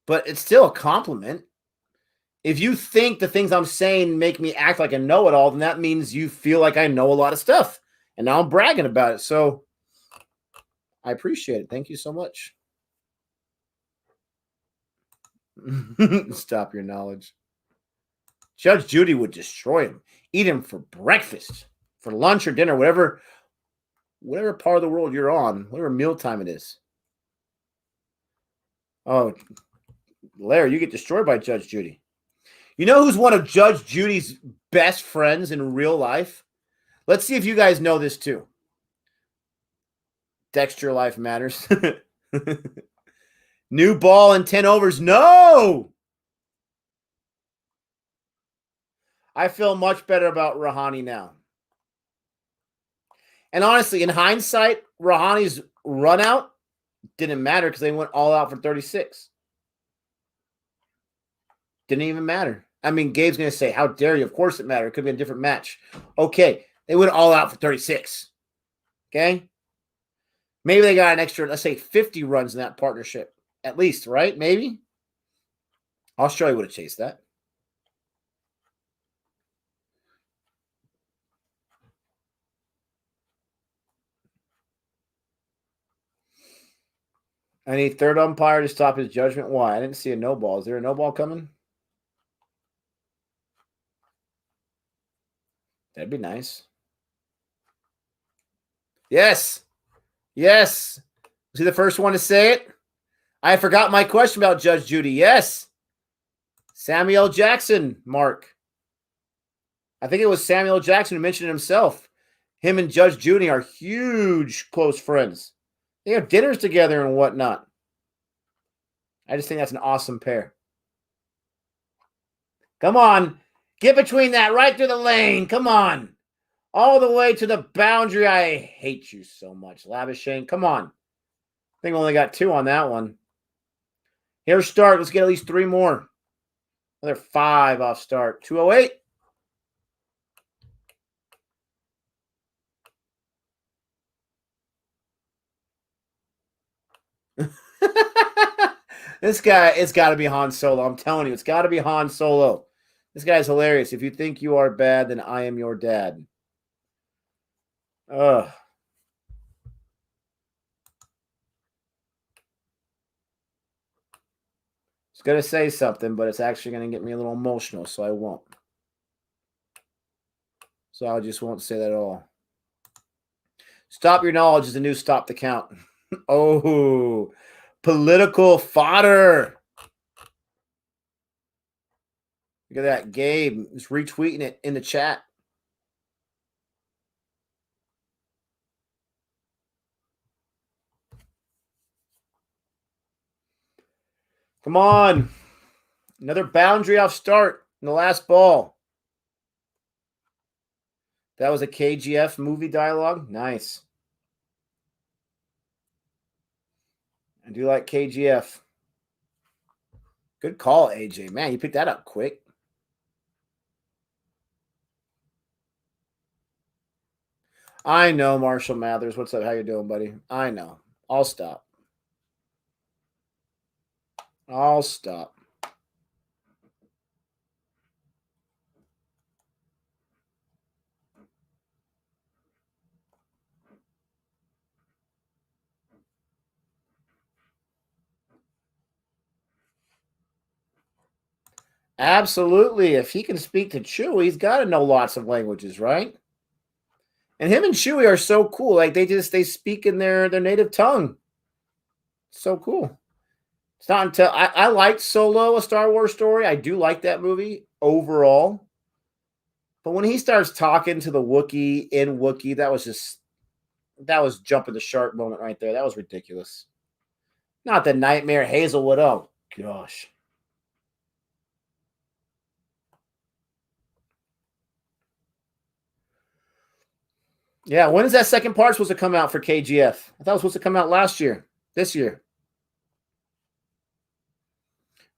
But it's still a compliment. If you think the things I'm saying make me act like a know-it-all, then that means you feel like I know a lot of stuff. And now I'm bragging about it. So I appreciate it. Thank you so much. Stop your knowledge. Judge Judy would destroy him. Eat him for breakfast, for lunch or dinner, whatever part of the world you're on, whatever mealtime it is. Oh, Larry, you get destroyed by Judge Judy. You know who's one of Judge Judy's best friends in real life? Let's see if you guys know this too. Dexter Life Matters. New ball and 10 overs. No! I feel much better about Rahani now. And honestly, in hindsight, Rahani's run out didn't matter because they went all out for 36. Didn't even matter. I mean, Gabe's going to say, how dare you? Of course it mattered. It could be a different match. Okay, they went all out for 36. Okay? Maybe they got an extra, let's say, 50 runs in that partnership. At least, right? Maybe? Australia would have chased that. I need third umpire to stop his judgment. Why? I didn't see a no ball. Is there a no ball coming? That'd be nice. Yes. Yes. Was he the first one to say it? I forgot my question about Judge Judy. Yes. Samuel Jackson, Mark. I think it was Samuel Jackson who mentioned it himself. Him and Judge Judy are huge close friends. They have dinners together and whatnot. I just think that's an awesome pair. Come on. Get between that right through the lane. Come on. All the way to the boundary. I hate you so much. Labuschagne. Come on. I think we only got 2 on that one. Here's start. Let's get at least 3 more. Another 5 off start. 208. This guy, it's got to be Han Solo. I'm telling you, it's got to be Han Solo. This guy's hilarious. If you think you are bad, then I am your dad. Ugh. It's going to say something, but it's actually going to get me a little emotional, so I won't. So I just won't say that at all. Stop your knowledge is the new stop the count. Oh, political fodder. Look at that. Gabe is retweeting it in the chat. Come on. Another boundary off start in the last ball. That was a KGF movie dialogue. Nice. I do like KGF. Good call, AJ. Man, you picked that up quick. I know, Marshall Mathers. What's up? How you doing, buddy? I know. I'll stop. I'll stop. Absolutely. If he can speak to Chewie, he's got to know lots of languages, right? And him and Chewie are so cool. Like they speak in their native tongue. So cool. It's not until I liked Solo, a Star Wars story. I do like that movie overall. But when he starts talking to the Wookiee in Wookiee, that was jumping the shark moment right there. That was ridiculous. Not the Nightmare Hazelwood. Oh gosh. Yeah, when is that second part supposed to come out for KGF? I thought it was supposed to come out last year. This year.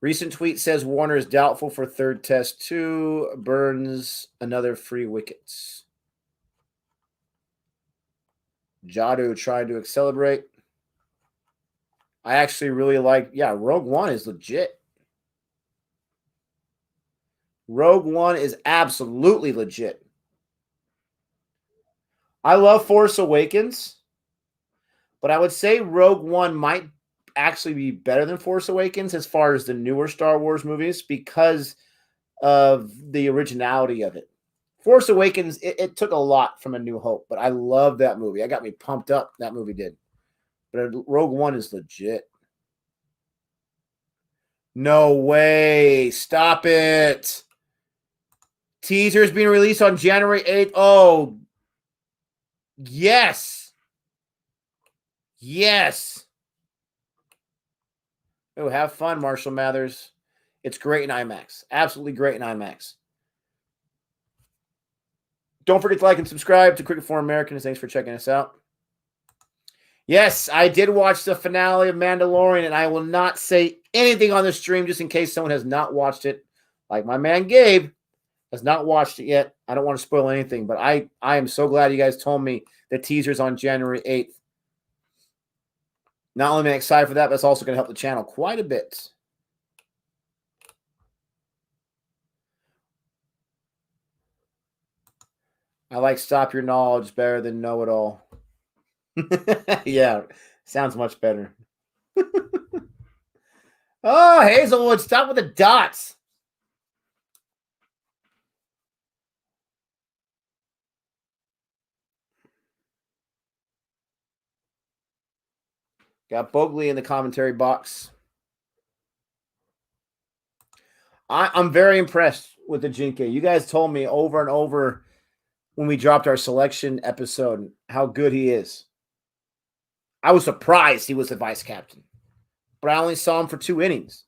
Recent tweet says Warner is doubtful for third test 2. Burns another free wickets. Jadu trying to accelerate. I actually really like, Rogue One is legit. Rogue One is absolutely legit. I love Force Awakens, but I would say Rogue One might actually be better than Force Awakens as far as the newer Star Wars movies because of the originality of it. Force Awakens, it took a lot from A New Hope, but I love that movie. It got me pumped up, that movie did. But Rogue One is legit. No way. Stop it. Teaser is being released on January 8th. Oh, yes. Yes. Oh, have fun, Marshall Mathers. It's great in IMAX. Absolutely great in IMAX. Don't forget to like and subscribe to Cricket for Americans. Thanks for checking us out. Yes, I did watch the finale of Mandalorian, and I will not say anything on the stream just in case someone has not watched it. Like my man Gabe has not watched it yet. I don't want to spoil anything, but I am so glad you guys told me the teaser's on January 8th. Not only am I excited for that, but it's also going to help the channel quite a bit. I like stop your knowledge better than know it all. Yeah, sounds much better. Oh, Hazelwood, stop with the dots. Got Bogley in the commentary box. I'm very impressed with the Jinke. You guys told me over and over when we dropped our selection episode how good he is. I was surprised he was the vice captain, but I only saw him for 2 innings.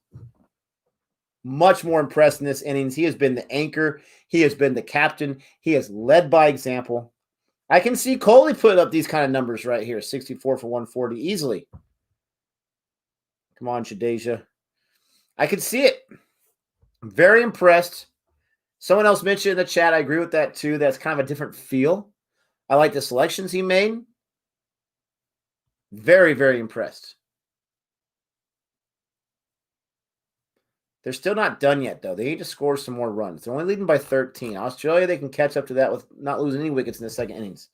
Much more impressed in this innings. He has been the anchor. He has been the captain. He has led by example. I can see Coley put up these kind of numbers right here, 64 for 140 easily. Come on, Shadeja. I can see it. I'm very impressed. Someone else mentioned in the chat, I agree with that too. That's kind of a different feel. I like the selections he made. Very, very impressed. They're still not done yet, though. They need to score some more runs. They're only leading by 13. Australia, they can catch up to that with not losing any wickets in the second innings.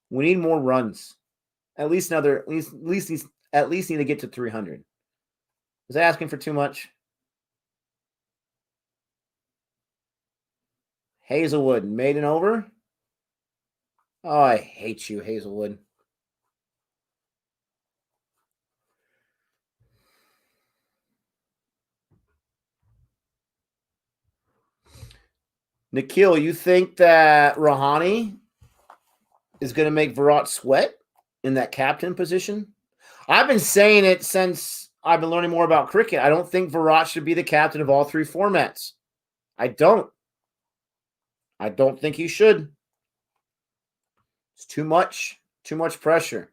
We need more runs. At least need to get to 300. Is that asking for too much? Hazelwood, maiden over. Oh, I hate you, Hazelwood. Nikhil, you think that Rahani is going to make Virat sweat in that captain position? I've been saying it since I've been learning more about cricket. I don't think Virat should be the captain of all 3 formats. I don't think he should. It's too much pressure.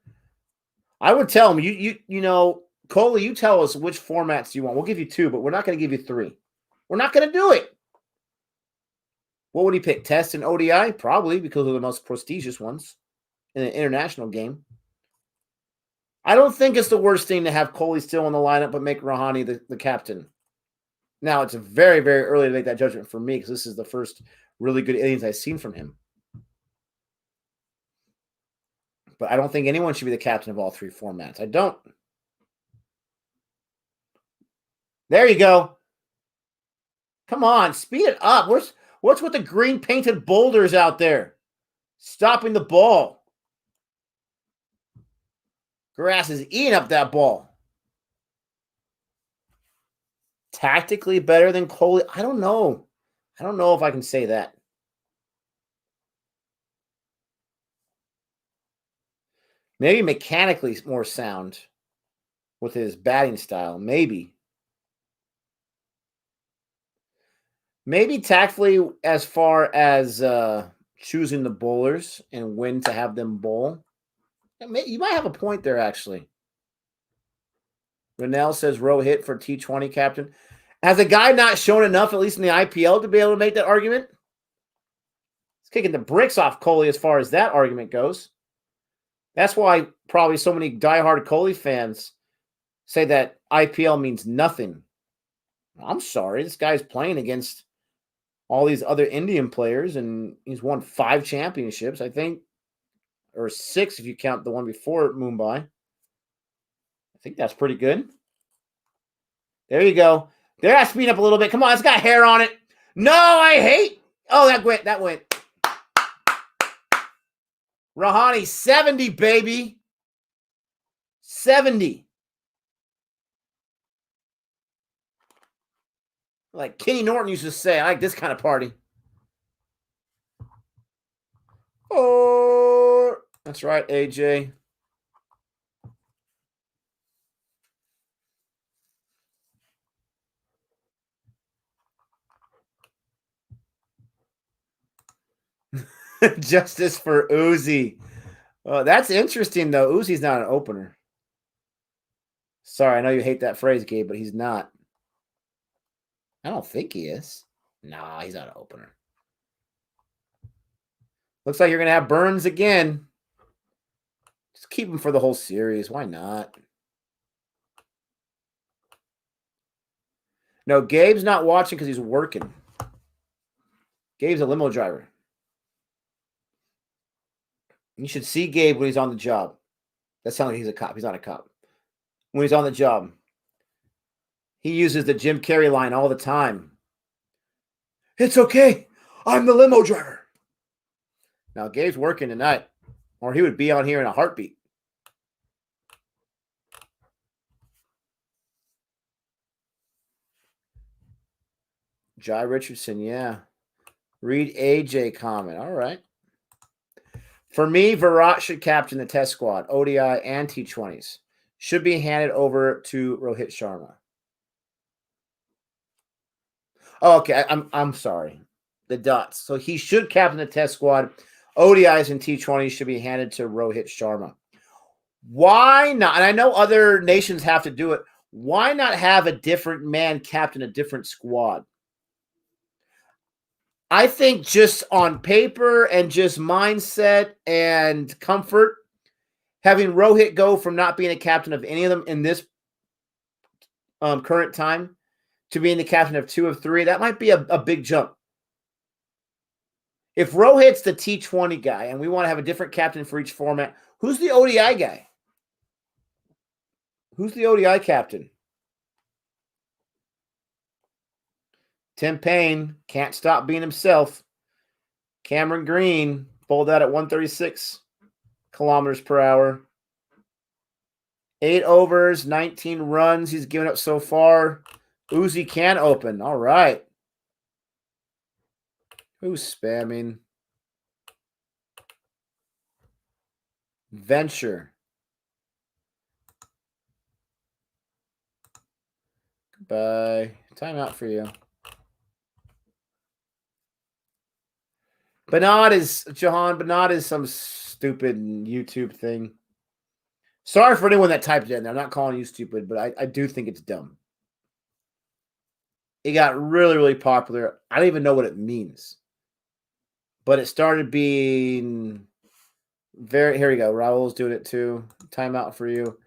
I would tell him, you know, Coley, you tell us which formats you want. We'll give you 2, but we're not going to give you 3. We're not going to do it. What would he pick? Test and ODI? Probably, because they're the most prestigious ones in an international game. I don't think it's the worst thing to have Coley still in the lineup, but make Rahani the captain. Now, it's very, very early to make that judgment for me because this is the first really good innings I've seen from him. But I don't think anyone should be the captain of all 3 formats. I don't. There you go. Come on, speed it up. What's with the green painted boulders out there? Stopping the ball. Grass is eating up that ball. Tactically better than Coley? I don't know. I don't know if I can say that. Maybe mechanically more sound with his batting style. Maybe. Maybe tactfully as far as choosing the bowlers and when to have them bowl. You might have a point there, actually. Renell says row hit for T20 captain. Has a guy not shown enough, at least in the IPL, to be able to make that argument? It's kicking the bricks off Coley as far as that argument goes. That's why probably so many diehard Coley fans say that IPL means nothing. I'm sorry. This guy's playing against all these other Indian players, and he's won 5 championships, I think, or 6 if you count the one before Mumbai. I think that's pretty good. There you go. There, I speed up a little bit. Come on, it's got hair on it. No, I hate. Oh, that went. Rahani, 70, baby. 70. Like Kenny Norton used to say, I like this kind of party. Oh, that's right, AJ. Justice for Uzi. That's interesting, though. Uzi's not an opener. Sorry, I know you hate that phrase, Gabe, but he's not. I don't think he is. Nah, he's not an opener. Looks like you're going to have Burns again. Just keep him for the whole series. Why not? No, Gabe's not watching because he's working. Gabe's a limo driver. You should see Gabe when he's on the job. That sounds like he's a cop. He's not a cop. When he's on the job, he uses the Jim Carrey line all the time. It's okay. I'm the limo driver. Now, Gabe's working tonight, or he would be on here in a heartbeat. Jai Richardson, yeah. Read AJ comment. All right. For me, Virat should captain the test squad, ODI and T20s. Should be handed over to Rohit Sharma. Oh, okay. I'm sorry. The dots. So he should captain the test squad. ODIs and T20s should be handed to Rohit Sharma. Why not? And I know other nations have to do it. Why not have a different man captain a different squad? I think just on paper and just mindset and comfort, having Rohit go from not being a captain of any of them in this current time to being the captain of 2 of 3, that might be a big jump. If Rohit's the T20 guy and we want to have a different captain for each format, who's the ODI guy? Who's the ODI captain? Tim Payne can't stop being himself. Cameron Green bowled out at 136 kilometers per hour. 8 overs, 19 runs he's given up so far. Uzi can open. All right. Who's spamming? Venture. Goodbye. Timeout for you. Bernard is some stupid YouTube thing. Sorry for anyone that typed it in there. I'm not calling you stupid, but I do think it's dumb. It got really, really popular. I don't even know what it means. But it started being very... Here we go. Raul's doing it too. Timeout for you.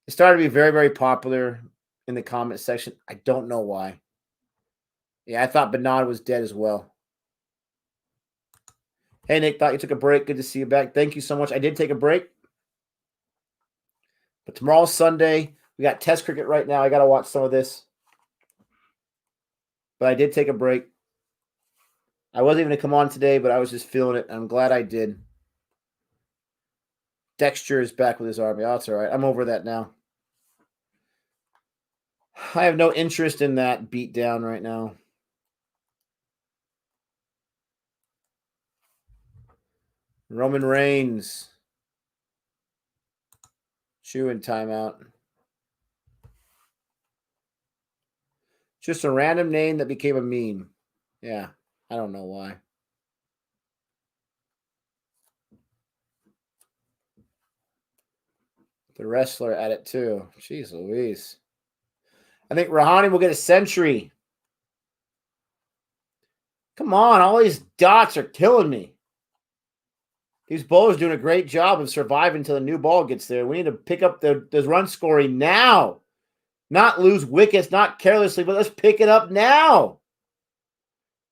It started to be very, very popular in the comment section. I don't know why. Yeah, I thought Bernard was dead as well. Hey, Nick, thought you took a break. Good to see you back. Thank you so much. I did take a break. But tomorrow's Sunday. We got test cricket right now. I got to watch some of this. But I did take a break. I wasn't even going to come on today, but I was just feeling it. I'm glad I did. Dexter is back with his army. Oh, that's all right. I'm over that now. I have no interest in that beatdown right now. Roman Reigns. Chewing timeout. Just a random name that became a meme. Yeah, I don't know why. The wrestler at it too. Jeez Louise. I think Rahani will get a century. Come on, all these dots are killing me. These bowlers doing a great job of surviving until the new ball gets there. We need to pick up the run scoring now. Not lose wickets, not carelessly, but let's pick it up now.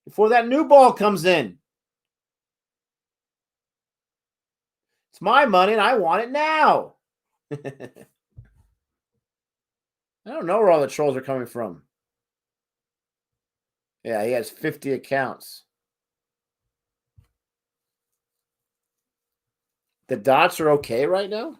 Before that new ball comes in. It's my money and I want it now. I don't know where all the trolls are coming from. Yeah, he has 50 accounts. The dots are okay right now?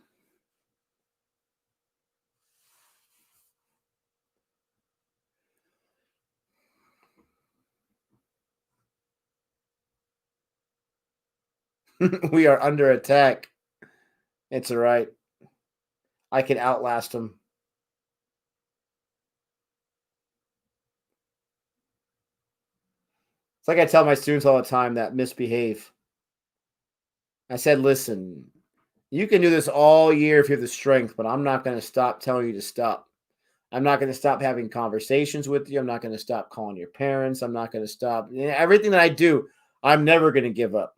We are under attack. It's all right. I can outlast him. It's like I tell my students all the time that misbehave. I said, listen, you can do this all year if you have the strength, but I'm not going to stop telling you to stop. I'm not going to stop having conversations with you. I'm not going to stop calling your parents. I'm not going to stop. Everything that I do, I'm never going to give up.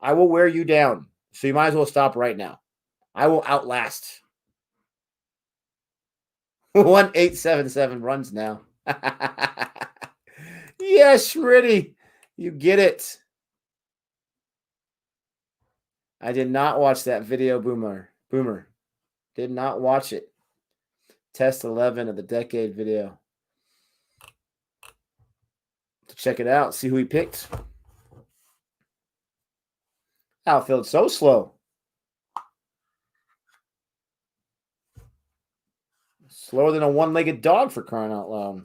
I will wear you down. So you might as well stop right now. I will outlast. 1877 runs now. Yes, Shmitty. You get it. I did not watch that video, Boomer. Did not watch it. Test 11 of the decade video. To check it out, see who he picked. Outfield so slow. Slower than a one-legged dog, for crying out loud.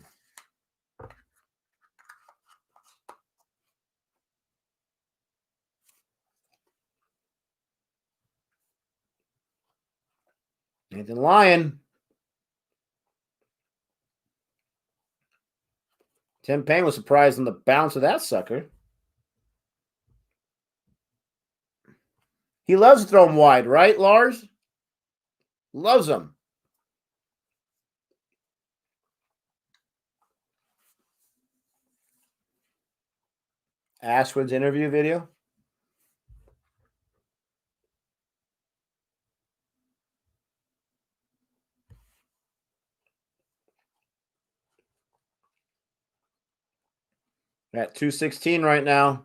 Nathan Lyon. Tim Payne was surprised on the bounce of that sucker. He loves to throw him wide, right, Lars? Loves them. Ashwood's interview video. At 216 right now.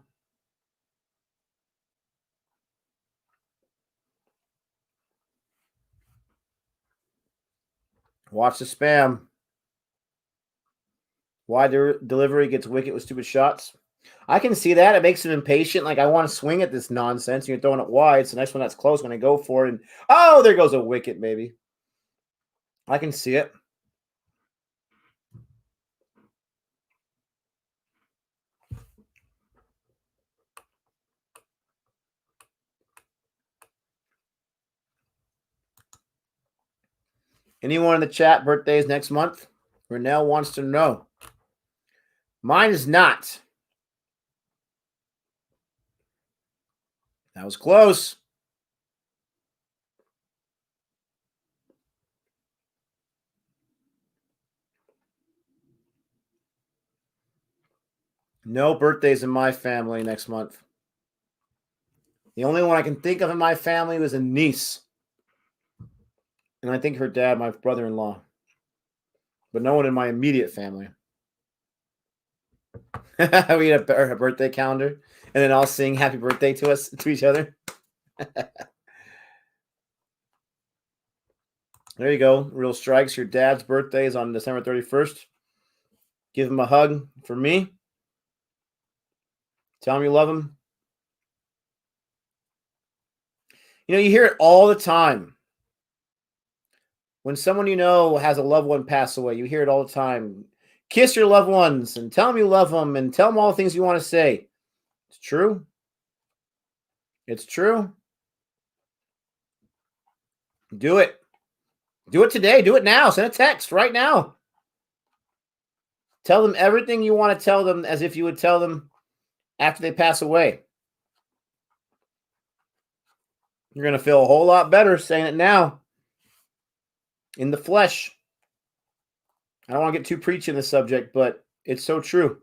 Watch the spam. Wide delivery gets wicket with stupid shots. I can see that. It makes him impatient. Like, I want to swing at this nonsense. And you're throwing it wide. So the next one that's close when I go for it. And, oh, there goes a wicket, maybe. I can see it. Anyone in the chat, birthdays next month? Renell wants to know. Mine is not. That was close. No birthdays in my family next month. The only one I can think of in my family was a niece. And I think her dad, my brother-in-law. But no one in my immediate family. We had a birthday calendar. And then all sing happy birthday to us, to each other. There you go. Real strikes. Your dad's birthday is on December 31st. Give him a hug for me. Tell him you love him. You know, you hear it all the time. When someone you know has a loved one pass away, you hear it all the time. Kiss your loved ones and tell them you love them and tell them all the things you want to say. It's true. It's true. Do it. Do it today. Do it now. Send a text right now. Tell them everything you want to tell them as if you would tell them after they pass away. You're going to feel a whole lot better saying it now in the flesh. I don't want to get too preachy in the subject, but it's so true.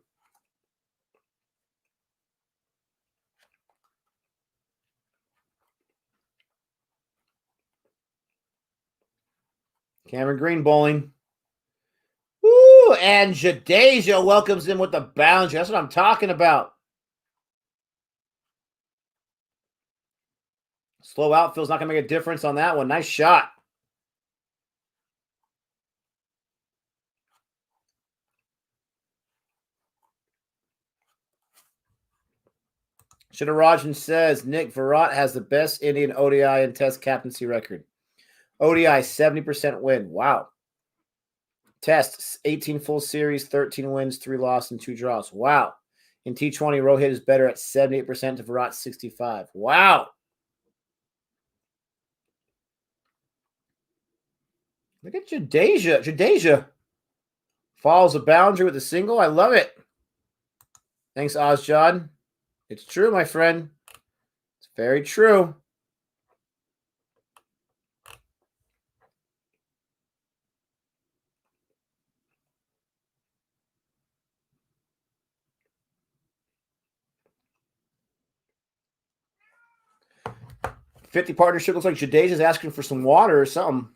Cameron Green bowling. Woo! And Jadeja welcomes him with the boundary. That's what I'm talking about. Slow outfield's not going to make a difference on that one. Nice shot. Shidarajan says Nick Virat has the best Indian ODI and Test captaincy record. ODI 70% win. Wow. Test 18 full series, 13 wins, 3 losses, and 2 draws. Wow. In T20, Rohit is better at 78% to Virat 65. Wow. Look at Jadeja. Jadeja follows a boundary with a single. I love it. Thanks, Ozjod. It's true, my friend. It's very true. $50 partnership looks like Jadeja's asking for some water or something.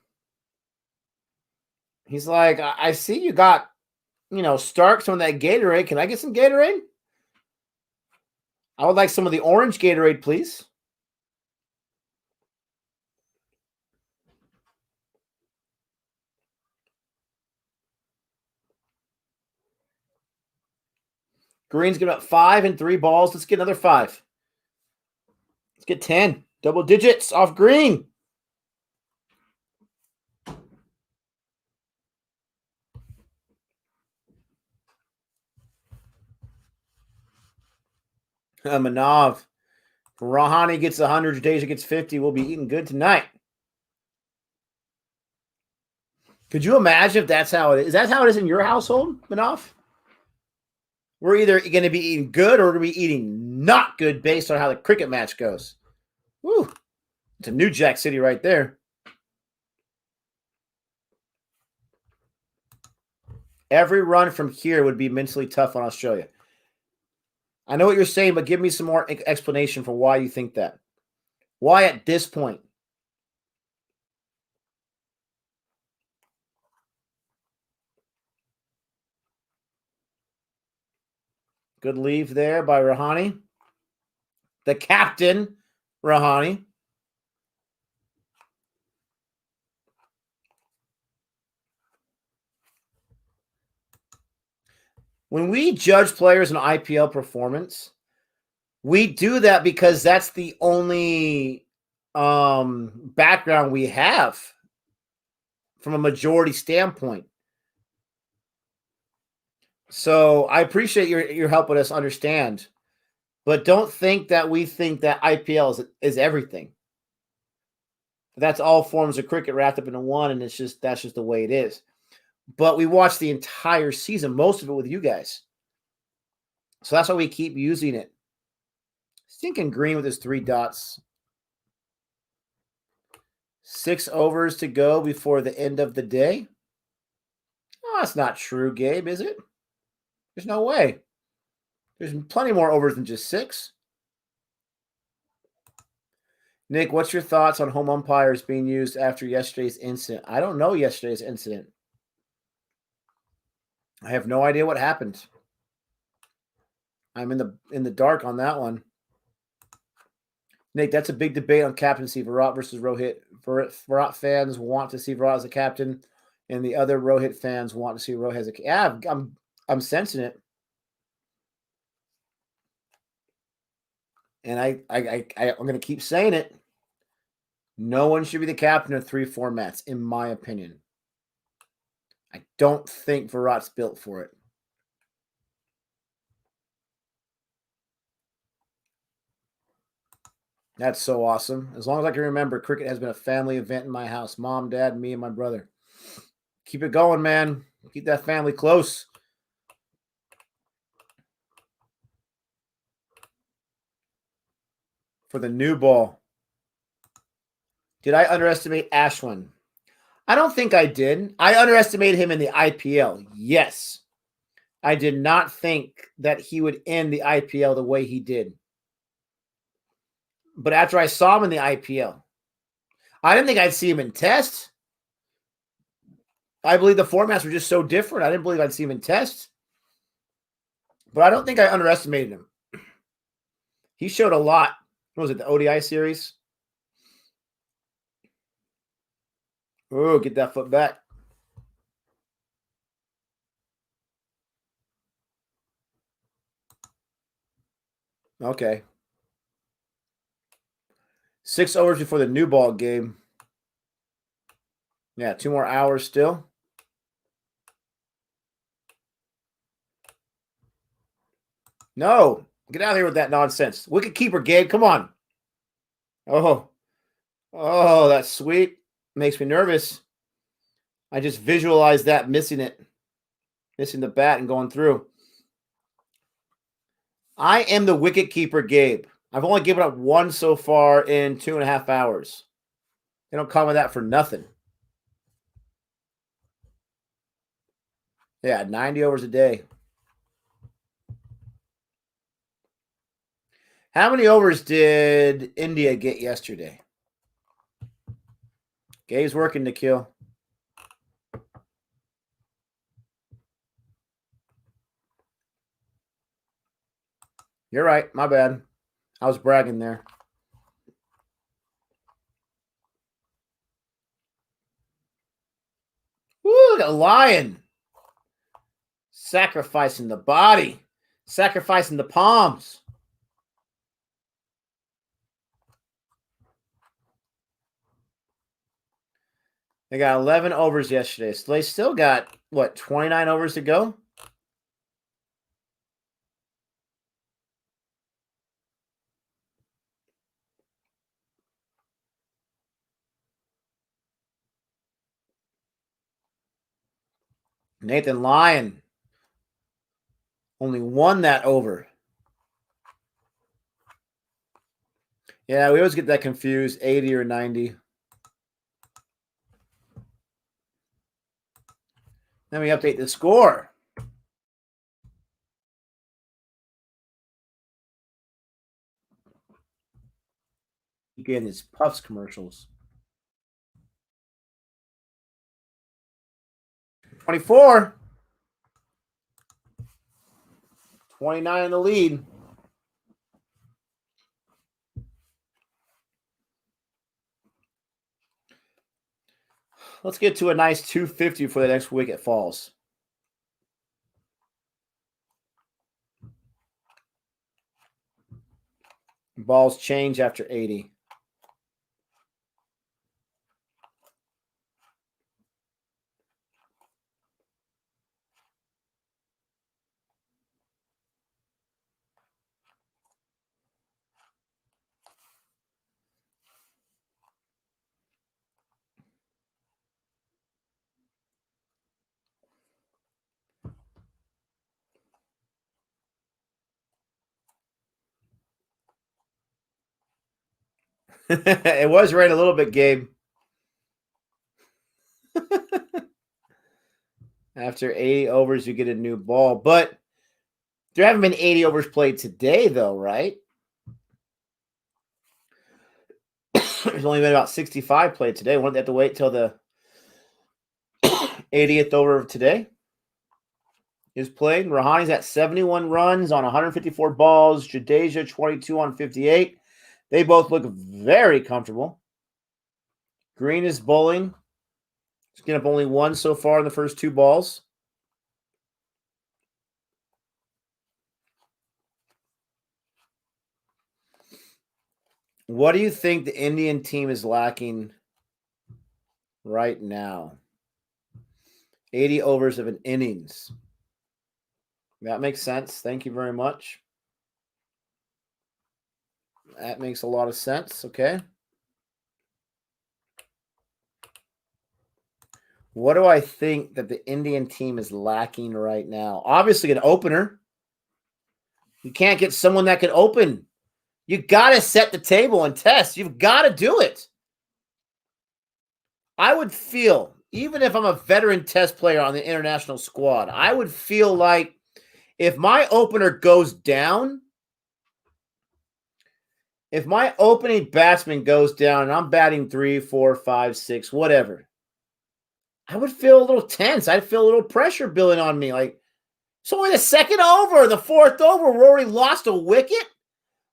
He's like, I see you got, Stark, some of that Gatorade. Can I get some Gatorade? I would like some of the orange Gatorade, please. Green's giving up 5 and 3 balls. Let's get another 5. Let's get 10. Double digits off Green. Manav. Rahani gets 100. Jadeja gets 50. We'll be eating good tonight. Could you imagine if that's how it is? Is that how it is in your household, Manav? We're either going to be eating good or we're going to be eating not good based on how the cricket match goes. Woo. It's a New Jack City right there. Every run from here would be mentally tough on Australia. I know what you're saying, but give me some more explanation for why you think that. Why at this point? Good leave there by Rahani. The captain, Rahani. When we judge players in IPL performance, we do that because that's the only background we have from a majority standpoint. So I appreciate your helping us understand, but don't think that we think that IPL is everything. That's all forms of cricket wrapped up into one, and that's just the way it is. But we watch the entire season, most of it with you guys. So that's why we keep using it. Stinking Green with his 3 dots. 6 overs to go before the end of the day. Oh, that's not true, Gabe, is it? There's no way. There's plenty more overs than just 6. Nick, what's your thoughts on home umpires being used after yesterday's incident? I don't know yesterday's incident. I have no idea what happened. I'm in the dark on that one. Nick, that's a big debate on captaincy, Virat versus Rohit. Virat fans want to see Virat as a captain, and the other Rohit fans want to see Rohit as a captain. Yeah, I'm sensing it. And I'm going to keep saying it. No one should be the captain of 3 formats, in my opinion. I don't think Virat's built for it. That's so awesome. As long as I can remember, cricket has been a family event in my house. Mom, dad, me, and my brother. Keep it going, man. Keep that family close. For the new ball. Did I underestimate Ashwin? I don't think I did. I underestimated him in the IPL. Yes. I did not think that he would end the IPL the way he did. But after I saw him in the IPL, I didn't think I'd see him in Test. I believe the formats were just so different. I didn't believe I'd see him in Test. But I don't think I underestimated him. He showed a lot. What was it, the ODI series? Oh, get that foot back. Okay. 6 overs before the new ball game. Yeah, 2 more hours still. No. Get out of here with that nonsense. Wicket keeper, Gabe. Come on. Oh. Oh, that's sweet. Makes me nervous. I just visualized that missing it. Missing the bat and going through. I am the wicket keeper, Gabe. I've only given up 1 so far in 2.5 hours. They don't call me that for nothing. Yeah, 90 overs a day. How many overs did India get yesterday? Gabe's working to kill. You're right. My bad. I was bragging there. Woo, look at Lion. Sacrificing the body. Sacrificing the palms. They got 11 overs yesterday. So they still got, what, 29 overs to go? Nathan Lyon only won that over. Yeah, we always get that confused, 80 or 90. Then we update the score. Again, these Puffs commercials. 24. 29 in the lead. Let's get to a nice 250 for the next wicket falls. Balls change after 80. It was rain a little bit, Gabe. After 80 overs, you get a new ball. But there haven't been 80 overs played today, though, right? There's only been about 65 played today. Wouldn't they have to wait till the 80th over of today is played? Rahani's at 71 runs on 154 balls. Jadeja, 22 on 58. They both look very comfortable. Green is bowling. He's getting up only 1 so far in the first 2 balls. What do you think the Indian team is lacking right now? 80 overs of an innings. That makes sense. Thank you very much. That makes a lot of sense. Okay. What do I think that the Indian team is lacking right now? Obviously, an opener. You can't get someone that can open. You got to set the table and test. You've got to do it. I would feel, even if I'm a veteran test player on the international squad, I would feel like if my opener goes down, if my opening batsman goes down and I'm batting 3, 4, 5, 6, whatever, I would feel a little tense. I'd feel a little pressure building on me. Like, it's only the second over, the fourth over. We already lost a wicket.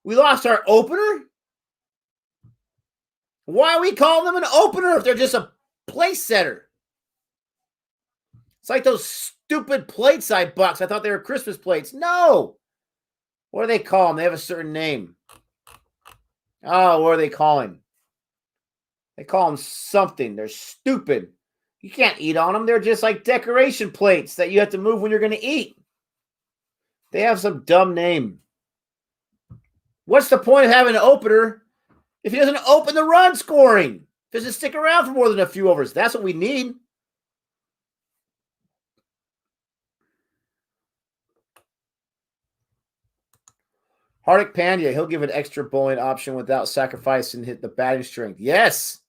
We lost our opener. Why are we calling them an opener if they're just a place setter? It's like those stupid plates I box. I thought they were Christmas plates. No. What do they call them? They have a certain name. Oh, what are they calling? They call them something. They're stupid. You can't eat on them. They're just like decoration plates that you have to move when you're going to eat. They have some dumb name. What's the point of having an opener if he doesn't open the run scoring? Doesn't stick around for more than a few overs. That's what we need. Hardik Pandya, he'll give an extra bowling option without sacrificing hit the batting strength. Yes.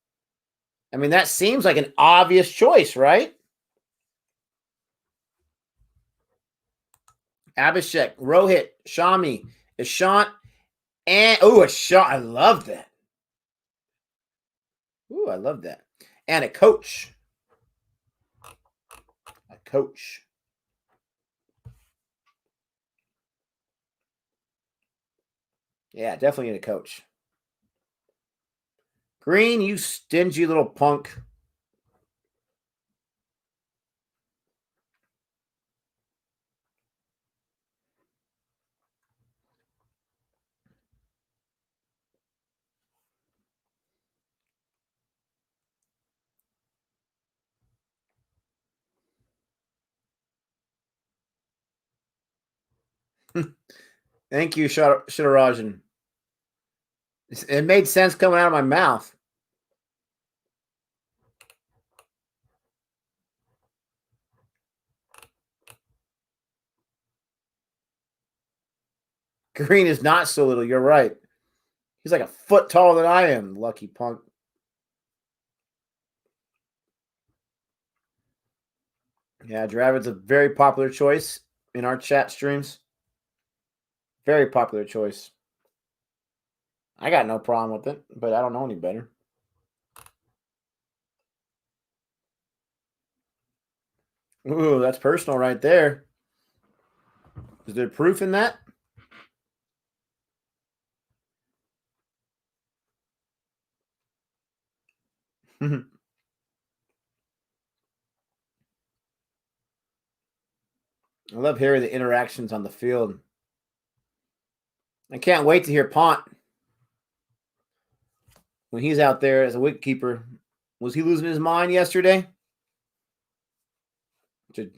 I mean, that seems like an obvious choice, right? Abhishek, Rohit, Shami, Ishant, and Ishant. I love that. I love that. And a coach. A coach. Yeah, definitely need a coach. Green, you stingy little punk. Thank you, Shidarajan. It made sense coming out of my mouth. Green is not so little. You're right. He's like a foot taller than I am, lucky punk. Yeah, Dravid's a very popular choice in our chat streams. Very popular choice. I got no problem with it, but I don't know any better. Ooh, that's personal right there. Is there proof in that? I love hearing the interactions on the field. I can't wait to hear Pont when he's out there as a wicketkeeper. Was he losing his mind yesterday?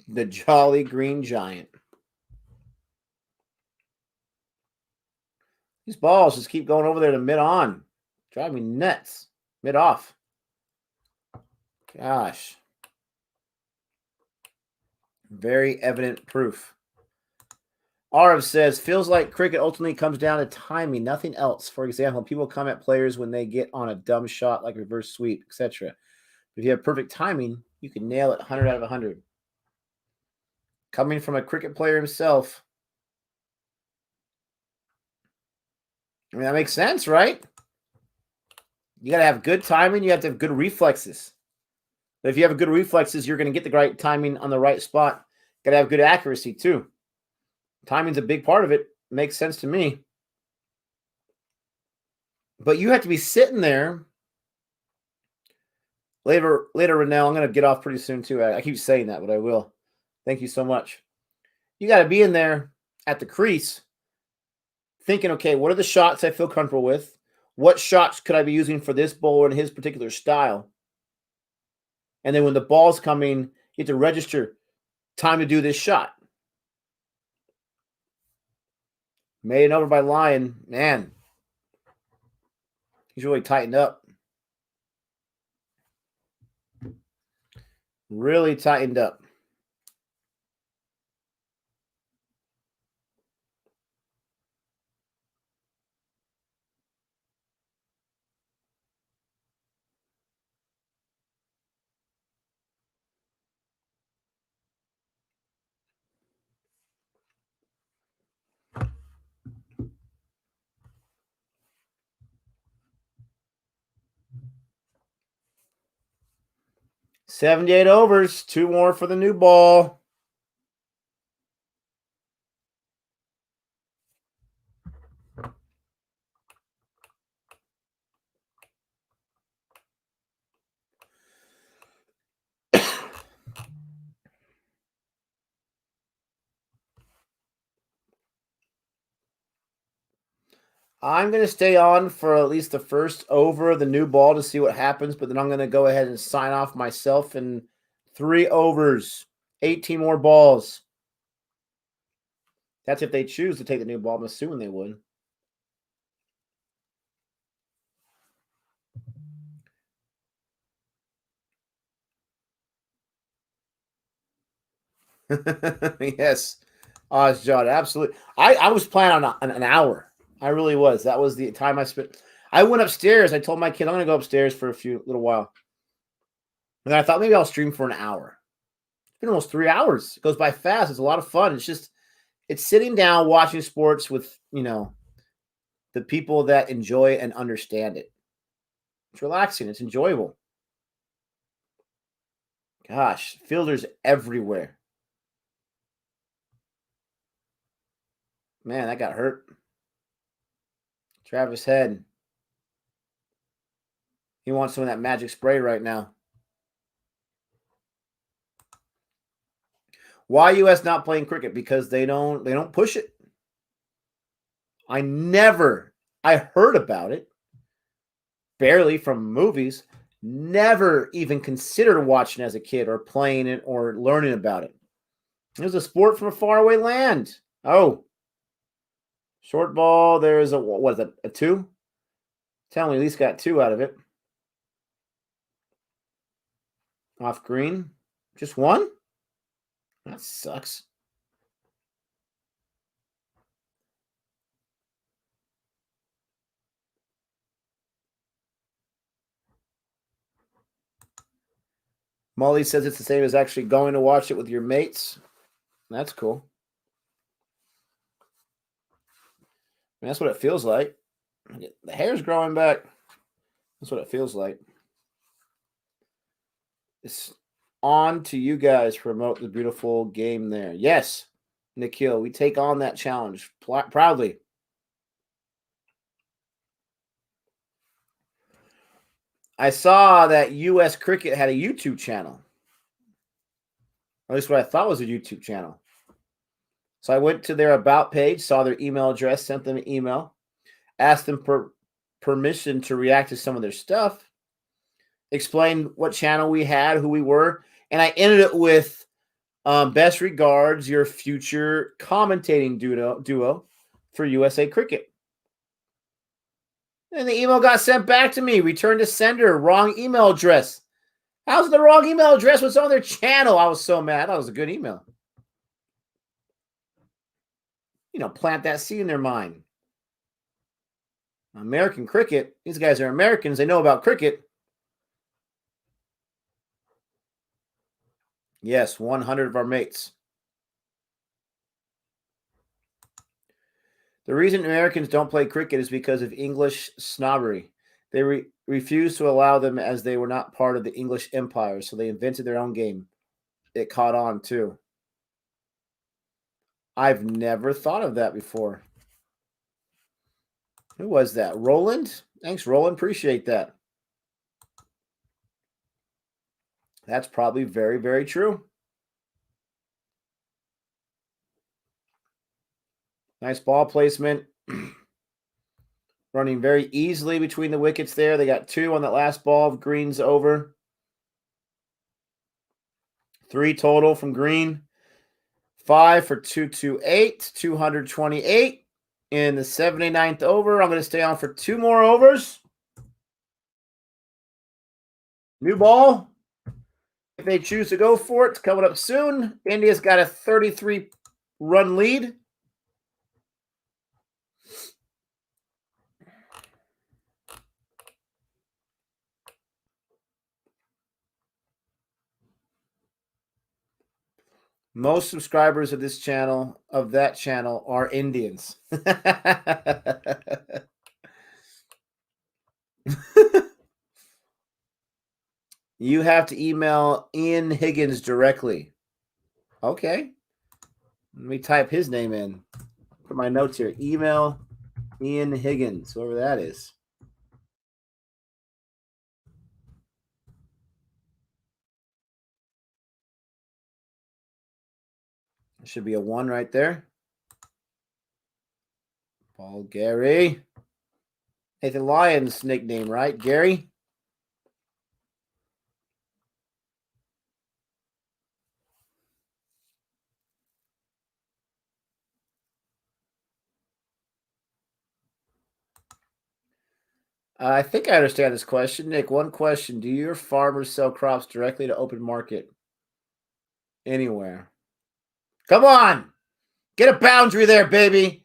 The Jolly Green Giant. These balls just keep going over there to mid-on. Drive me nuts. Mid-off. Gosh. Very evident proof. Arav says, feels like cricket ultimately comes down to timing, nothing else. For example, people come at players when they get on a dumb shot like reverse sweep, etc. If you have perfect timing, you can nail it 100 out of 100. Coming from a cricket player himself, I mean, that makes sense, right? You got to have good timing. You have to have good reflexes. But if you have good reflexes, you're going to get the right timing on the right spot. Got to have good accuracy, too. Timing's a big part of it. Makes sense to me. But you have to be sitting there. Later, Renell, I'm going to get off pretty soon, too. I keep saying that, but I will. Thank you so much. You got to be in there at the crease thinking, okay, what are the shots I feel comfortable with? What shots could I be using for this bowler in his particular style? And then when the ball's coming, you have to register time to do this shot. Made it over by Lyon. Man, he's really tightened up. Really tightened up. $78 overs. 2 more for the new ball. I'm going to stay on for at least the first over of the new ball to see what happens, but then I'm going to go ahead and sign off myself in 3 overs, 18 more balls. That's if they choose to take the new ball. I'm assuming they would. Yes. John, absolutely. I was planning on an hour. I really was. That was the time I spent. I went upstairs. I told my kid I'm going to go upstairs for a little while. And then I thought maybe I'll stream for an hour. It's been almost 3 hours. It goes by fast. It's a lot of fun. It's sitting down watching sports with, the people that enjoy and understand it. It's relaxing. It's enjoyable. Gosh, fielders everywhere. Man, that got hurt. Travis Head. He wants some of that magic spray right now. Why US not playing cricket? Because they don't push it. I heard about it. Barely from movies. Never even considered watching as a kid or playing it or learning about it. It was a sport from a faraway land. Oh. Short ball, there's a 2? Tell me, at least got 2 out of it. Off green. Just 1? That sucks. Molly says it's the same as actually going to watch it with your mates. That's cool. I mean, that's what it feels like. The hair's growing back. That's what it feels like. It's on to you guys to promote the beautiful game there. Yes, Nikhil, we take on that challenge proudly. I saw that U.S. Cricket had a YouTube channel. At least what I thought was a YouTube channel. So I went to their About page, saw their email address, sent them an email, asked them for permission to react to some of their stuff, explained what channel we had, who we were, and I ended it with best regards, your future commentating duo for USA Cricket. And the email got sent back to me. Return to sender. Wrong email address. How's the wrong email address? What's on their channel? I was so mad. That was a good email. Plant that seed in their mind. American cricket. These guys are Americans. They know about cricket. Yes, 100 of our mates. The reason Americans don't play cricket is because of English snobbery. They refused to allow them as they were not part of the English empire, so they invented their own game. It caught on, too. I've never thought of that before. Who was that? Roland? Thanks, Roland. Appreciate that. That's probably very, very true. Nice ball placement. Running very easily between the wickets there. They got 2 on that last ball of Green's over. 3 total from Green. 5 for 228, 228 in the 79th over. I'm going to stay on for 2 more overs. New ball. If they choose to go for it, it's coming up soon. India's got a 33-run lead. Most subscribers of this channel, of that channel, are Indians. You have to email Ian Higgins directly. Okay. Let me type his name in. Put my notes here. Email Ian Higgins, whoever that is. There should be a 1 right there. Paul Gary. Nathan Lyon's nickname, right? Gary? I think I understand this question. Nick, one question. Do your farmers sell crops directly to open market? Anywhere. Come on. Get a boundary there, baby.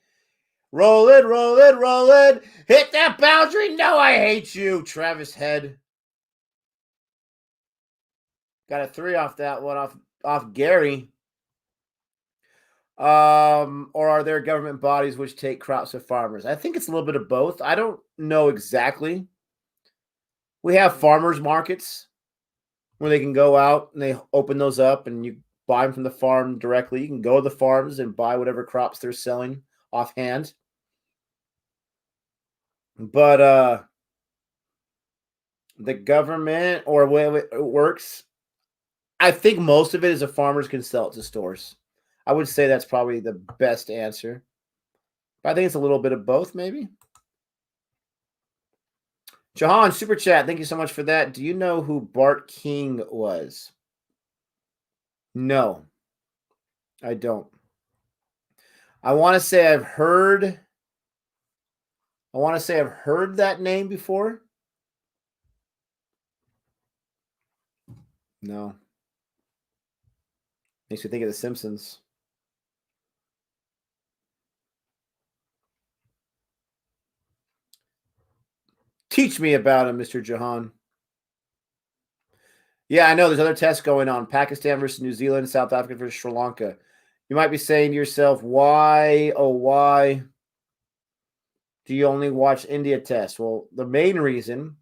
Roll it, roll it, roll it. Hit that boundary. No, I hate you, Travis Head. Got a 3 off that one, off Gary. Or are there government bodies which take crops of farmers? I think it's a little bit of both. I don't know exactly. We have farmers markets where they can go out and they open those up and you buy them from the farm directly. You can go to the farms and buy whatever crops they're selling offhand. But the government or the way it works, I think most of it is the farmers can sell it to stores. I would say that's probably the best answer. But I think it's a little bit of both, maybe. Jahan, super chat. Thank you so much for that. Do you know who Bart King was? No, I don't. I want to say I've heard that name before. No. Makes me think of The Simpsons. Teach me about him, Mr. Jahan. Yeah, I know there's other tests going on. Pakistan versus New Zealand, South Africa versus Sri Lanka. You might be saying to yourself, why, oh, why do you only watch India tests? Well, the main reason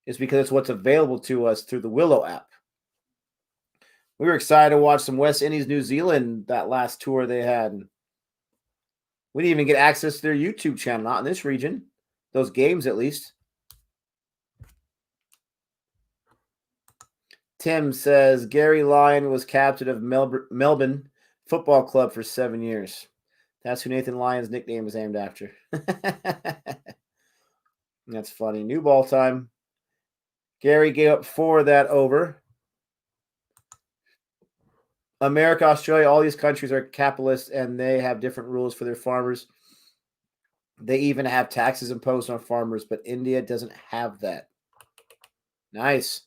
is because it's what's available to us through the Willow app. We were excited to watch some West Indies, New Zealand, that last tour they had. We didn't even get access to their YouTube channel, not in this region. Those games, at least. Tim says, Gary Lyon was captain of Melbourne Football Club for 7 years. That's who Nathan Lyon's nickname is named after. That's funny. New ball time. Gary gave up 4 of that over. America, Australia, all these countries are capitalist, and they have different rules for their farmers. They even have taxes imposed on farmers, but India doesn't have that. Nice.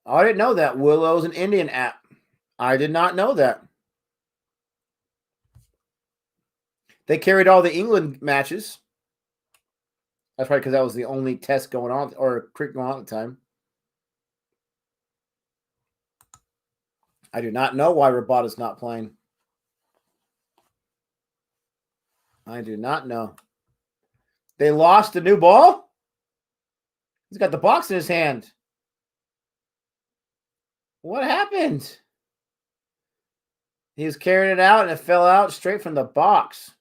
Oh, I didn't know that. Willow's an Indian app. I did not know that. They carried all the England matches. That's right, because that was the only test going on, or cricket going on at the time. I do not know why Rabada's not playing. I do not know. They lost the new ball? He's got the box in his hand. What happened? He was carrying it out, and it fell out straight from the box.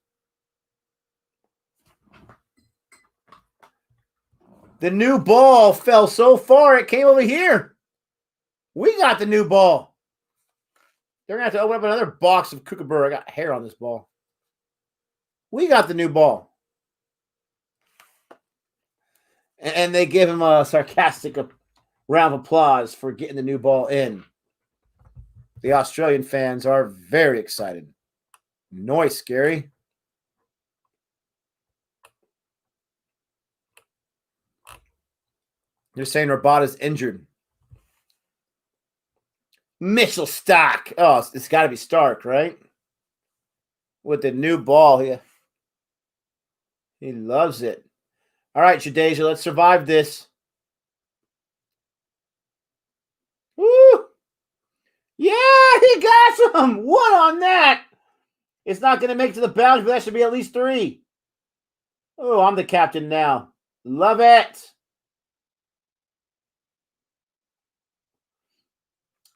The new ball fell so far, it came over here. We got the new ball. They're going to have to open up another box of Kookaburra. I got hair on this ball. We got the new ball. And they give him a sarcastic round of applause for getting the new ball in. The Australian fans are very excited. Nice, Gary. They're saying Rabada's injured. Mitchell Stark. Oh, it's got to be Stark, right? With the new ball. He loves it. All right, Jadeja, let's survive this. Woo! Yeah, he got some. One on that. It's not going to make it to the boundary, but that should be at least 3. Oh, I'm the captain now. Love it.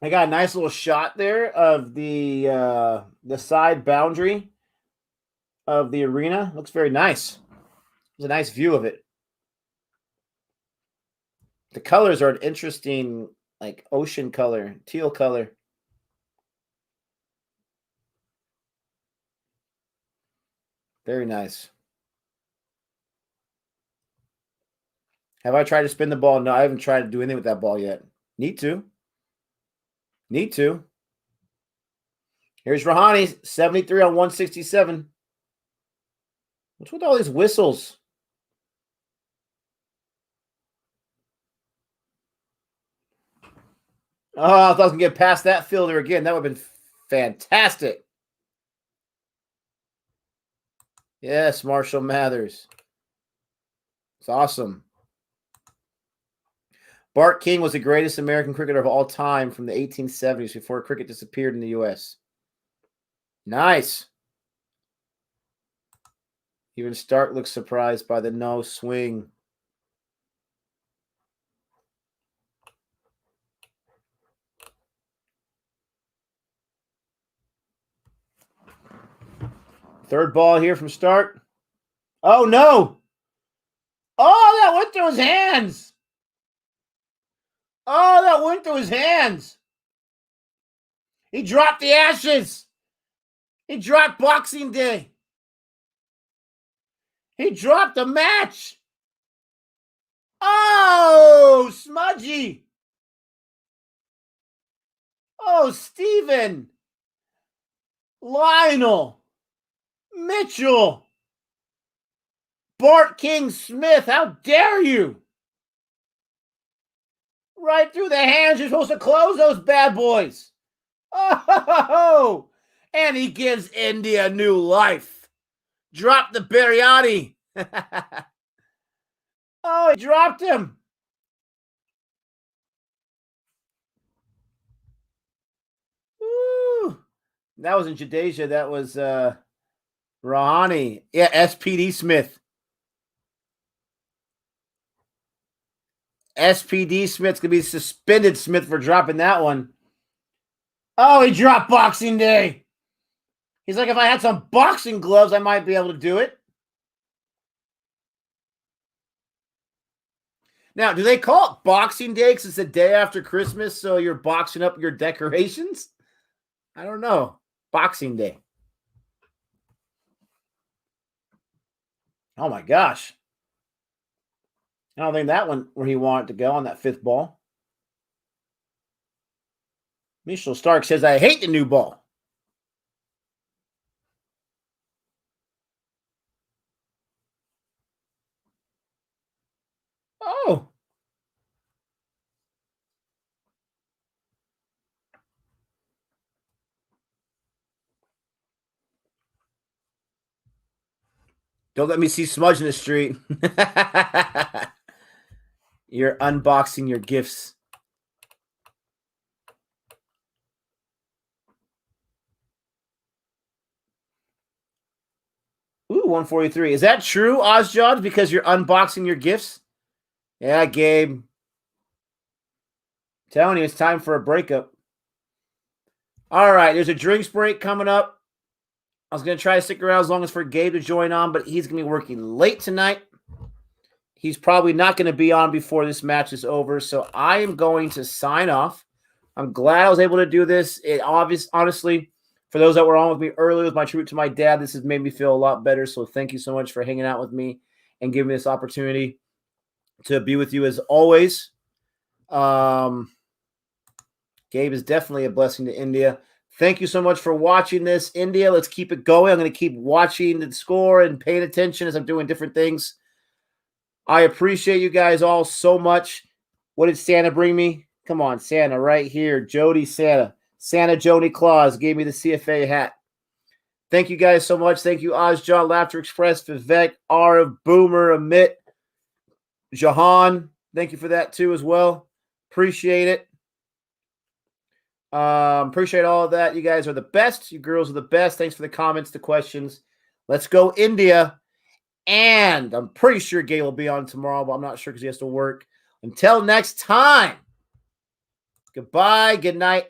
I got a nice little shot there of the side boundary of the arena. Looks very nice. There's a nice view of it. The colors are an interesting, like, ocean color, teal color. Very nice. Have I tried to spin the ball? No, I haven't tried to do anything with that ball yet. Need to. Here's Rahani, 73 on 167. What's with all these whistles? Oh, I thought I was going to get past that fielder again. That would have been fantastic. Yes, Marshall Mathers. It's awesome. Bart King was the greatest American cricketer of all time from the 1870s before cricket disappeared in the U.S. Nice. Even Stark looks surprised by the no swing. Third ball here from Stark. Oh, no. Oh, that went through his hands. Oh, that went through his hands. He dropped the Ashes. He dropped Boxing Day. He dropped the match. Oh, Smudgy. Oh, Steven. Lionel. Mitchell. Bart King Smith, how dare you? Right through the hands. You're supposed to close those bad boys. Oh, and he gives India new life. Drop the biryani. Oh, he dropped him. Woo. That wasn't Jadeja. That was Rahani. Yeah, SPD Smith. SPD Smith's going to be suspended, Smith, for dropping that one. Oh, he dropped Boxing Day. He's like, if I had some boxing gloves, I might be able to do it. Now, do they call it Boxing Day because it's the day after Christmas, so you're boxing up your decorations? I don't know. Boxing Day. Oh, my gosh. I don't think that one where he wanted to go on that 5th ball. Mitchell Stark says, I hate the new ball. Oh. Don't let me see smudge in the street. You're unboxing your gifts. Ooh, 143. Is that true, Ozjod, because you're unboxing your gifts? Yeah, Gabe. Telling you, it's time for a breakup. All right, there's a drinks break coming up. I was going to try to stick around as long as for Gabe to join on, but he's going to be working late tonight. He's probably not going to be on before this match is over, so I am going to sign off. I'm glad I was able to do this. Honestly, For those that were on with me earlier with my tribute to my dad, this has made me feel a lot better. So thank you so much for hanging out with me and giving me this opportunity to be with you as always. Gabe is definitely a blessing to India. Thank you so much for watching this, India. Let's keep it going. I'm going to keep watching the score and paying attention as I'm doing different things. I appreciate you guys all so much. What did Santa bring me? Come on, Santa, right here. Jody Santa. Santa Joni Claus gave me the CFA hat. Thank you guys so much. Thank you, Ozja, Laughter Express, Vivek, Arav, Boomer, Amit, Jahan. Thank you for that too as well. Appreciate it. Appreciate all of that. You guys are the best. You girls are the best. Thanks for the comments, the questions. Let's go, India. And I'm pretty sure Gay will be on tomorrow, but I'm not sure because he has to work. Until next time, goodbye, good night.